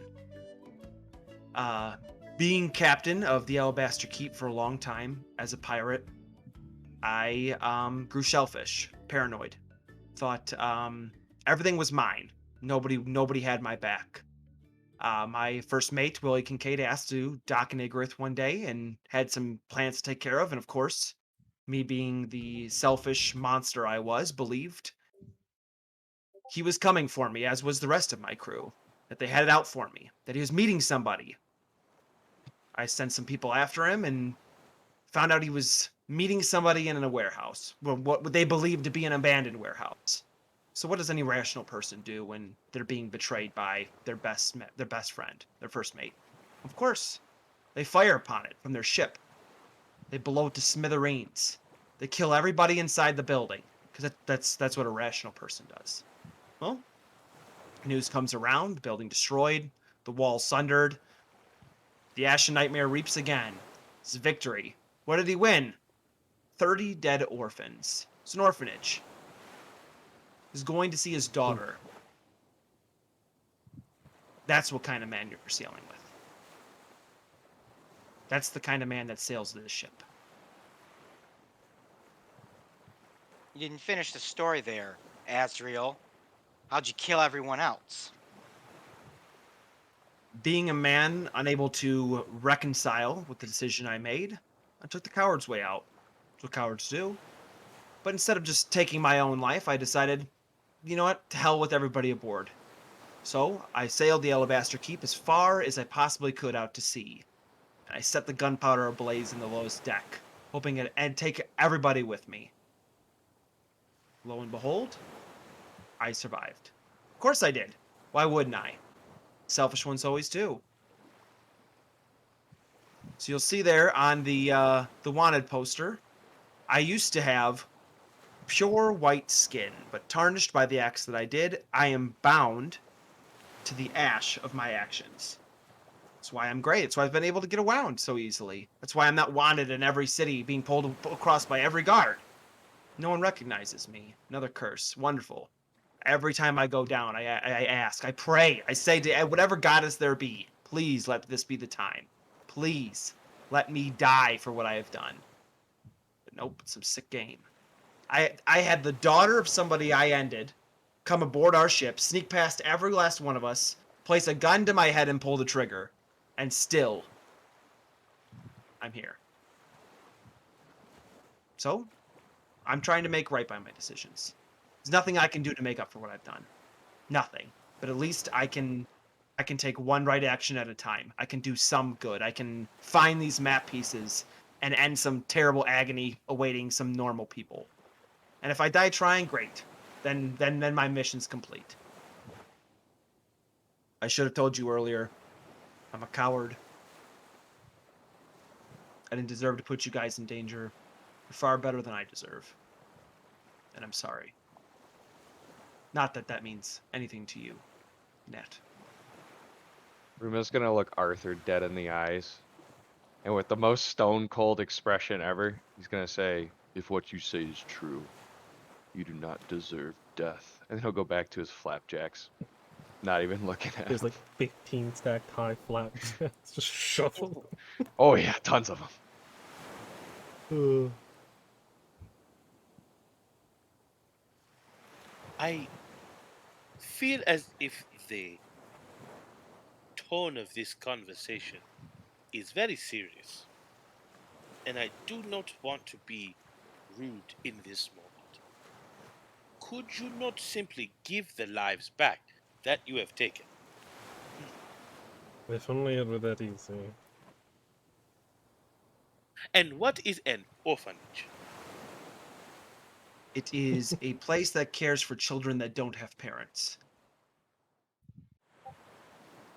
Being captain of the Alabaster Keep for a long time as a pirate, I grew selfish, paranoid. Thought everything was mine. Nobody had my back. My first mate, Willie Kincaid, asked to dock in Igarith one day and had some plans to take care of. And of course, me being the selfish monster I was, believed he was coming for me, as was the rest of my crew, that they had it out for me, that he was meeting somebody. I sent some people after him and found out he was meeting somebody in a warehouse, well, what they believed to be an abandoned warehouse. So what does any rational person do when they're being betrayed by their best friend, their first mate? Of course, they fire upon it from their ship. They blow it to smithereens. They kill everybody inside the building because that's what a rational person does. Well, news comes around, the building destroyed, the wall sundered. The Ashen Nightmare reaps again. It's victory. What did he win? 30 dead orphans. It's an orphanage. He's going to see his daughter. That's what kind of man you're sailing with. That's the kind of man that sails this ship. You didn't finish the story there, Azriel. How'd you kill everyone else? Being a man unable to reconcile with the decision I made, I took the coward's way out. That's what cowards do. But instead of just taking my own life, I decided, you know what, to hell with everybody aboard. So I sailed the Alabaster Keep as far as I possibly could out to sea. And I set the gunpowder ablaze in the lowest deck, hoping I'd take everybody with me. Lo and behold, I survived. Of course I did. Why wouldn't I? Selfish ones always do. So you'll see there on the wanted poster, I used to have pure white skin, but tarnished by the acts that I did, I am bound to the ash of my actions. That's why I'm great. That's why I've been able to get around so easily. That's why I'm not wanted in every city, being pulled across by every guard. No one recognizes me. Another curse. Wonderful. Every time I go down, I ask, I pray, I say to whatever goddess there be, please let this be the time. Please let me die for what I have done. But nope, it's some sick game. I had the daughter of somebody I ended come aboard our ship, sneak past every last one of us, place a gun to my head and pull the trigger, and still, I'm here. So, I'm trying to make right by my decisions. There's nothing I can do to make up for what I've done. Nothing. But at least I can take one right action at a time. I can do some good. I can find these map pieces and end some terrible agony awaiting some normal people. And if I die trying, great. Then my mission's complete. I should have told you earlier. I'm a coward. I didn't deserve to put you guys in danger. You're far better than I deserve. And I'm sorry. Not that that means anything to you, Nat. Ruma's gonna look Arthur dead in the eyes, and with the most stone cold expression ever, he's gonna say, "If what you say is true, you do not deserve death." And then he'll go back to his flapjacks, not even looking at There's him. like 15 stacked high flaps. It's just shuffle. Oh yeah, tons of them. I feel as if the tone of this conversation is very serious, and I do not want to be rude in this moment. Could you not simply give the lives back that you have taken? If only it were that easy. And what is an orphanage? It is a place that cares for children that don't have parents.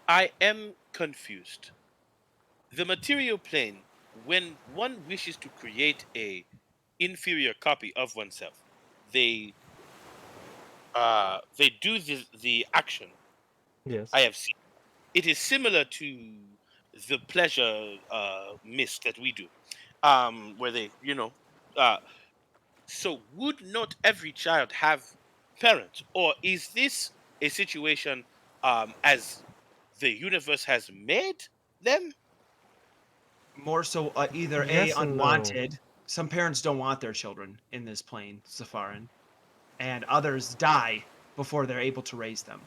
I am confused. The material plane, when one wishes to create a inferior copy of oneself, they do the action. Yes. I have seen. It is similar to the pleasure mist that we do, where they, so would not every child have parents, or is this a situation as the universe has made them? More so, either Yes A, and no. unwanted. Some parents don't want their children in this plane, Safarin. And others die before they're able to raise them.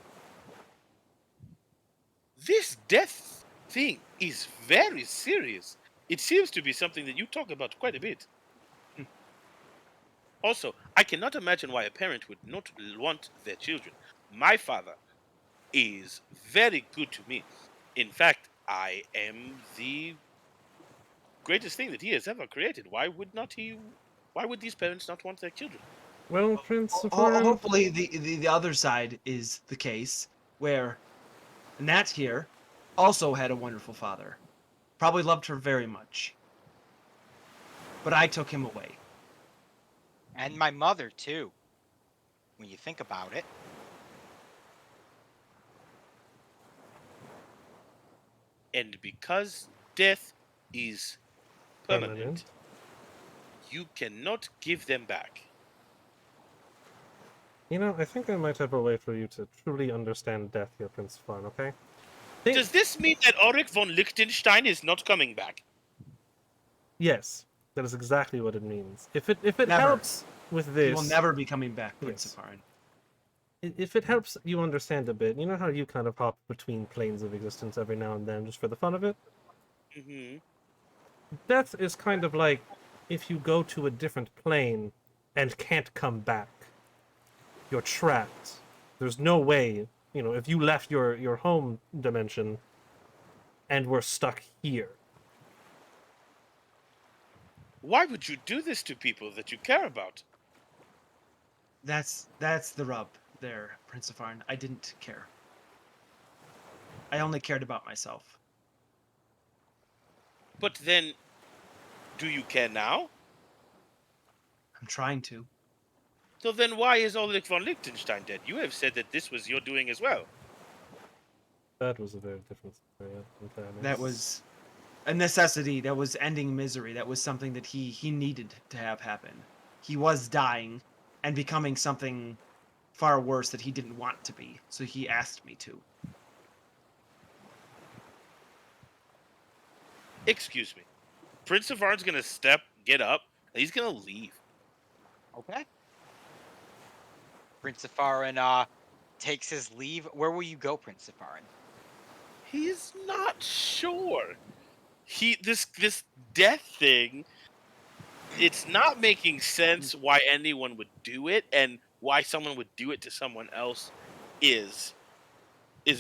this death thing is very serious. It seems to be something that you talk about quite a bit. Also, I cannot imagine why a parent would not want their children. My father is very good to me. In fact, I am the greatest thing that he has ever created. Why would not he? Why would these parents not want their children? Well, Prince Safarin, Hopefully, the other side is the case where Nat here also had a wonderful father. Probably loved her very much. But I took him away. And my mother, too. When you think about it. And because death is permanent, Permanent. you cannot give them back. You know, I think I might have a way for you to truly understand death here, Prince Safarin, okay? Think- Does this mean that Ulrich von Liechtenstein is not coming back? Yes, that is exactly what it means. If it Never. helps with He this, will never be coming back, Prince Yes. Safarin. if it helps you understand a bit, you know how you kind of hop between planes of existence every now and then just for the fun of it? Mm-hmm. Death is kind of like if you go to a different plane and can't come back. You're trapped. There's no way, you know, if you left your home dimension and were stuck here. Why would you do this to people that you care about? That's the rub there, Prince Safarin. I didn't care. I only cared about myself. But then, do you care now? I'm trying to. So then why is Ulrich von Liechtenstein dead? You have said that this was your doing as well. That was a very different scenario. in fairness. That was a necessity. That was ending misery. That was something that he needed to have happen. He was dying and becoming something far worse that he didn't want to be. So he asked me to. Excuse me. Prince of Arn's gonna get up, and he's gonna leave. Okay. Prince Safarin takes his leave. Where will you go, Prince Safarin? He's not sure. This death thing, it's not making sense why anyone would do it, and why someone would do it to someone else is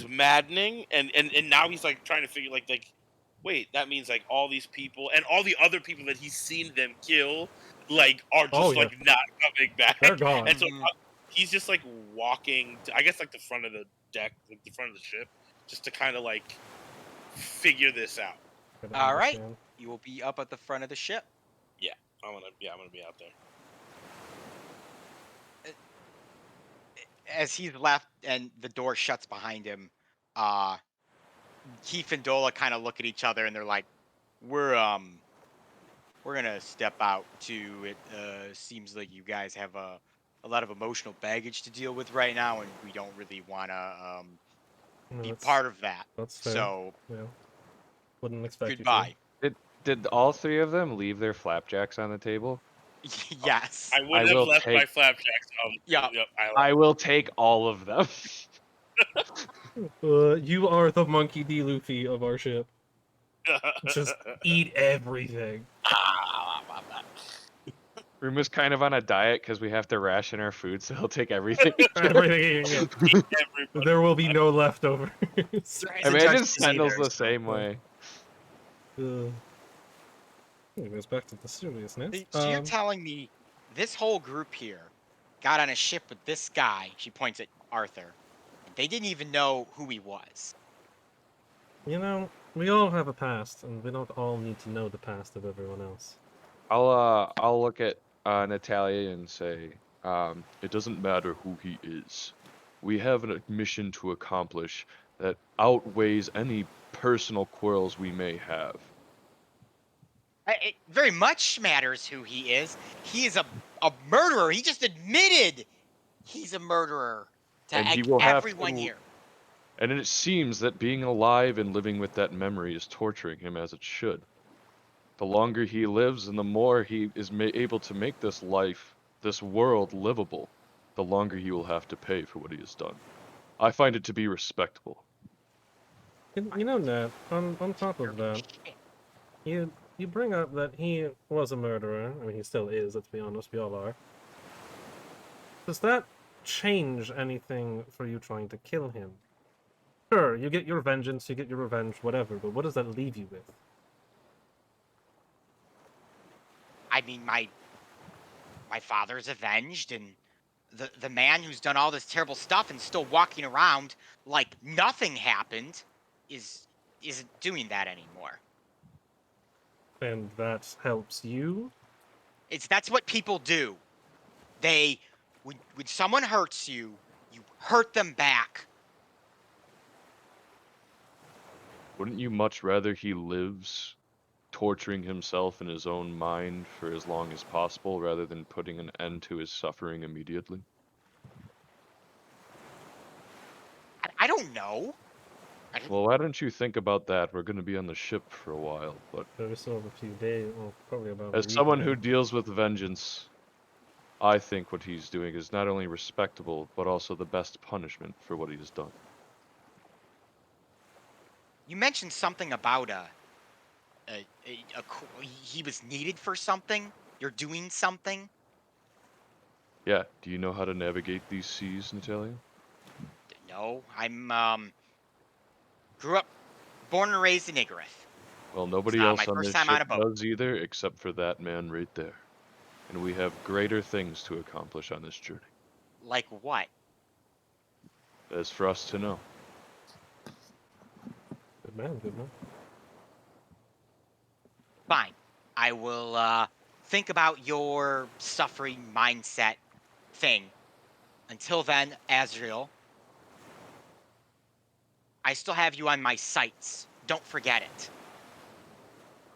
maddening. And now he's like trying to figure like wait, that means like all these people and all the other people that he's seen them kill like are just Oh, yeah. like not coming back. They're gone. And so Mhm. he's just like walking to, I guess, like the front of the deck, like the front of the ship, just to kind of like figure this out. Gotta All right. understand. You will be up at the front of the ship. I'm gonna be out there. As he's left and the door shuts behind him, Keith and Dola kind of look at each other and they're like, we're gonna step out too. It seems like you guys have a lot of emotional baggage to deal with right now, and we don't really want to No, be that's- part of that. That's fair. So Yeah. Wouldn't expect goodbye. Did all three of them leave their flapjacks on the table? Yes. I would have will left my take- flapjacks. Yeah. Yep, I will take all of them. you to. You are the Monkey D. Luffy of our ship. Just eat everything. Ruma's kind of on a diet because we have to ration our food, so he'll take everything. Everything. Everybody. There will be no leftovers. I imagine Sentinel's the same way. Anyways, back to the seriousness. So you're telling me this whole group here got on a ship with this guy? She points at Arthur. And they didn't even know who he was. You know, we all have a past, and we don't all need to know the past of everyone else. I'll look at Natalia and say, it doesn't matter who he is. We have a mission to accomplish that outweighs any personal quarrels we may have. It very much matters who he is. He is a murderer. He just admitted he's a murderer to And he will have everyone to- here. And it seems that being alive and living with that memory is torturing him as it should. The longer he lives and the more he is able to make this life, this world, livable, the longer he will have to pay for what he has done. I find it to be respectable. You know, Nat, on top of that, Shit. you bring up that he was a murderer. I mean, he still is, let's be honest, we all are. Does that change anything for you trying to kill him? Sure, you get your vengeance, you get your revenge, whatever, but what does that leave you with? I mean, my father's avenged, and the man who's done all this terrible stuff and still walking around like nothing happened isn't doing that anymore. And that helps you? That's what people do. They when someone hurts you, you hurt them back. Wouldn't you much rather he lives torturing himself in his own mind for as long as possible rather than putting an end to his suffering immediately? I don't know. Well, why don't you think about that? We're going to be on the ship for a while, but We still have a few days, well, probably about a as week someone or who so. deals with vengeance, I think what he's doing is not only respectable, but also the best punishment for what he has done. You mentioned something about he was needed for something. You're doing something. Yeah, do you know how to navigate these seas, Natalia? No, I'm grew up, born and raised in Igarith. Well, It's nobody else my on first this time on ship a boat. does either, except for that man right there. And we have greater things to accomplish on this journey. Like what? As for us to know. Good man, good man. Fine. I will think about your suffering mindset thing. Until then, Azrael, I still have you on my sights. Don't forget it.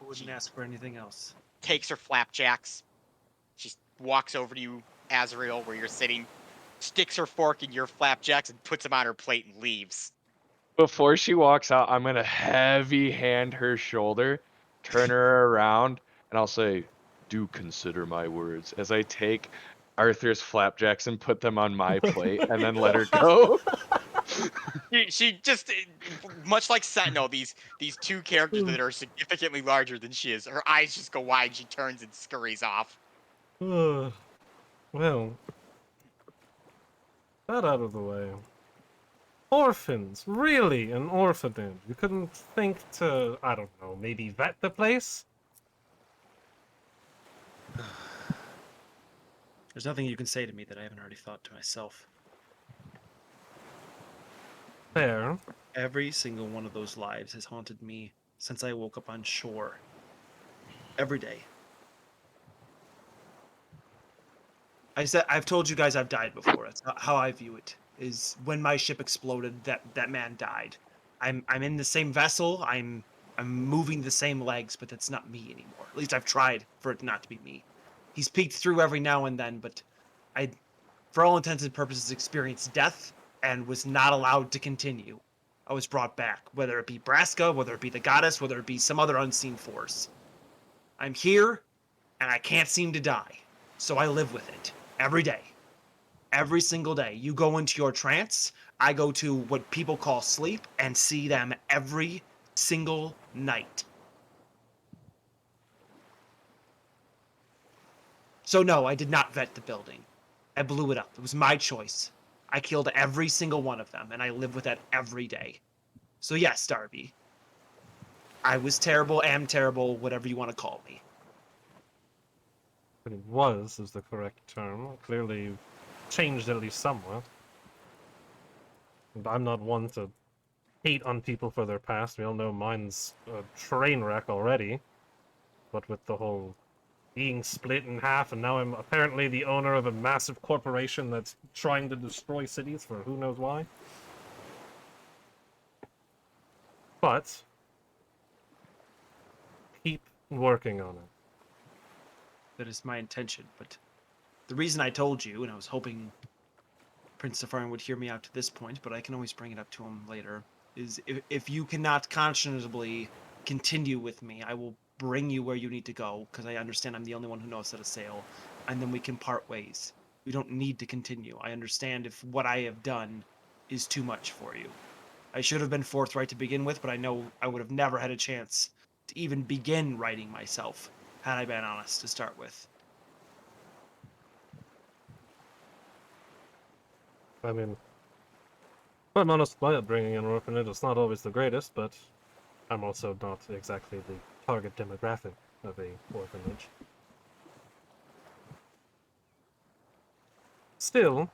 I wouldn't ask for anything else. Takes her flapjacks. She walks over to you, Azrael, where you're sitting, sticks her fork in your flapjacks and puts them on her plate and leaves. Before she walks out, I'm going to heavy hand her shoulder, turn her around, and I'll say, "Do consider my words," as I take Arthur's flapjacks and put them on my plate and then let her go. She just, much like Sentinel, these two characters that are significantly larger than she is, her eyes just go wide. She turns and scurries off. Well, that out of the way. Orphans, really, an orphanage. You couldn't think to, I don't know, maybe vet the place? There's nothing you can say to me that I haven't already thought to myself. Fair. Every single one of those lives has haunted me since I woke up on shore. Every day. I've told you guys I've died before. That's not how I view it. Is when my ship exploded, that man died. I'm in the same vessel. I'm moving the same legs, but that's not me anymore. At least I've tried for it not to be me. He's peeked through every now and then, but I, for all intents and purposes, experienced death and was not allowed to continue. I was brought back, whether it be Braska, whether it be the goddess, whether it be some other unseen force. I'm here, and I can't seem to die, so I live with it every day. Every single day. You go into your trance, I go to what people call sleep and see them every single night. So no, I did not vet the building. I blew it up. It was my choice. I killed every single one of them, and I live with that every day. So yes, Darby. I was terrible, am terrible, whatever you want to call me. But it was is the correct term. Clearly, you've changed at least somewhat. And I'm not one to hate on people for their past. We all know mine's a train wreck already. But with the whole being split in half, and now I'm apparently the owner of a massive corporation that's trying to destroy cities for who knows why. But keep working on it. That is my intention, but the reason I told you, and I was hoping Prince Safarin would hear me out to this point, but I can always bring it up to him later, is if you cannot conscionably continue with me, I will bring you where you need to go, because I understand I'm the only one who knows how to sail, and then we can part ways. We don't need to continue. I understand if what I have done is too much for you. I should have been forthright to begin with, but I know I would have never had a chance to even begin writing myself had I been honest to start with. I mean, if I'm honest, my upbringing in an orphanage is not always the greatest, but I'm also not exactly the target demographic of a orphanage. Still,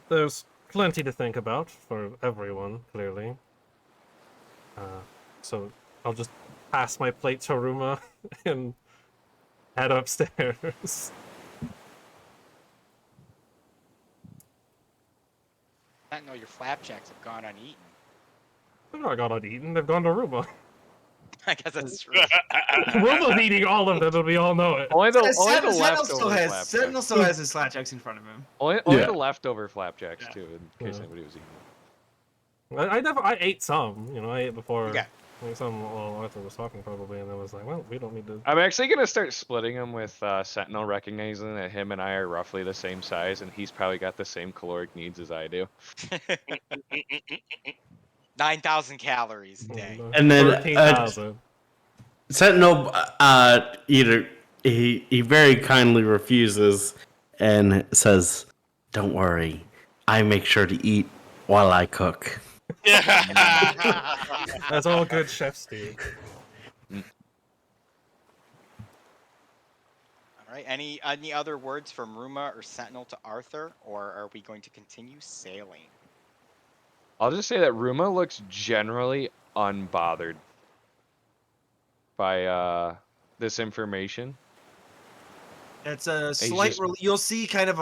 there's plenty to think about for everyone, clearly. So I'll just pass my plate to Ruma and head upstairs. I know your flapjacks have gone uneaten. They're not gone uneaten, they've gone to Ruma. I guess that's true. Ruma's eating all of them, and we all know it. Only the Sentinel leftover still flapjacks. has his flapjacks in front of him. Only Yeah. the leftover flapjacks Yeah. too, in case Yeah. anybody was eating I ate some, I ate before. Yeah. I ate some while Arthur was talking, probably, and I was like, well, we don't need to. I'm actually gonna start splitting them with Sentinel, recognizing that him and I are roughly the same size, and he's probably got the same caloric needs as I do. 9,000 calories a day. And then 13,000. Sentinel either he very kindly refuses and says, "Don't worry, I make sure to eat while I cook." That's all good chef Steve. All right. Any other words from Ruma or Sentinel to Arthur, or are we going to continue sailing? I'll just say that Ruma looks generally unbothered by this information. It's a He's slight. just- You'll see kind of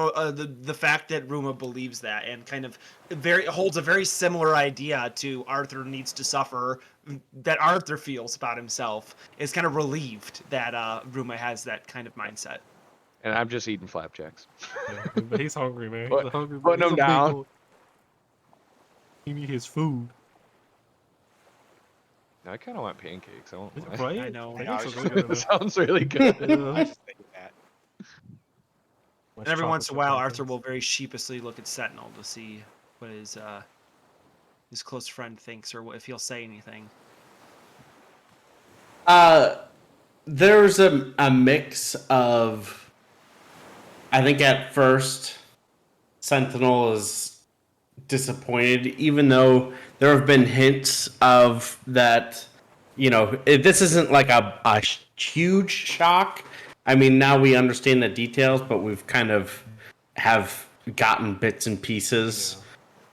the fact that Ruma believes that, and kind of holds a very similar idea to Arthur needs to suffer that Arthur feels about himself. Is kind of relieved that Ruma has that kind of mindset. And I'm just eating flapjacks. Yeah, but he's hungry, man. He's Put- a hungry putting he's him a big down. boy. He need his food. I kind of want pancakes. I won't lie. Right? I know. I know, I Pancakes was are just really good. Sounds really good. I Yeah. was just thinking that. And every once in a while, Arthur Chocolate will very sheepishly look at Sentinel to see what his close friend thinks or if he'll say anything. There's a mix of. I think at first, Sentinel is disappointed, even though there have been hints of that. This isn't like a huge shock. I mean, now we understand the details, but we've kind of have gotten bits and pieces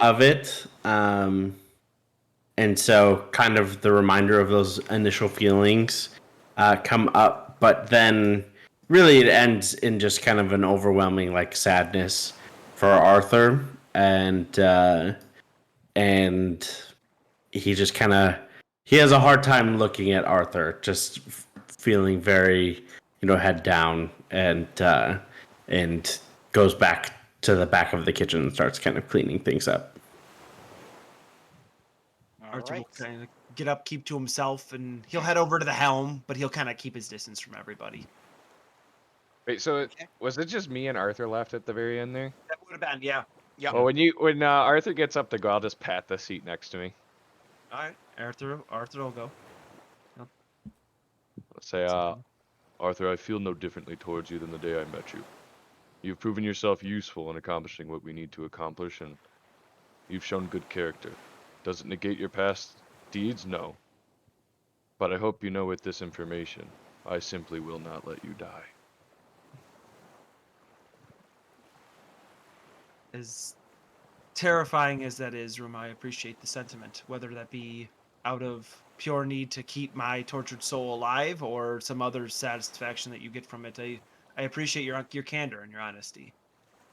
of it. And so kind of the reminder of those initial feelings come up, but then really it ends in just kind of an overwhelming sadness for Arthur, and he just kind of he has a hard time looking at Arthur, just feeling very head down, and goes back to the back of the kitchen and starts kind of cleaning things up. All Arthur right. will kind of get up, keep to himself, and he'll head over to the helm, but he'll kind of keep his distance from everybody. Wait, so Okay. was it just me and Arthur left at the very end there? That would have been, yeah. Yep. Well, when Arthur gets up to go, I'll just pat the seat next to me. All right, Arthur will go. Let's say, Arthur, I feel no differently towards you than the day I met you. You've proven yourself useful in accomplishing what we need to accomplish, and you've shown good character. Does it negate your past deeds? No. But I hope you know with this information, I simply will not let you die. As terrifying as that is, Ruma, I appreciate the sentiment, whether that be out of pure need to keep my tortured soul alive or some other satisfaction that you get from it. I appreciate your candor and your honesty.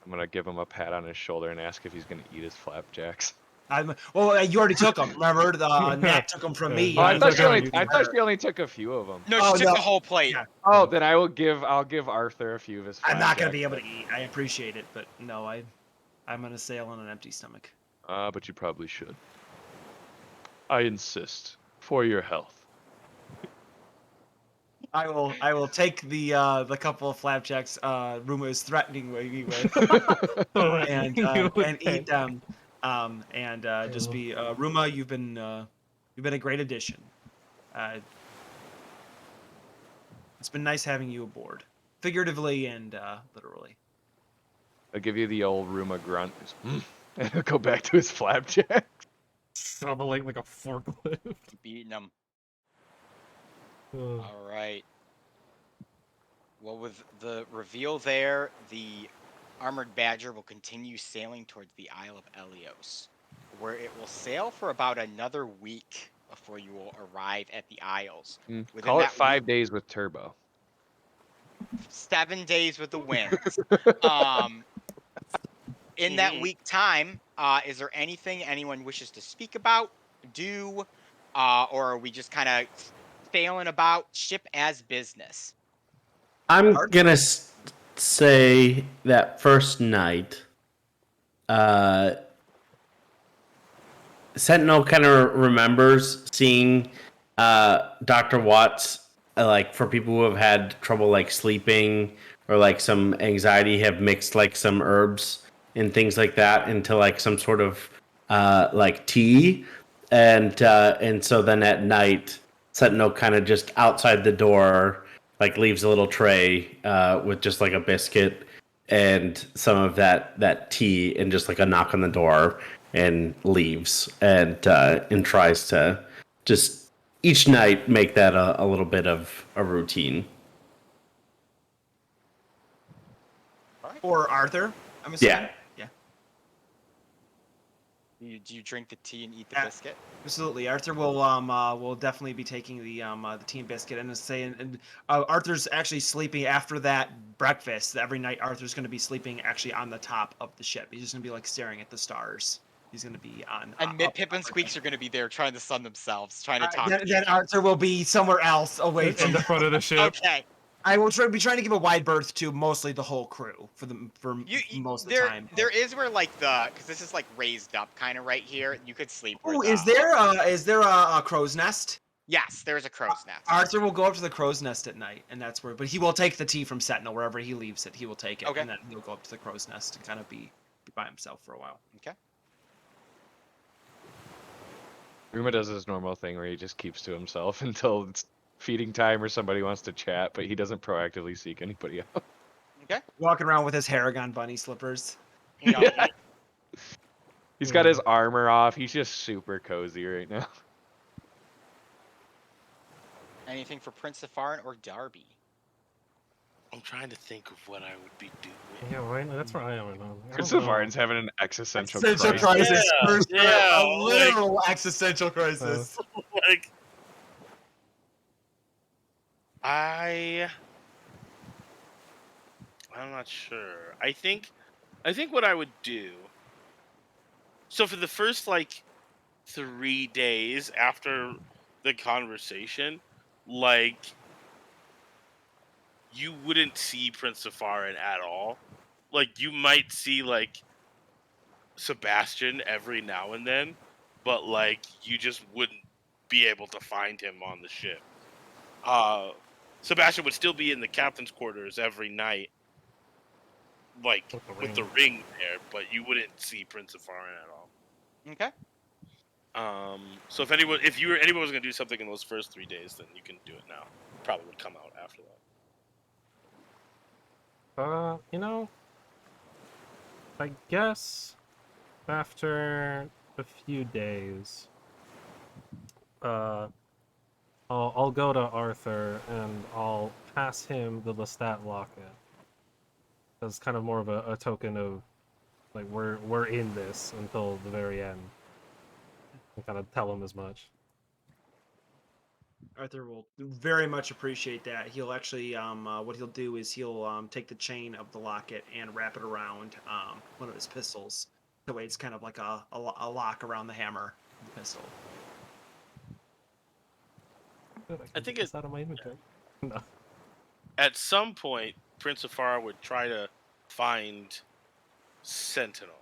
I'm gonna give him a pat on his shoulder and ask if he's gonna eat his flapjacks. You already took them. Remember, Nat took them from me. Oh, I and thought took she them only, from I thought her. she only took a few of them. No, Oh, she took no. the whole plate. Yeah. Oh, then I'll give Arthur a few of his. I'm not gonna be flapjacks. able to eat. I appreciate it, but no, I'm gonna sail on an empty stomach. But you probably should. I insist, for your health. I will take the couple of flapjacks Ruma is threatening me with and eat them. and just be Ruma. You've been a great addition. It's been nice having you aboard, figuratively and literally. I'll give you the old Ruma grunt. And he'll go back to his flapjack. Shoveling like a forklift. Beating them. Uh, All right. Well, with the reveal there, the armored badger will continue sailing towards the Isle of Elios, where it will sail for about another week before you will arrive at the Isles. Within Call it that 5 days with turbo. 7 days with the winds. In that week time, is there anything anyone wishes to speak about, do, or are we just kind of sailing about ship as business? I'm gonna say that first night, Sentinel kind of remembers seeing Dr. Watts, like for people who have had trouble like sleeping or like some anxiety, have mixed like some herbs and things like that into like some sort of like tea, and so then at night, Sentinel kind of just outside the door like leaves a little tray with just like a biscuit and some of that tea and just like a knock on the door, and leaves and tries to just each night make that a little bit of a routine. Or Arthur, I'm assuming. Yeah. Do you drink the tea and eat the Yeah. biscuit? Absolutely, Arthur will definitely be taking the tea and biscuit, and saying, and Arthur's actually sleeping after that breakfast. Every night, Arthur's going to be sleeping actually on the top of the ship. He's just going to be like staring at the stars. He's going to be on. And Pip and Squeaks are going to be there trying to sun themselves, trying to talk. Then Arthur will be somewhere else away in from the front of the ship. Okay. I will be trying to give a wide berth to mostly the whole crew for most of the time. There is where like because this is like raised up kind of right here. You could sleep. Oh, is there a crow's nest? Yes, there's a crow's nest. Arthur will go up to the crow's nest at night, and that's where. But he will take the tea from Sentinel wherever he leaves it. He will take it, Okay. and then he'll go up to the crow's nest and kind of be by himself for a while. Okay. Ruma does his normal thing where he just keeps to himself until it's feeding time or somebody wants to chat, but he doesn't proactively seek anybody out. Okay. Walking around with his Haragon bunny slippers. Yeah. He's got his armor off. He's just super cozy right now. Anything for Prince Safarin or Darby? I'm trying to think of what I would be doing. Yeah, right. That's where I am right now. Prince Safarin's having an existential Existential crisis. crisis. Yeah, A literal existential crisis. Like, I'm not sure. I think what I would do. So for the first like 3 days after the conversation, like you wouldn't see Prince Safarin at all. Like you might see like Sebastian every now and then, but like you just wouldn't be able to find him on the ship. Sebastian would still be in the captain's quarters every night, like with the ring there, but you wouldn't see Prince Safarin at all. Okay. So if anyone was gonna do something in those first 3 days, then you can do it now. Probably would come out after that. I guess after a few days, I'll go to Arthur and I'll pass him the Lestat locket. As kind of more of a token of like we're in this until the very end. And kind of tell him as much. Arthur will very much appreciate that. He'll actually, what he'll do is he'll take the chain of the locket and wrap it around one of his pistols. The way it's kind of like a lock around the hammer of the pistol. Good, I think it's out of my inventory. No. At some point, Prince Safara would try to find Sentinel.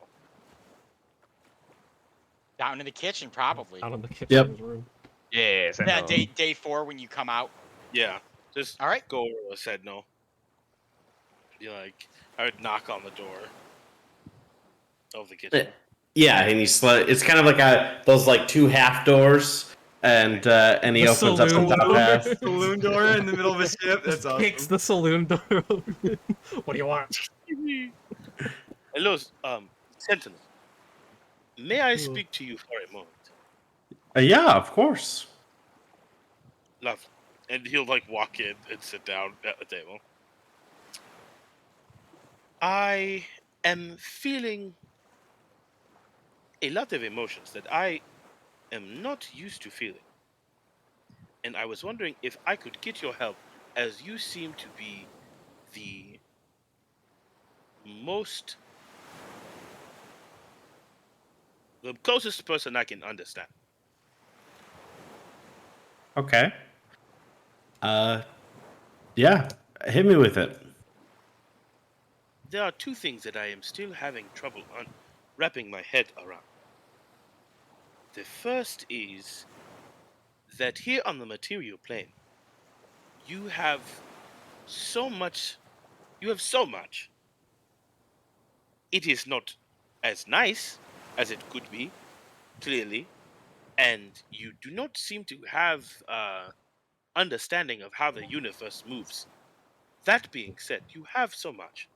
Down in the kitchen, probably. Out in the kitchen Yep. of his room. Yeah, Yeah, day 4 when you come out. Yeah, just All right. go over to Sentinel. Be like, I would knock on the door of the kitchen. Yeah, and it's kind of like those like two half doors, and he The opens up the saloon top door. half. Saloon door in the middle of a ship. That's Just kicks awesome. the saloon door open. What do you want? Hello, Sentinel. May I speak to you for a moment? Yeah, of course. Lovely. And he'll like walk in and sit down at the table. I am feeling a lot of emotions that I am not used to feeling. And I was wondering if I could get your help, as you seem to be the most, the closest person I can understand. Okay. Yeah, hit me with it. There are two things that I am still having trouble wrapping my head around. The first is that here on the material plane, you have so much. You have so much. It is not as nice as it could be, clearly, and you do not seem to have understanding of how the universe moves. That being said, you have so much.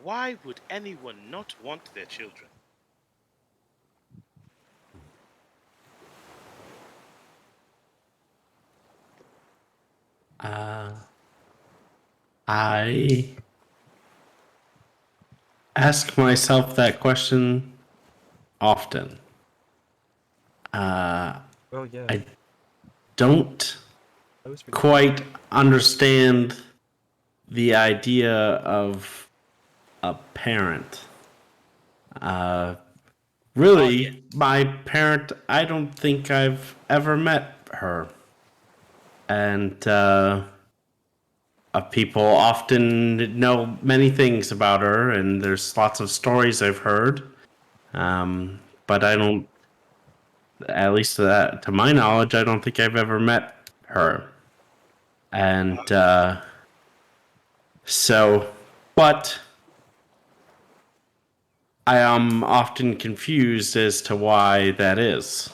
Why would anyone not want their children? I ask myself that question often. Oh yeah. I don't I was forgetting. quite understand the idea of a parent. Really, my parent, I don't think I've ever met her. And people often know many things about her, and there's lots of stories I've heard. But I don't, at least to my knowledge, I don't think I've ever met her. And so, but I am often confused as to why that is.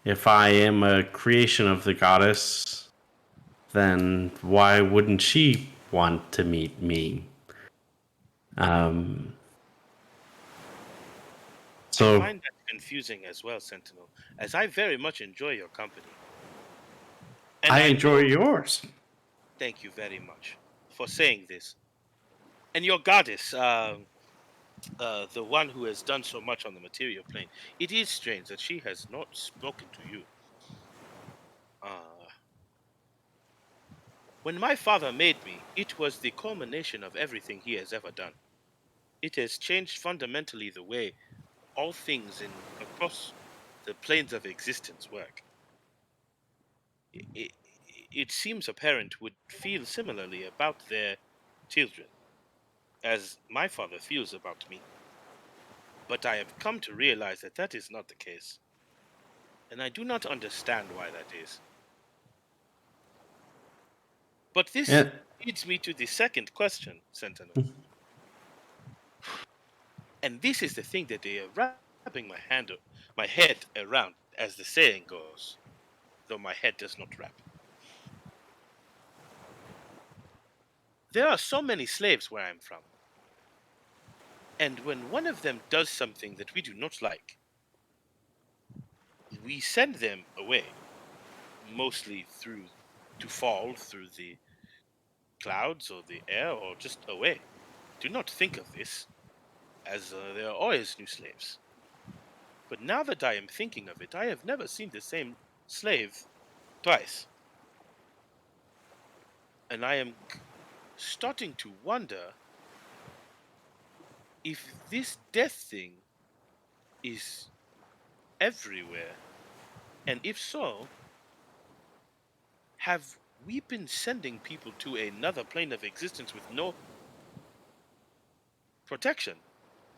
If I am a creation of the goddess, then why wouldn't she want to meet me? Um, I so find that confusing as well, Sentinel, as I very much enjoy your company. And I I enjoy know, yours. thank you very much for saying this. And your goddess, the one who has done so much on the material plane, it is strange that she has not spoken to you. Uh, when my father made me, it was the culmination of everything he has ever done. It has changed fundamentally the way all things across the planes of existence work. It, it seems a parent would feel similarly about their children, as my father feels about me. But I have come to realize that that is not the case, and I do not understand why that is. But this Yeah, leads me to the second question, Sentinel. And this is the thing that they are wrapping my head around, as the saying goes, though my head does not wrap. There are so many slaves where I'm from, and when one of them does something that we do not like, we send them away, mostly to fall through the clouds or the air or just away. Do not think of this, as there are always new slaves. But now that I am thinking of it, I have never seen the same slave twice. And I am starting to wonder if this death thing is everywhere. And if so, have we been sending people to another plane of existence with no protection,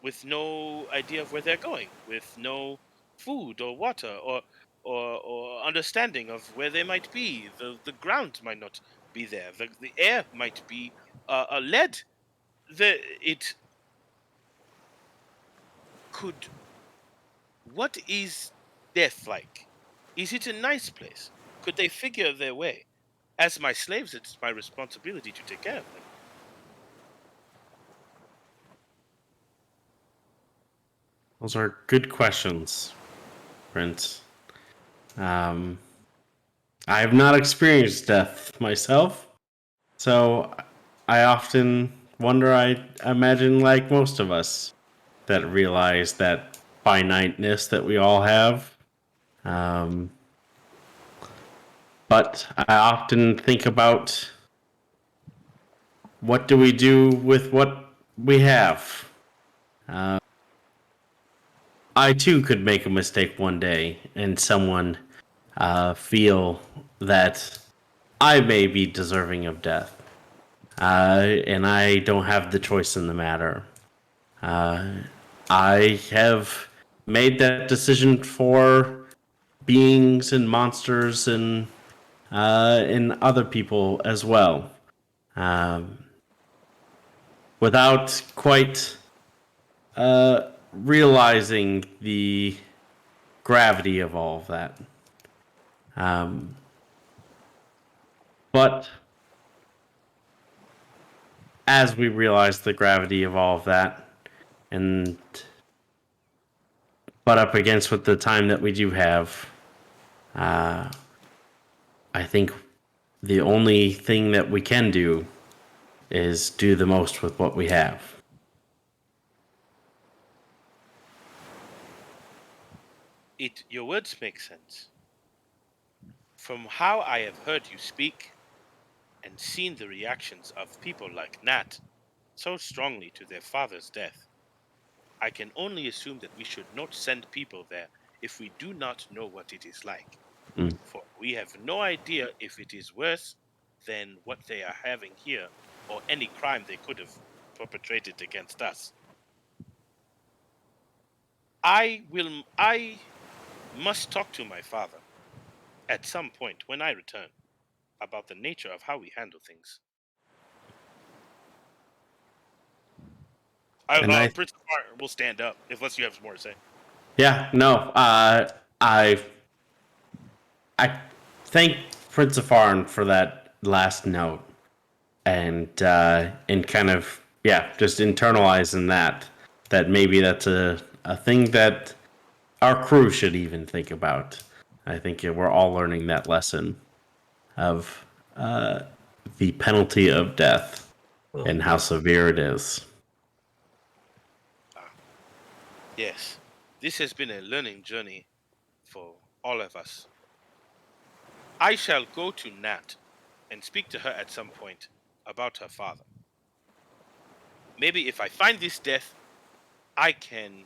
with no idea of where they're going, with no food or water or understanding of where they might be? The ground might not be there. The air might be lead. It could What is death like? Is it a nice place? Could they figure their way? As my slaves, it's my responsibility to take care of them. Those are good questions, Prince. I have not experienced death myself, so I often wonder. I imagine, like most of us, that realize that finiteness that we all have. Um, but I often think about what do we do with what we have. Uh, I too could make a mistake one day, and someone feel that I may be deserving of death, and I don't have the choice in the matter. Uh, I have made that decision for beings and monsters and other people as well, um, without quite realizing the gravity of all of that. Um, but as we realize the gravity of all of that, and butt up against with the time that we do have, uh, I think the only thing that we can do is do the most with what we have. Your words make sense. From how I have heard you speak and seen the reactions of people like Nat so strongly to their father's death, I can only assume that we should not send people there if we do not know what it is like. Mm. For we have no idea if it is worse than what they are having here or any crime they could have perpetrated against us. I must talk to my father at some point when I return about the nature of how we handle things. And I Prince of Fire will stand up unless you have more to say. Yeah, no. I thank Prince of Farn for that last note, and kind of just internalizing that maybe that's a thing that our crew should even think about. I think we're all learning that lesson of the penalty of death Oh, and how severe it is. Yes, this has been a learning journey for all of us. I shall go to Nat and speak to her at some point about her father. Maybe if I find this death, I can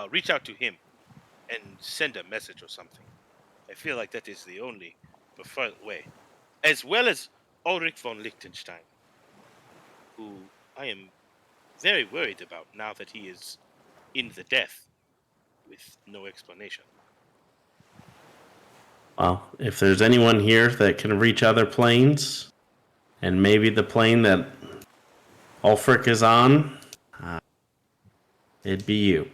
reach out to him and send a message or something. I feel like that is the only preferred way. As well as Ulrich von Liechtenstein, who I am very worried about now that he is in the death with no explanation. Well, if there's anyone here that can reach other planes, and maybe the plane that Ulfric is on, it'd be you.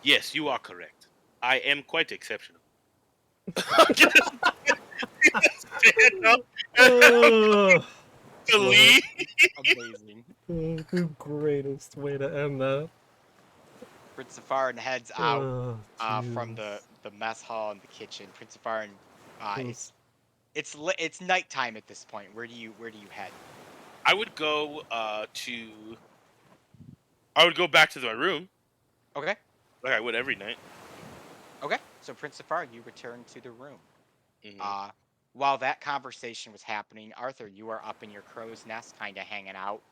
Yes, you are correct. I am quite exceptional. Stand up oh, to leave. Amazing. the greatest way to end that. Prince Safarin heads out from Jesus. the mess hall and the kitchen. Prince Safarin, Those- it's nighttime at this point. Where do you head? I would go I would go back to my room Okay. like I would every night. Okay. So Prince Safarin, you return to the room. Mhm. While that conversation was happening, Arthur, you are up in your crow's nest, kind of hanging out,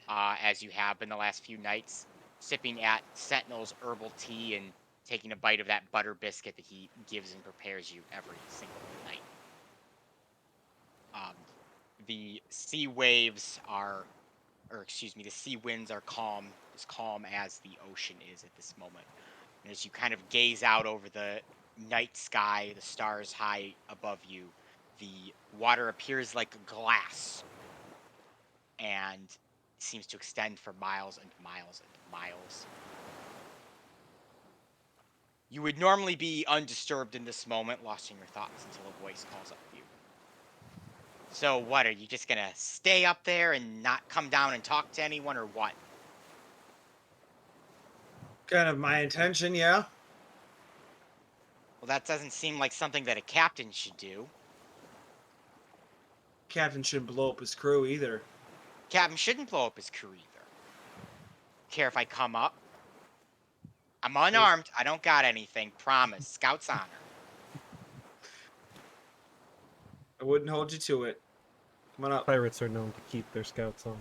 as you have been the last few nights, sipping at Sentinel's herbal tea and taking a bite of that butter biscuit that he gives and prepares you every single night. The sea waves are, or excuse me, the sea winds are calm, as calm as the ocean is at this moment. And as you kind of gaze out over the night sky, the stars high above you, the water appears like glass and seems to extend for miles and miles and miles. You would normally be undisturbed in this moment, lost in your thoughts until a voice calls up to you. So what, are you just gonna stay up there and not come down and talk to anyone, or what? Kind of my intention, yeah. Well, that doesn't seem like something that a captain should do. Captain shouldn't blow up his crew either. Captain shouldn't blow up his crew either. Care if I come up? I'm unarmed. I don't got anything. Promise. Scout's honor. I wouldn't hold you to it. Come on up. Pirates are known to keep their scouts on.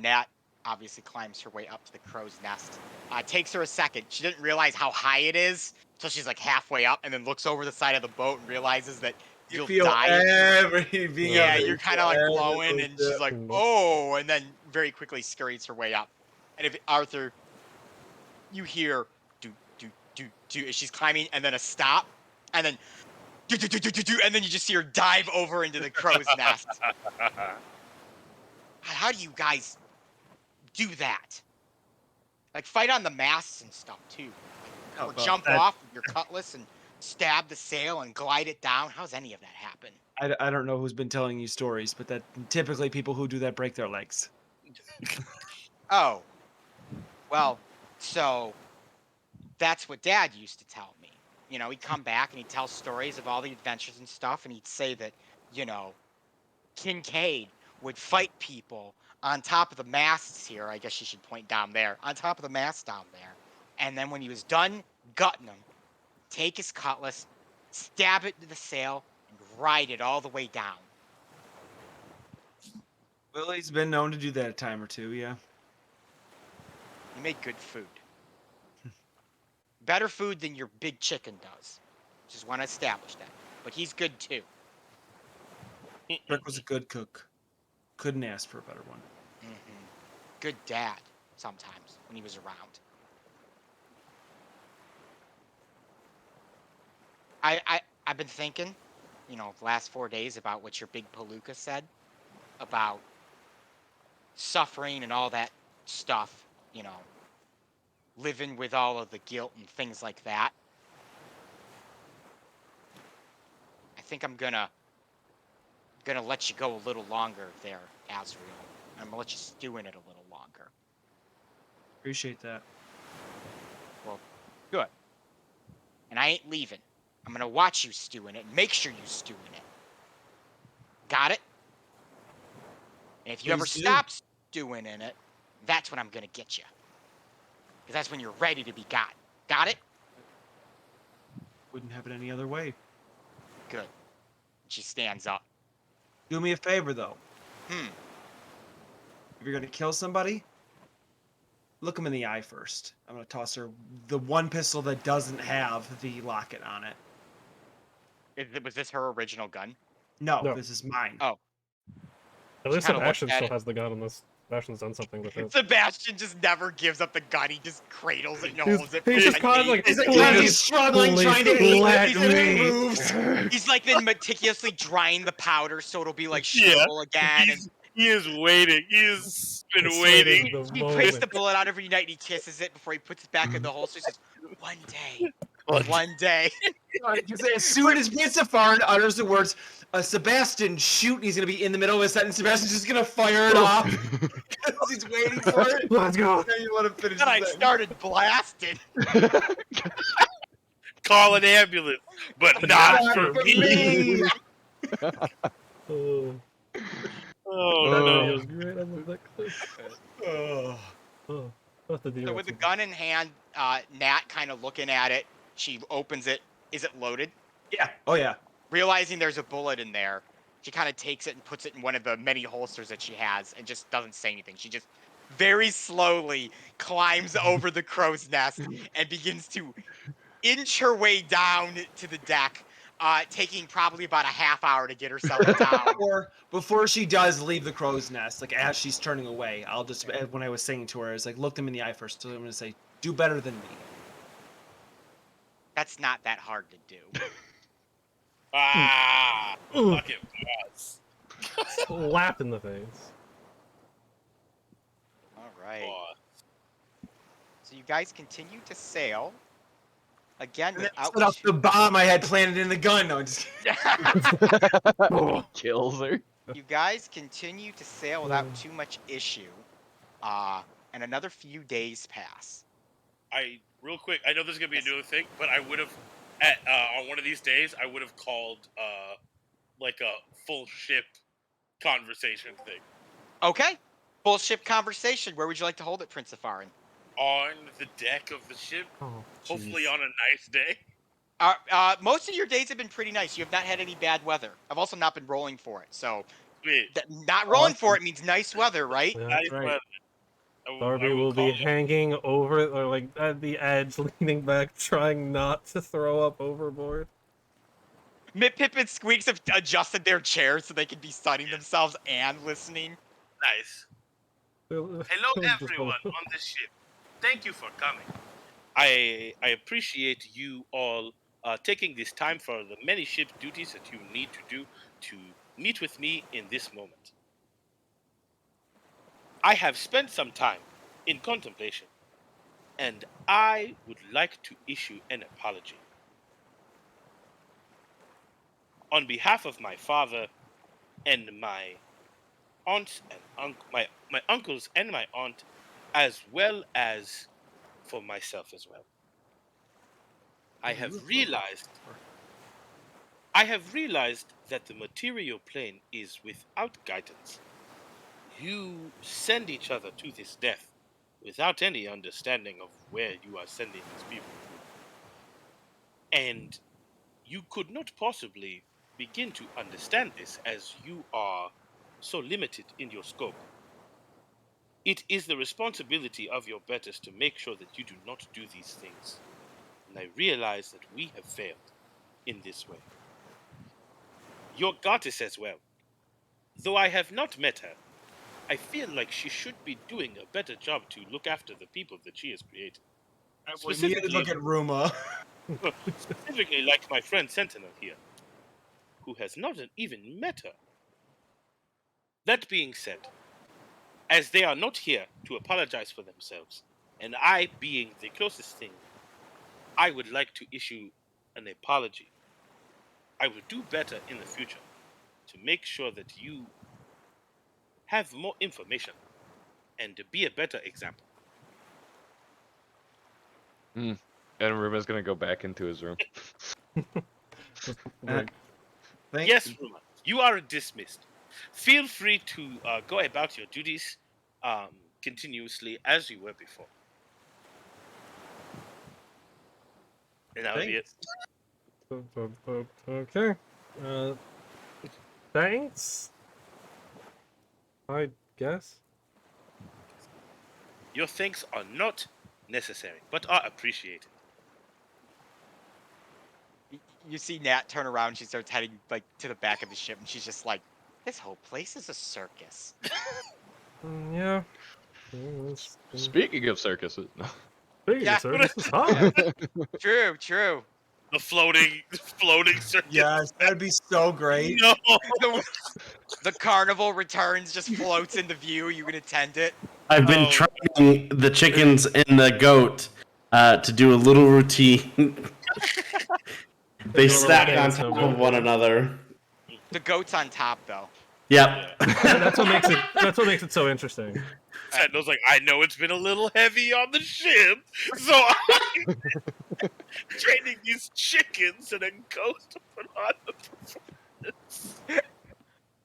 Nat obviously climbs her way up to the crow's nest. Takes her a second. She didn't realize how high it is until she's like halfway up, and then looks over the side of the boat and realizes that You you'll feel die. everything. Yeah, of it. you're kind of like Everything glowing, and she's like, Mhm. oh, and then very quickly scurries her way up. And if Arthur, you hear do do do do as she's climbing, and then a stop, and then do do do do do do, and then you just see her dive over into the crow's nest. How do you guys do that? Like fight on the masts and stuff too, Oh, or well, jump that- off with your cutlass and stab the sail and glide it down. How's any of that happen? I don't know who's been telling you stories, but that typically people who do that break their legs. Oh, well, so that's what Dad used to tell me. You know, he'd come back and he'd tell stories of all the adventures and stuff, and he'd say that, you know, Kincaid would fight people on top of the masts here. I guess you should point down there, on top of the mast down there. And then when he was done gutting them, take his cutlass, stab it into the sail, and ride it all the way down. Willie's been known to do that a time or two, yeah. He made good food. Better food than your big chicken does. Just want to establish that. But he's good too. Rick was a good cook. Couldn't ask for a better one. Mm-hmm. Good dad, sometimes, when he was around. I've been thinking, you know, the last 4 days about what your big palooka said about suffering and all that stuff, you know, living with all of the guilt and things like that. I think I'm gonna let you go a little longer there, Azrael. I'm gonna let you stew in it a little longer. Appreciate that. Well, good. And I ain't leaving. I'm gonna watch you stew in it and make sure you stew in it. Got it? And if you ever Please do. stop stewing in it, that's when I'm gonna get you. Because that's when you're ready to be got. Got it? Wouldn't have it any other way. Good. She stands up. Do me a favor though. Hmm. If you're gonna kill somebody, look him in the eye first. I'm gonna toss her the one pistol that doesn't have the locket on it. Was this her original gun? No, No. this is mine. Oh. At least kinda looked Sebastian at still it. has the gun, unless Sebastian's done something with it. Sebastian just never gives up the gun. He just cradles it and He's- holds it. he's for just 10 kind of days. like, He's like, please, as he's struggling, trying to please aim let it, and me. it moves. He's like been meticulously drying the powder so it'll be like Yeah. shrivel again. And He is waiting. He's been Just waiting. waiting the he takes moment. the bullet out every night and he kisses it before he puts it back in the holster. He says, "One day, One one day." Because as soon as Mitzafarn utters the words, Sebastian, shoot, and he's gonna be in the middle of a sentence. Sebastian's just gonna fire it off because he's waiting for it. Let's go. Now you want to finish Then the I sentence. started blasting. Call an ambulance, but not for me. Oh, Oh that no. video's great. I love that clip. Oh. Oh, what the deal? So with the gun in hand, Nat kind of looking at it, she opens it. Is it loaded? Yeah. Oh yeah. Realizing there's a bullet in there, she kind of takes it and puts it in one of the many holsters that she has and just doesn't say anything. She just very slowly climbs over the crow's nest and begins to inch her way down to the deck, taking probably about a half hour to get herself down. Before she does leave the crow's nest, like as she's turning away, I'll just when I was saying to her, I was like, look them in the eye first. So I'm gonna say, do better than me. That's not that hard to do. Ah, Ooh, fuck it was. slap in the face. All right. Oh, So you guys continue to sail. Again, And then without set off the bomb I had planted in the gun. No, I'm just Kills her. You guys continue to sail without too much issue. And another few days pass. Real quick, I know this is gonna be Yes. a new thing, but I would have on one of these days I would have called like a full ship conversation thing Okay. Full ship conversation. Where would you like to hold it, Prince Safarin? on the deck of the ship. Oh, Hopefully jeez. on a nice day. Most of your days have been pretty nice. You have not had any bad weather. I've also not been rolling for it. So Sweet. not rolling for it means nice weather, right? Yeah. Nice right. weather. I Darby will be call it. hanging over, or like at the edge, leaning back, trying not to throw up overboard. Pip and Squeaks have adjusted their chairs so they can be sunning themselves and listening. Nice. Hello, Just everyone on this ship. Thank you for coming. I appreciate you all taking this time for the many ship duties that you need to do to meet with me in this moment. I have spent some time in contemplation, and I would like to issue an apology. On behalf of my father and my aunts and my uncles and my aunt, as well as for myself as well. I have realized that the material plane is without guidance. You send each other to this death without any understanding of where you are sending these people. And you could not possibly begin to understand this as you are so limited in your scope. It is the responsibility of your betters to make sure that you do not do these things. And I realize that we have failed in this way. Your goddess as well. Though I have not met her, I feel like she should be doing a better job to look after the people that she has created. We need to look at Ruma. Specifically like my friend Sentinel here, who has not even met her. That being said, as they are not here to apologize for themselves, and I being the closest thing, I would like to issue an apology. I will do better in the future to make sure that you have more information and to be a better example. And Ruma's gonna go back into his room. Like, Yes, Ruma, you are dismissed. Feel free to go about your duties continuously as you were before. And that would be it. okay. Thanks. I guess. Your thanks are not necessary, but are appreciated. You see Nat turn around. She starts heading like to the back of the ship, and she's just like, "This whole place is a circus." Yeah. Speaking of circuses, no. Speaking Yeah. of services, huh? True, true. The floating circus. Yes, that'd be so great. No. The carnival returns, just floats into view. You can attend it. I've been training the chickens and the goat to do a little routine. They stack on top of one another. The goat's on top, though. Yep. That's what makes it so interesting. Sentinel's like, I know it's been a little heavy on the ship, so I'm training these chickens and then goes to put on the performance.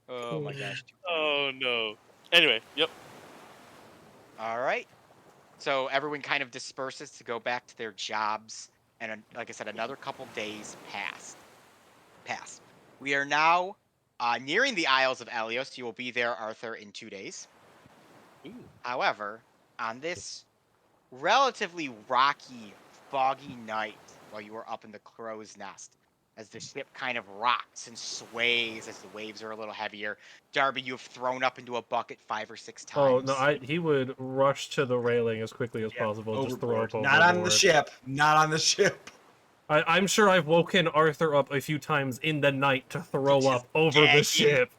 Oh my gosh. Oh no. Anyway, yep. All right. So everyone kind of disperses to go back to their jobs, and like I said, another couple days pass. We are now nearing the Isles of Elios. You will be there, Arthur, in 2 days. Ooh. However, on this relatively rocky, foggy night while you were up in the crow's nest, as the ship kind of rocks and sways as the waves are a little heavier, Darby, you have thrown up into a bucket 5 or 6 times. Oh no, he would rush to the railing as quickly as possible. Just throw up overboard. Not on the ship. Not on the ship. I'm sure I've woken Arthur up a few times in the night to throw up over the ship.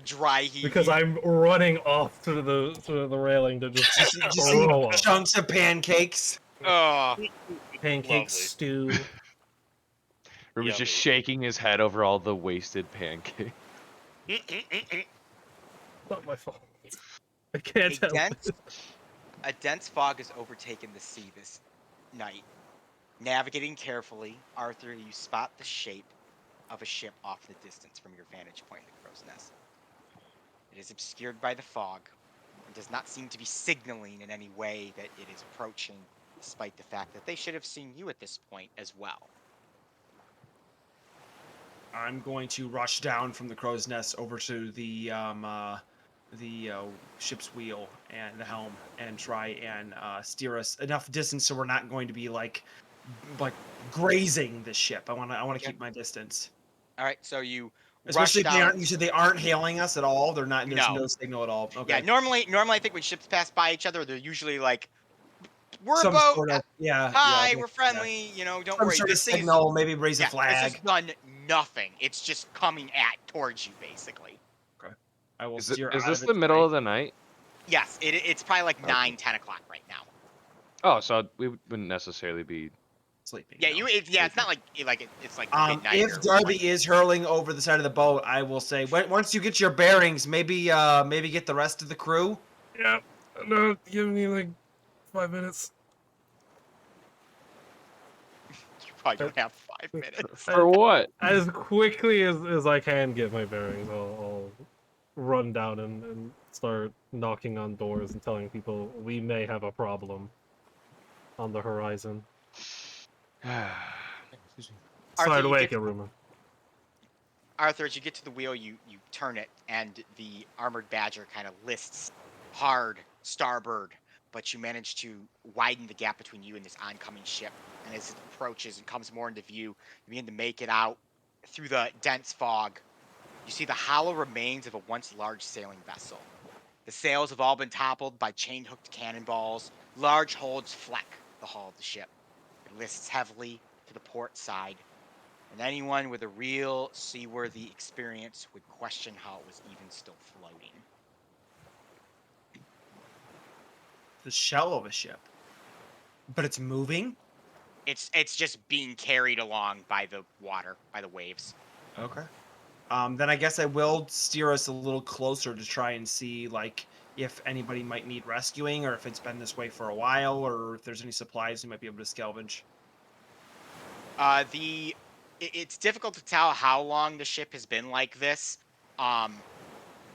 dry heaving. Because I'm running off to the railing to just Just see throw up. chunks of pancakes. Oh, Pancake Lovely. stew. Ruby's just Yummy. shaking his head over all the wasted pancake. Not my fault. I can't help it. a dense fog has overtaken the sea this night. Navigating carefully, Arthur, you spot the shape of a ship off the distance from your vantage point in the crow's nest. It is obscured by the fog and does not seem to be signaling in any way that it is approaching, despite the fact that they should have seen you at this point as well. I'm going to rush down from the crow's nest over to the ship's wheel and the helm and try and steer us enough distance so we're not going to be like grazing the ship. I want to keep my distance. All right, so you Especially if rush they down. aren't. You said they aren't hailing us at all. They're not. There's No. no signal at all. Okay. Yeah, normally I think when ships pass by each other, they're usually like, "We're a Some boat. sort of Hi, yeah, we're friendly. You know, don't Some worry." sort of This thing is signal. Maybe raise a This flag. has done nothing. It's just coming towards you, basically. I will Is steer. this out of the its middle way. of the night? Yes, it's probably like Okay. 9, 10 o'clock right now. Oh, so we wouldn't necessarily be. Sleeping. Yeah, no. it's not like it's like midnight. If or Darby 1. is hurling over the side of the boat, I will say, once you get your bearings, maybe get the rest of the crew. Yeah. No, give me like 5 minutes. You probably don't have 5 minutes. For what? As quickly as I can get my bearings, I'll run down and start knocking on doors and telling people we may have a problem on the horizon. Sorry to wake you, Rumor. Arthur, as you get to the wheel, you turn it, and the armored badger kind of lists hard starboard, but you manage to widen the gap between you and this oncoming ship. And as it approaches and comes more into view, you begin to make it out through the dense fog. You see the hollow remains of a once large sailing vessel. The sails have all been toppled by chain-hooked cannonballs. Large holds fleck the hull of the ship. It lists heavily to the port side, and anyone with a real seaworthy experience would question how it was even still floating. The shell of a ship, but it's moving. It's just being carried along by the water, by the waves. Okay. Then I guess I will steer us a little closer to try and see like if anybody might need rescuing, or if it's been this way for a while, or if there's any supplies we might be able to scavenge. It's difficult to tell how long the ship has been like this,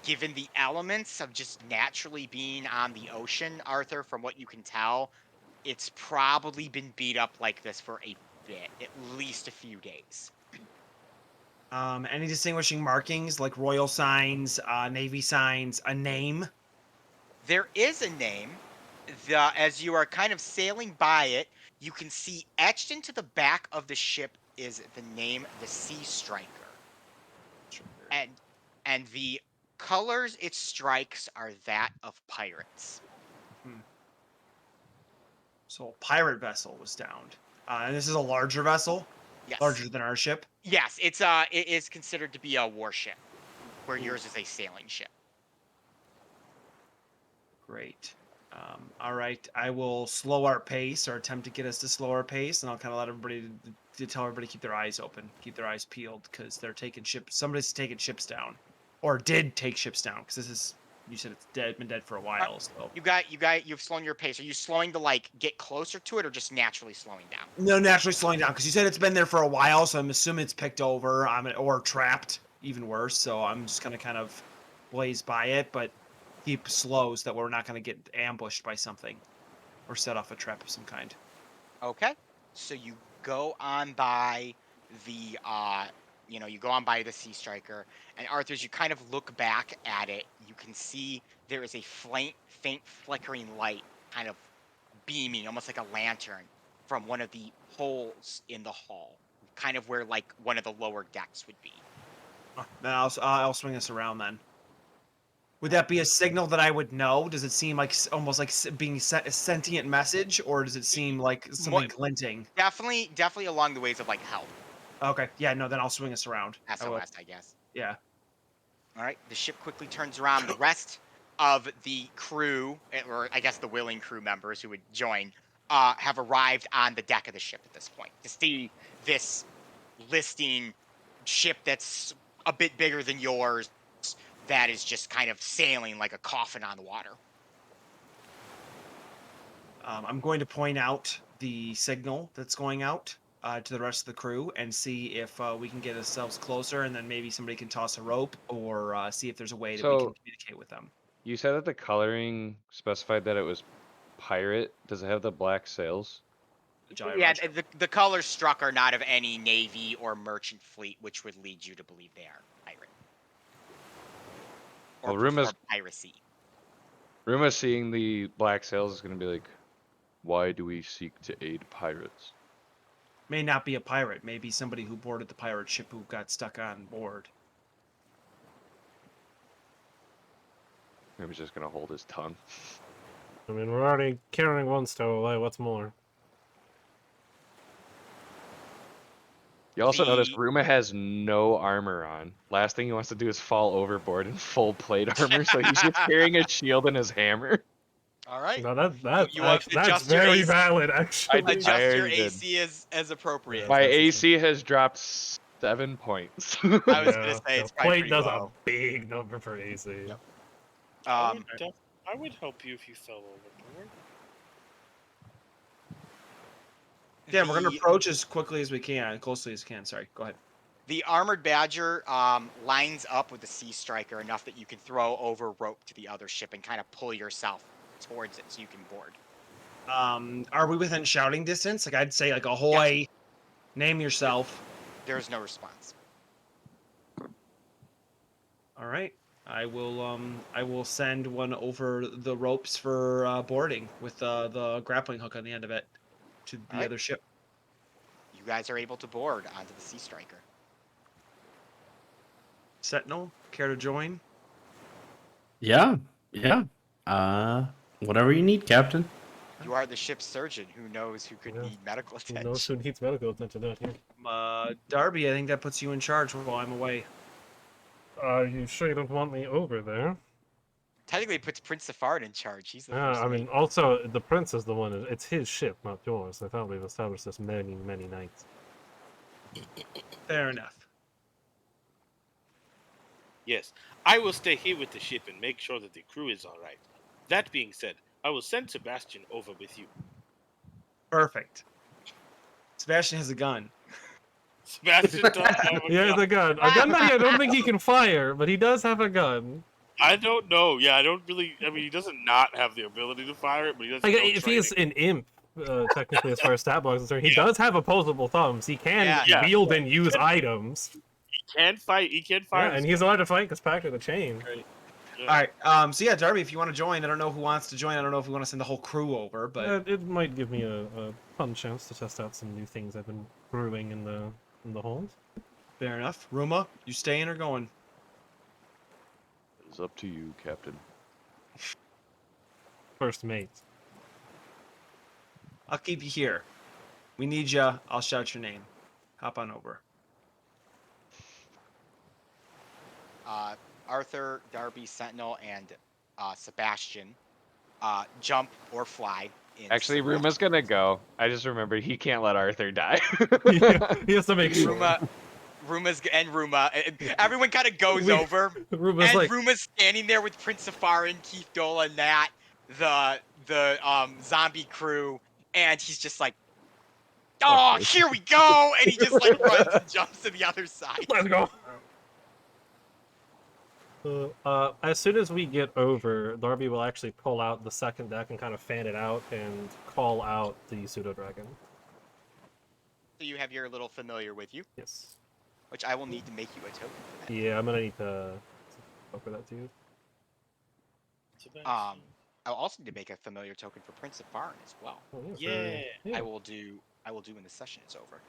given the elements of just naturally being on the ocean, Arthur. From what you can tell, it's probably been beat up like this for a bit, at least a few days. Any distinguishing markings like royal signs, navy signs, a name? There is a name. As you are kind of sailing by it, you can see etched into the back of the ship is the name, the Sea Striker. And the colors it strikes are that of pirates. So a pirate vessel was downed. And this is a larger vessel? Yes. Larger than our ship? Yes, it is considered to be a warship, where yours is a sailing ship. Great. All right, I will slow our pace, or attempt to get us to slow our pace, and I'll kind of let everybody to tell everybody to keep their eyes open, keep their eyes peeled, because they're taking ships. Somebody's taking ships down, or did take ships down, because this is, you said it's dead, been dead for a while. So You've slowed your pace. Are you slowing to like get closer to it, or just naturally slowing down? no, naturally slowing down, because you said it's been there for a while, so I'm assuming it's picked over, or trapped, even worse. So I'm just gonna kind of blaze by it, but keep slow so that we're not going to get ambushed by something or set off a trap of some kind. Okay. So you go on by the you go on by the Sea Striker, and Arthur, as you kind of look back at it, you can see there is a faint flickering light kind of beaming, almost like a lantern, from one of the holes in the hull, kind of where like one of the lower decks would be. Then I'll swing us around then. Would that be a signal that I would know? Does it seem like almost like being sent a sentient message, or does it seem like something glinting? Definitely along the ways of like help. Okay, yeah, no, then I'll swing us around. SOS, I guess. Yeah. All right, the ship quickly turns around. The rest of the crew, or I guess the willing crew members who would join, have arrived on the deck of the ship at this point to see this listing ship that's a bit bigger than yours that is just kind of sailing like a coffin on the water. I'm going to point out the signal that's going out to the rest of the crew and see if we can get ourselves closer, and then maybe somebody can toss a rope or see if there's a way that we can So- communicate with them. You said that the coloring specified that it was pirate. Does it have the black sails? Yeah, the colors struck are not of any navy or merchant fleet, which would lead you to believe they are pirate. Or Well, Ruma's- perform piracy. Ruma seeing the black sails is going to be like, why do we seek to aid pirates? May not be a pirate, maybe somebody who boarded the pirate ship who got stuck on board. Maybe he's just going to hold his tongue. I mean, we're already carrying one stowaway. What's more? You also notice The- Ruma has no armor on. Last thing he wants to do is fall overboard in full plate armor, so he's just carrying a shield and his hammer. All right. No, that's you want to that's adjust your very AC valid, actually. I Adjust your already did. AC as appropriate. Yeah. My that's the AC has dropped 7 points. I was gonna Yeah, say the it's probably plate pretty does low. a big number for AC. Yep. I would help you if you fell overboard. Yeah, we're going to The- approach as quickly as we can, closely as we can. Sorry, go ahead. The armored badger lines up with the sea striker enough that you can throw over rope to the other ship and kind of pull yourself towards it so you can board. Are we within shouting distance? Like I'd say, like ahoy, name yourself. There's no response. All right, I will send one over the ropes for boarding with the grappling hook on the end of it to the All right. other ship. You guys are able to board onto the sea striker. Sentinel, care to join? Yeah, yeah. Whatever you need, Captain. You are the ship's surgeon who knows who could Yeah. need medical Who knows attention. who needs medical attention out here? Darby, I think that puts you in charge while I'm away. Are you sure you don't want me over there? Technically, it puts Prince Safard in charge. He's the Yeah, first I mate. mean, also, the prince is the one, it's his ship, not yours. I thought we've established this many, many nights. Fair enough. Yes, I will stay here with the ship and make sure that the crew is all right. That being said, I will send Sebastian over with you. Perfect. Sebastian has a gun. Sebastian does have a He has gun. a gun. A gun that I don't think he can fire, but he does have a gun. I don't know. Yeah, I don't really. I mean, he doesn't not have the ability to fire it, but he doesn't. Like, know if he is training. an imp, technically, as far as stat blocks is concerned, he does have opposable thumbs. He can Yeah. wield and use items. He can fight. He can fire. Yeah, and he's allowed to fight because Pact of the Chain. All right. So yeah, Darby, if you want to join, I don't know who wants to join. I don't know if we want to send the whole crew over, but It might give me a fun chance to test out some new things I've been brewing in the hold. fair enough. Ruma, you staying or going? It's up to you, Captain. First mate. I'll keep you here. We need you. I'll shout your name. Hop on over. Arthur, Darby, Sentinel, and Sebastian jump or fly. Actually, Ruma's going to go. I just remembered he can't let Arthur die. He has to make sure. Ruma. Everyone kind of goes over. Ruma's And like, Ruma's standing there with Prince Safari and Keith Dola, Nat, the zombie crew, and he's just like, "Oh, Okay. here we go!" And he just like runs and jumps to the other side. let's go. As soon as we get over, Darby will actually pull out the second deck and kind of fan it out and call out the pseudo dragon. So you have your little familiar with you, Yes. which I will need to make you a token for that. Yeah, I'm gonna need to offer that to you. I'll also need to make a familiar token for Prince of Farin as well. Oh, Yeah. I will do when the session is over.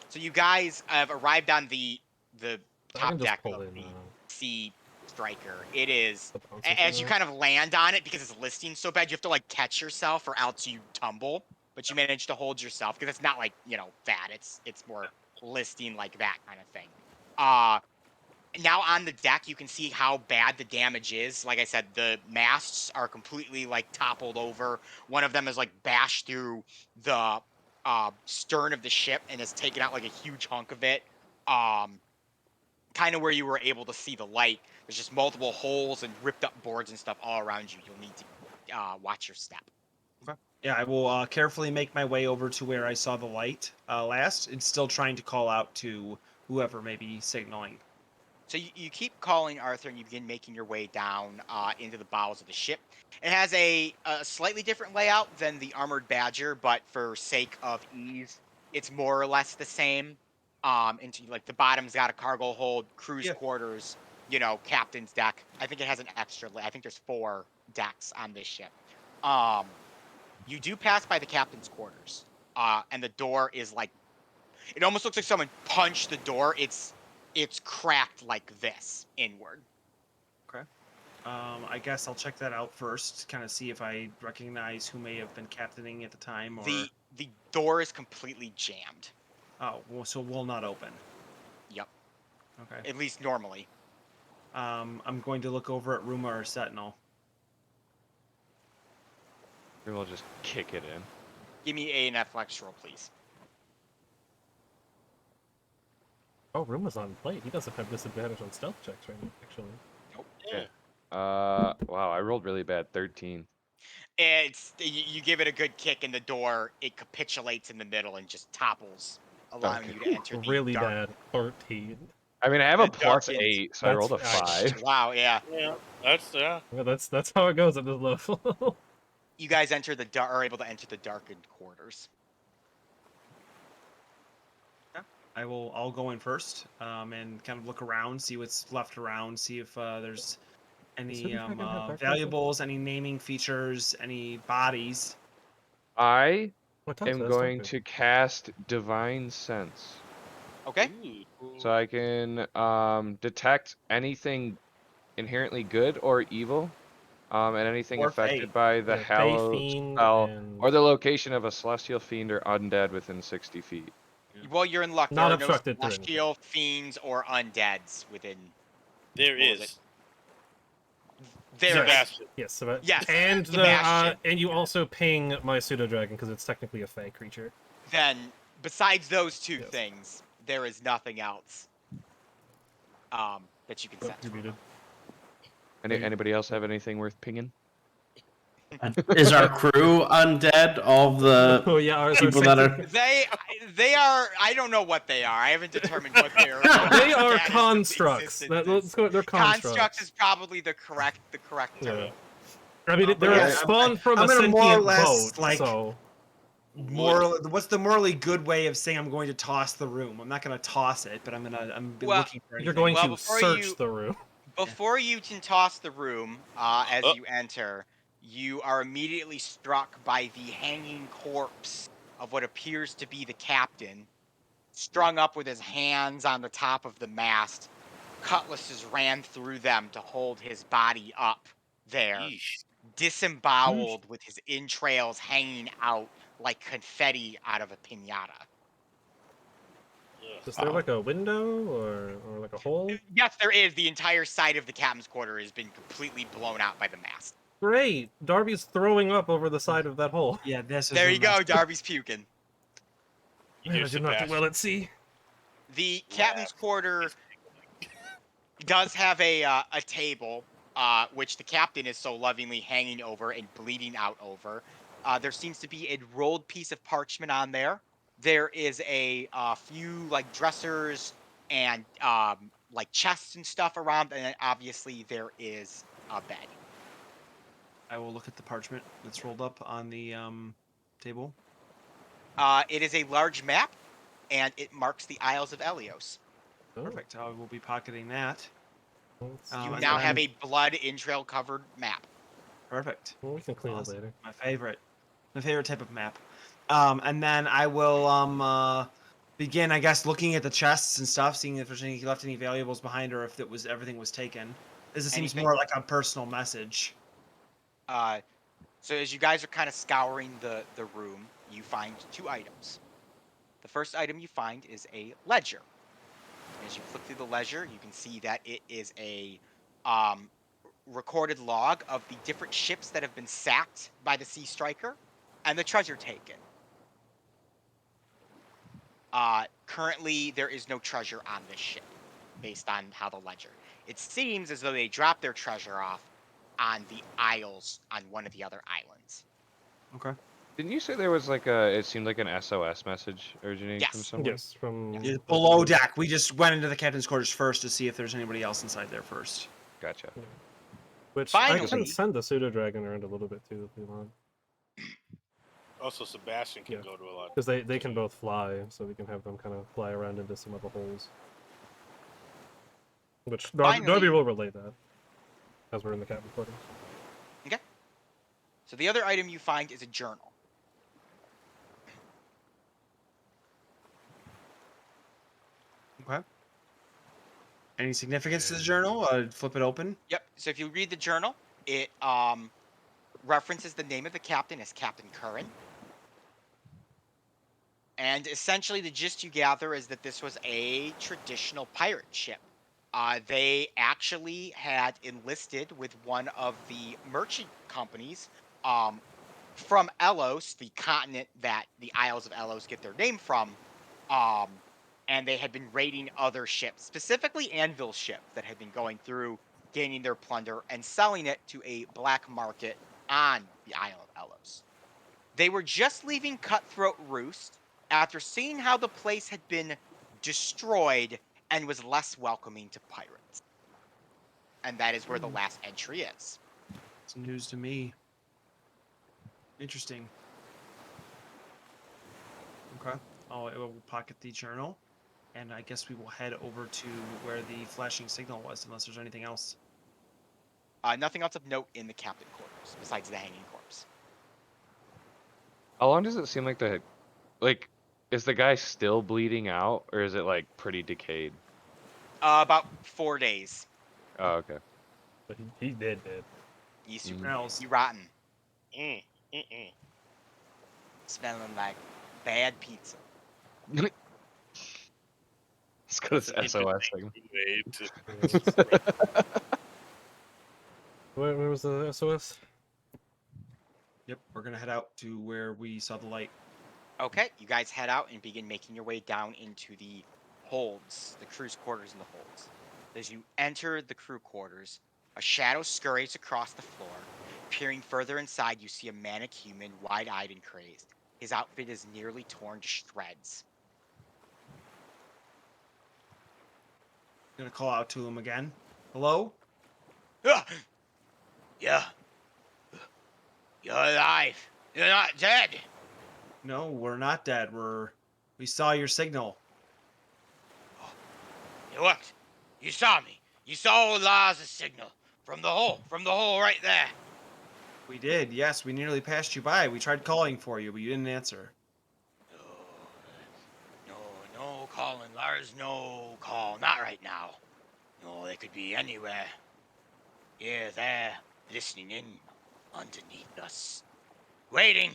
So you guys have arrived on the I top can just deck pull of in the Sea Striker. It is the bouncer as you for kind of land on it, because it's listing so bad, you have to like catch yourself or else you tumble. But you manage to hold yourself because it's not like, that. It's more listing like that kind of thing. now on the deck, you can see how bad the damage is. Like I said, the masts are completely like toppled over. One of them is like bashed through the stern of the ship and has taken out like a huge hunk of it. Kind of where you were able to see the light. There's just multiple holes and ripped up boards and stuff all around you. You'll need to watch your step. Yeah, I will carefully make my way over to where I saw the light last, and still trying to call out to whoever may be signaling. So you keep calling Arthur, and you begin making your way down into the bowels of the ship. It has a slightly different layout than the Armored Badger, but for sake of ease, it's more or less the same. Into like the bottom's got a cargo hold, crew's Yeah. quarters, captain's deck. I think it has an extra. I think there's 4 decks on this ship. You do pass by the captain's quarters, and the door is like, it almost looks like someone punched the door. It's cracked like this inward. Okay. I guess I'll check that out first, kind of see if I recognize who may have been captaining at the time, or The door is completely jammed. oh, well, so will not open. Yep, Okay. at least normally. I'm going to look over at Ruma or Sentinel. Maybe we'll just kick it in. Give me an athletics roll, please. Oh, Ruma's on plate. He doesn't have disadvantage on stealth checks right now, actually. Nope. Yeah. Wow, I rolled really bad. 13. You give it a good kick, and the door it capitulates in the middle and just topples, allowing Okay. you to enter the Really dark. bad. 13. I mean, I have a The plus darkened- 8, so I rolled a That's- 5. Wow, yeah. Yeah, yeah. Yeah, that's how it goes at this level. You guys are able to enter the darkened quarters. I'll go in first, and kind of look around, see what's left around, see if there's any Shouldn't Dragon have dark valuables, any naming features, any bodies. I What time am says going dark? to cast Divine Sense. Okay. Ooh. So I can detect anything inherently good or evil, and anything Or affected fey. by the Yeah, Fey, Hallow Fiend, spell, and or the location of a celestial fiend or undead within 60 feet. Well, you're in luck. Not There are no obstructed through anything. celestial fiends or undeads within. There What was is. There is. Sebastian. yes, so Yes, and Sebastian. and you also ping my pseudo dragon because it's technically a Fey creature. Then, besides those 2 Yes. things, there is nothing else that you can Oh, set. you're muted. Anybody else have anything worth pinging? Is our crew undead? All of the Oh yeah, ours are people that are. They are. I don't know what they are. I haven't determined what they are. They are status of constructs. existence Let's is. go. They're constructs. Construct is probably the correct term. Yeah. I mean, they're yeah, spawned from I'm a gonna more or sentient less, boat, like, so What's the morally good way of saying I'm going to toss the room? I'm not going to toss it, but I'm Well, looking for anything. you're going Well, to before search you- the room. Before you can toss the room, as Oh. you enter, you are immediately struck by the hanging corpse of what appears to be the captain, strung up with his hands on the top of the mast. Cutlasses ran through them to hold his body up there, Yeesh. disemboweled with his entrails hanging out like confetti out of a piñata. Ugh. Is there like a window or like a hole? Yes, there is. The entire side of the captain's quarter has been completely blown out by the mast. Great! Darby's throwing up over the side of that hole. Yeah, this is There a you go, mess. Darby's puking. You Man, hear I did not do Sebastian. well at sea. The captain's quarter does have a table, which the captain is so lovingly hanging over and bleeding out over. There seems to be a rolled piece of parchment on there. There is a few like dressers and like chests and stuff around, and then obviously there is a bed. I will look at the parchment that's rolled up on the table. It is a large map, and it marks the Isles of Elios. Oh, Perfect. I will be pocketing that. let's- Oh, You and now then- have a blood entrail covered map. Perfect. well, we can clean Awesome. it later. My favorite type of map. And then I will begin, I guess, looking at the chests and stuff, seeing if there's left any valuables behind, or if everything was taken. This seems Anything? more like a personal message. So as you guys are kind of scouring the room, you find 2 items. The first item you find is a ledger. As you flip through the ledger, you can see that it is a um, recorded log of the different ships that have been sacked by the Sea Striker and the treasure taken. Currently, there is no treasure on this ship, based on how the ledger. It seems as though they dropped their treasure off on the Isles on one of the other islands. Okay. Didn't you say there was like it seemed like an SOS message originating from Yes. somewhere? Yes, from Yeah, the- below deck. We just went into the captain's quarters first to see if there's anybody else inside there first. Gotcha. Which I can Finally- send the pseudo dragon around a little bit too if you want, Also, Sebastian can Yeah. go to a lot. because they can both fly, so we can have them kind of fly around into some of the holes. Which Darby Finally- will relay that as we're in the captain's quarters. So the other item you find is a journal. Okay. Any significance to the journal? Flip it open. Yep. So if you read the journal, it references the name of the captain as Captain Curran. And essentially, the gist you gather is that this was a traditional pirate ship. They actually had enlisted with one of the merchant companies from Elos, the continent that the Isles of Elos get their name from. And they had been raiding other ships, specifically Anvil ships that had been going through, gaining their plunder, and selling it to a black market on the Isle of Elos. They were just leaving Cutthroat Roost after seeing how the place had been destroyed and was less welcoming to pirates. And that is where the last entry is. It's news to me. Interesting. Okay. Oh, it will pocket the journal, and I guess we will head over to where the flashing signal was, unless there's anything else. Nothing else of note in the captain quarters besides the hanging corpse. How long does it seem like is the guy still bleeding out, or is it like pretty decayed? About 4 days. Oh, okay. But he did. You Mm. super Smells. you rotten. Mm. Smelling like bad pizza. Let's go That's to an SOS interesting thing. way to- Where was the SOS? Yep, we're gonna head out to where we saw the light. Okay, you guys head out and begin making your way down into the holds, the crew's quarters in the holds. As you enter the crew quarters, a shadow scurries across the floor. Peering further inside, you see a manic human, wide-eyed and crazed. His outfit is nearly torn to shreds. Gonna call out to him again. Hello? Ah! Yeah. You're alive. You're not dead. No, we're not dead. We saw your signal. You looked. You saw me. You saw Lars' signal. From the hole right there. We did, yes. We nearly passed you by. We tried calling for you, but you didn't answer. No calling, Lars, no call. Not right now. No, they could be anywhere. Yeah, they're listening in underneath us. Waiting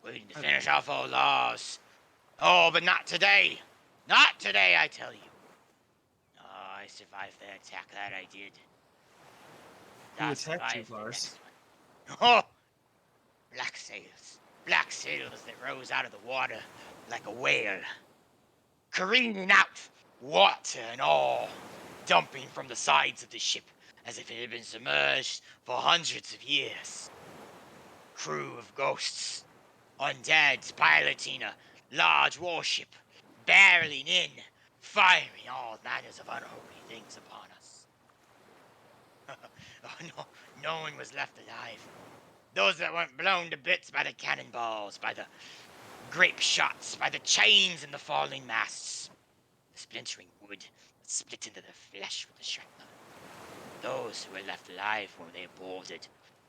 to finish off old Lars. Oh, but not today. Not today, I tell you. Oh, I survived their attack, that I did. Who I'll attacked you, survive the Lars? next one. Oh! Black sails. Black sails that rose out of the water like a whale. Careening out, water and all, dumping from the sides of the ship as if it had been submerged for hundreds of years. Crew of ghosts, undeads piloting a large warship, barreling in, firing all manners of unholy things upon us. Oh, no one was left alive. Those that weren't blown to bits by the cannonballs, by the grape shots, by the chains and the falling masts. The splintering wood that split into the flesh with the shrapnel. Those who were left alive when they boarded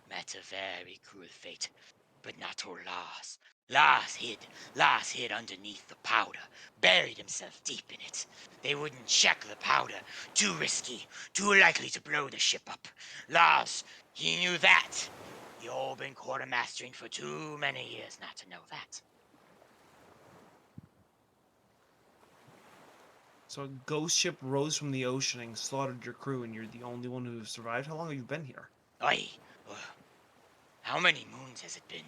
met a very cruel fate, but not old Lars. Lars hid underneath the powder, buried himself deep in it. They wouldn't check the powder, too risky, too likely to blow the ship up. Lars, he knew that. You all been quartermastering for too many years not to know that. So a ghost ship rose from the ocean and slaughtered your crew, and you're the only one who survived? How long have you been here? Aye. How many moons has it been?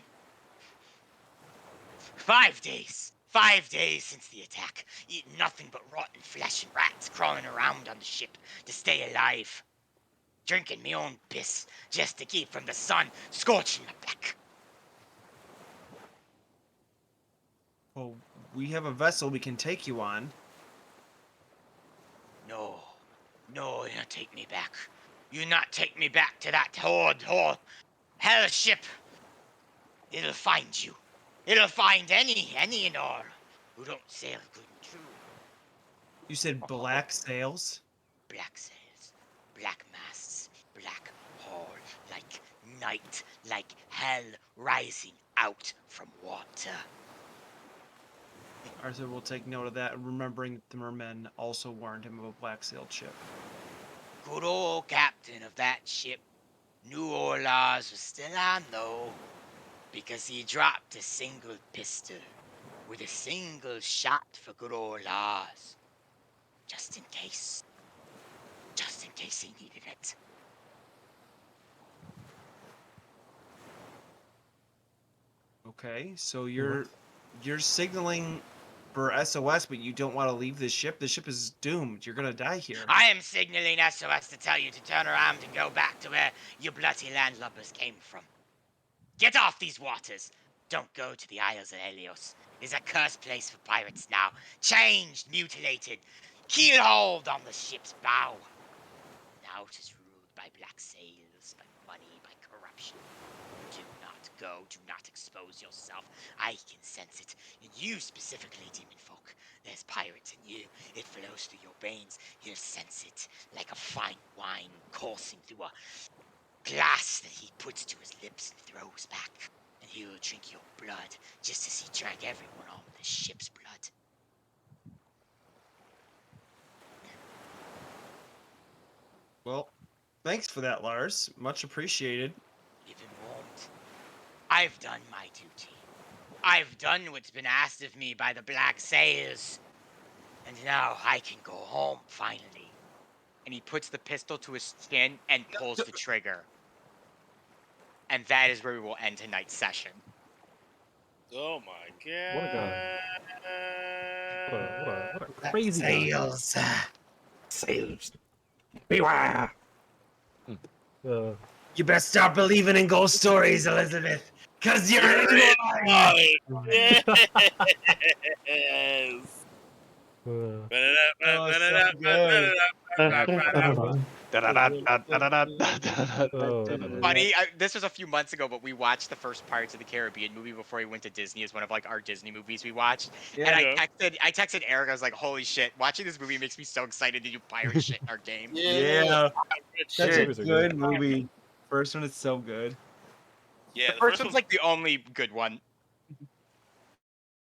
5 days. 5 days since the attack. Eating nothing but rotten flesh and rats crawling around on the ship to stay alive. Drinking me own piss just to keep from the sun scorching my back. Well, we have a vessel we can take you on. No. No, you not take me back. You not take me back to that hell ship. It'll find you. It'll find any and all who don't sail good and true. You said black sails? Black sails, black masts, black hull, like night, like hell rising out from water. Arthur will take note of that, remembering that the mermen also warned him of a black-sailed ship. Good old captain of that ship knew all ours was still on though, because he dropped a single pistol with a single shot for good old Lars. Just in case he needed it. Okay, so you're signaling for SOS, but you don't want to leave the ship? The ship is doomed. You're gonna die here. I am signaling SOS to tell you to turn around and go back to where your bloody landlubbers came from. Get off these waters. Don't go to the Isles of Helios. It's a cursed place for pirates now. Changed, mutilated, keelhauled on the ship's bow. Now it is ruled by black sails, by money, by corruption. Do not go, do not expose yourself. I can sense it. In you specifically, demon folk. There's pirates in you. It flows through your veins. You'll sense it like a fine wine coursing through a glass that he puts to his lips and throws back. And he'll drink your blood just as he drank everyone on the ship's blood. Well, thanks for that, Lars. Much appreciated. Even won't. I've done my duty. I've done what's been asked of me by the black sails. And now I can go home, finally. And he puts the pistol to his chin and pulls the trigger. And that is where we will end tonight's session. Oh my god. What a what a crazy guy. Sails. Sailors. Beware. You best start believing in ghost stories, Elizabeth. Cause you're in one. Yes. Funny, this was a few months ago, but we watched the first Pirates of the Caribbean movie before we went to Disney. As one of like our Disney movies we watched. And I texted Eric. I was like, "Holy shit! Watching this movie makes me so excited to do pirate shit in our game." Yeah, that's a Good. good movie. First one is so good. Yeah, The first one's like the only good one.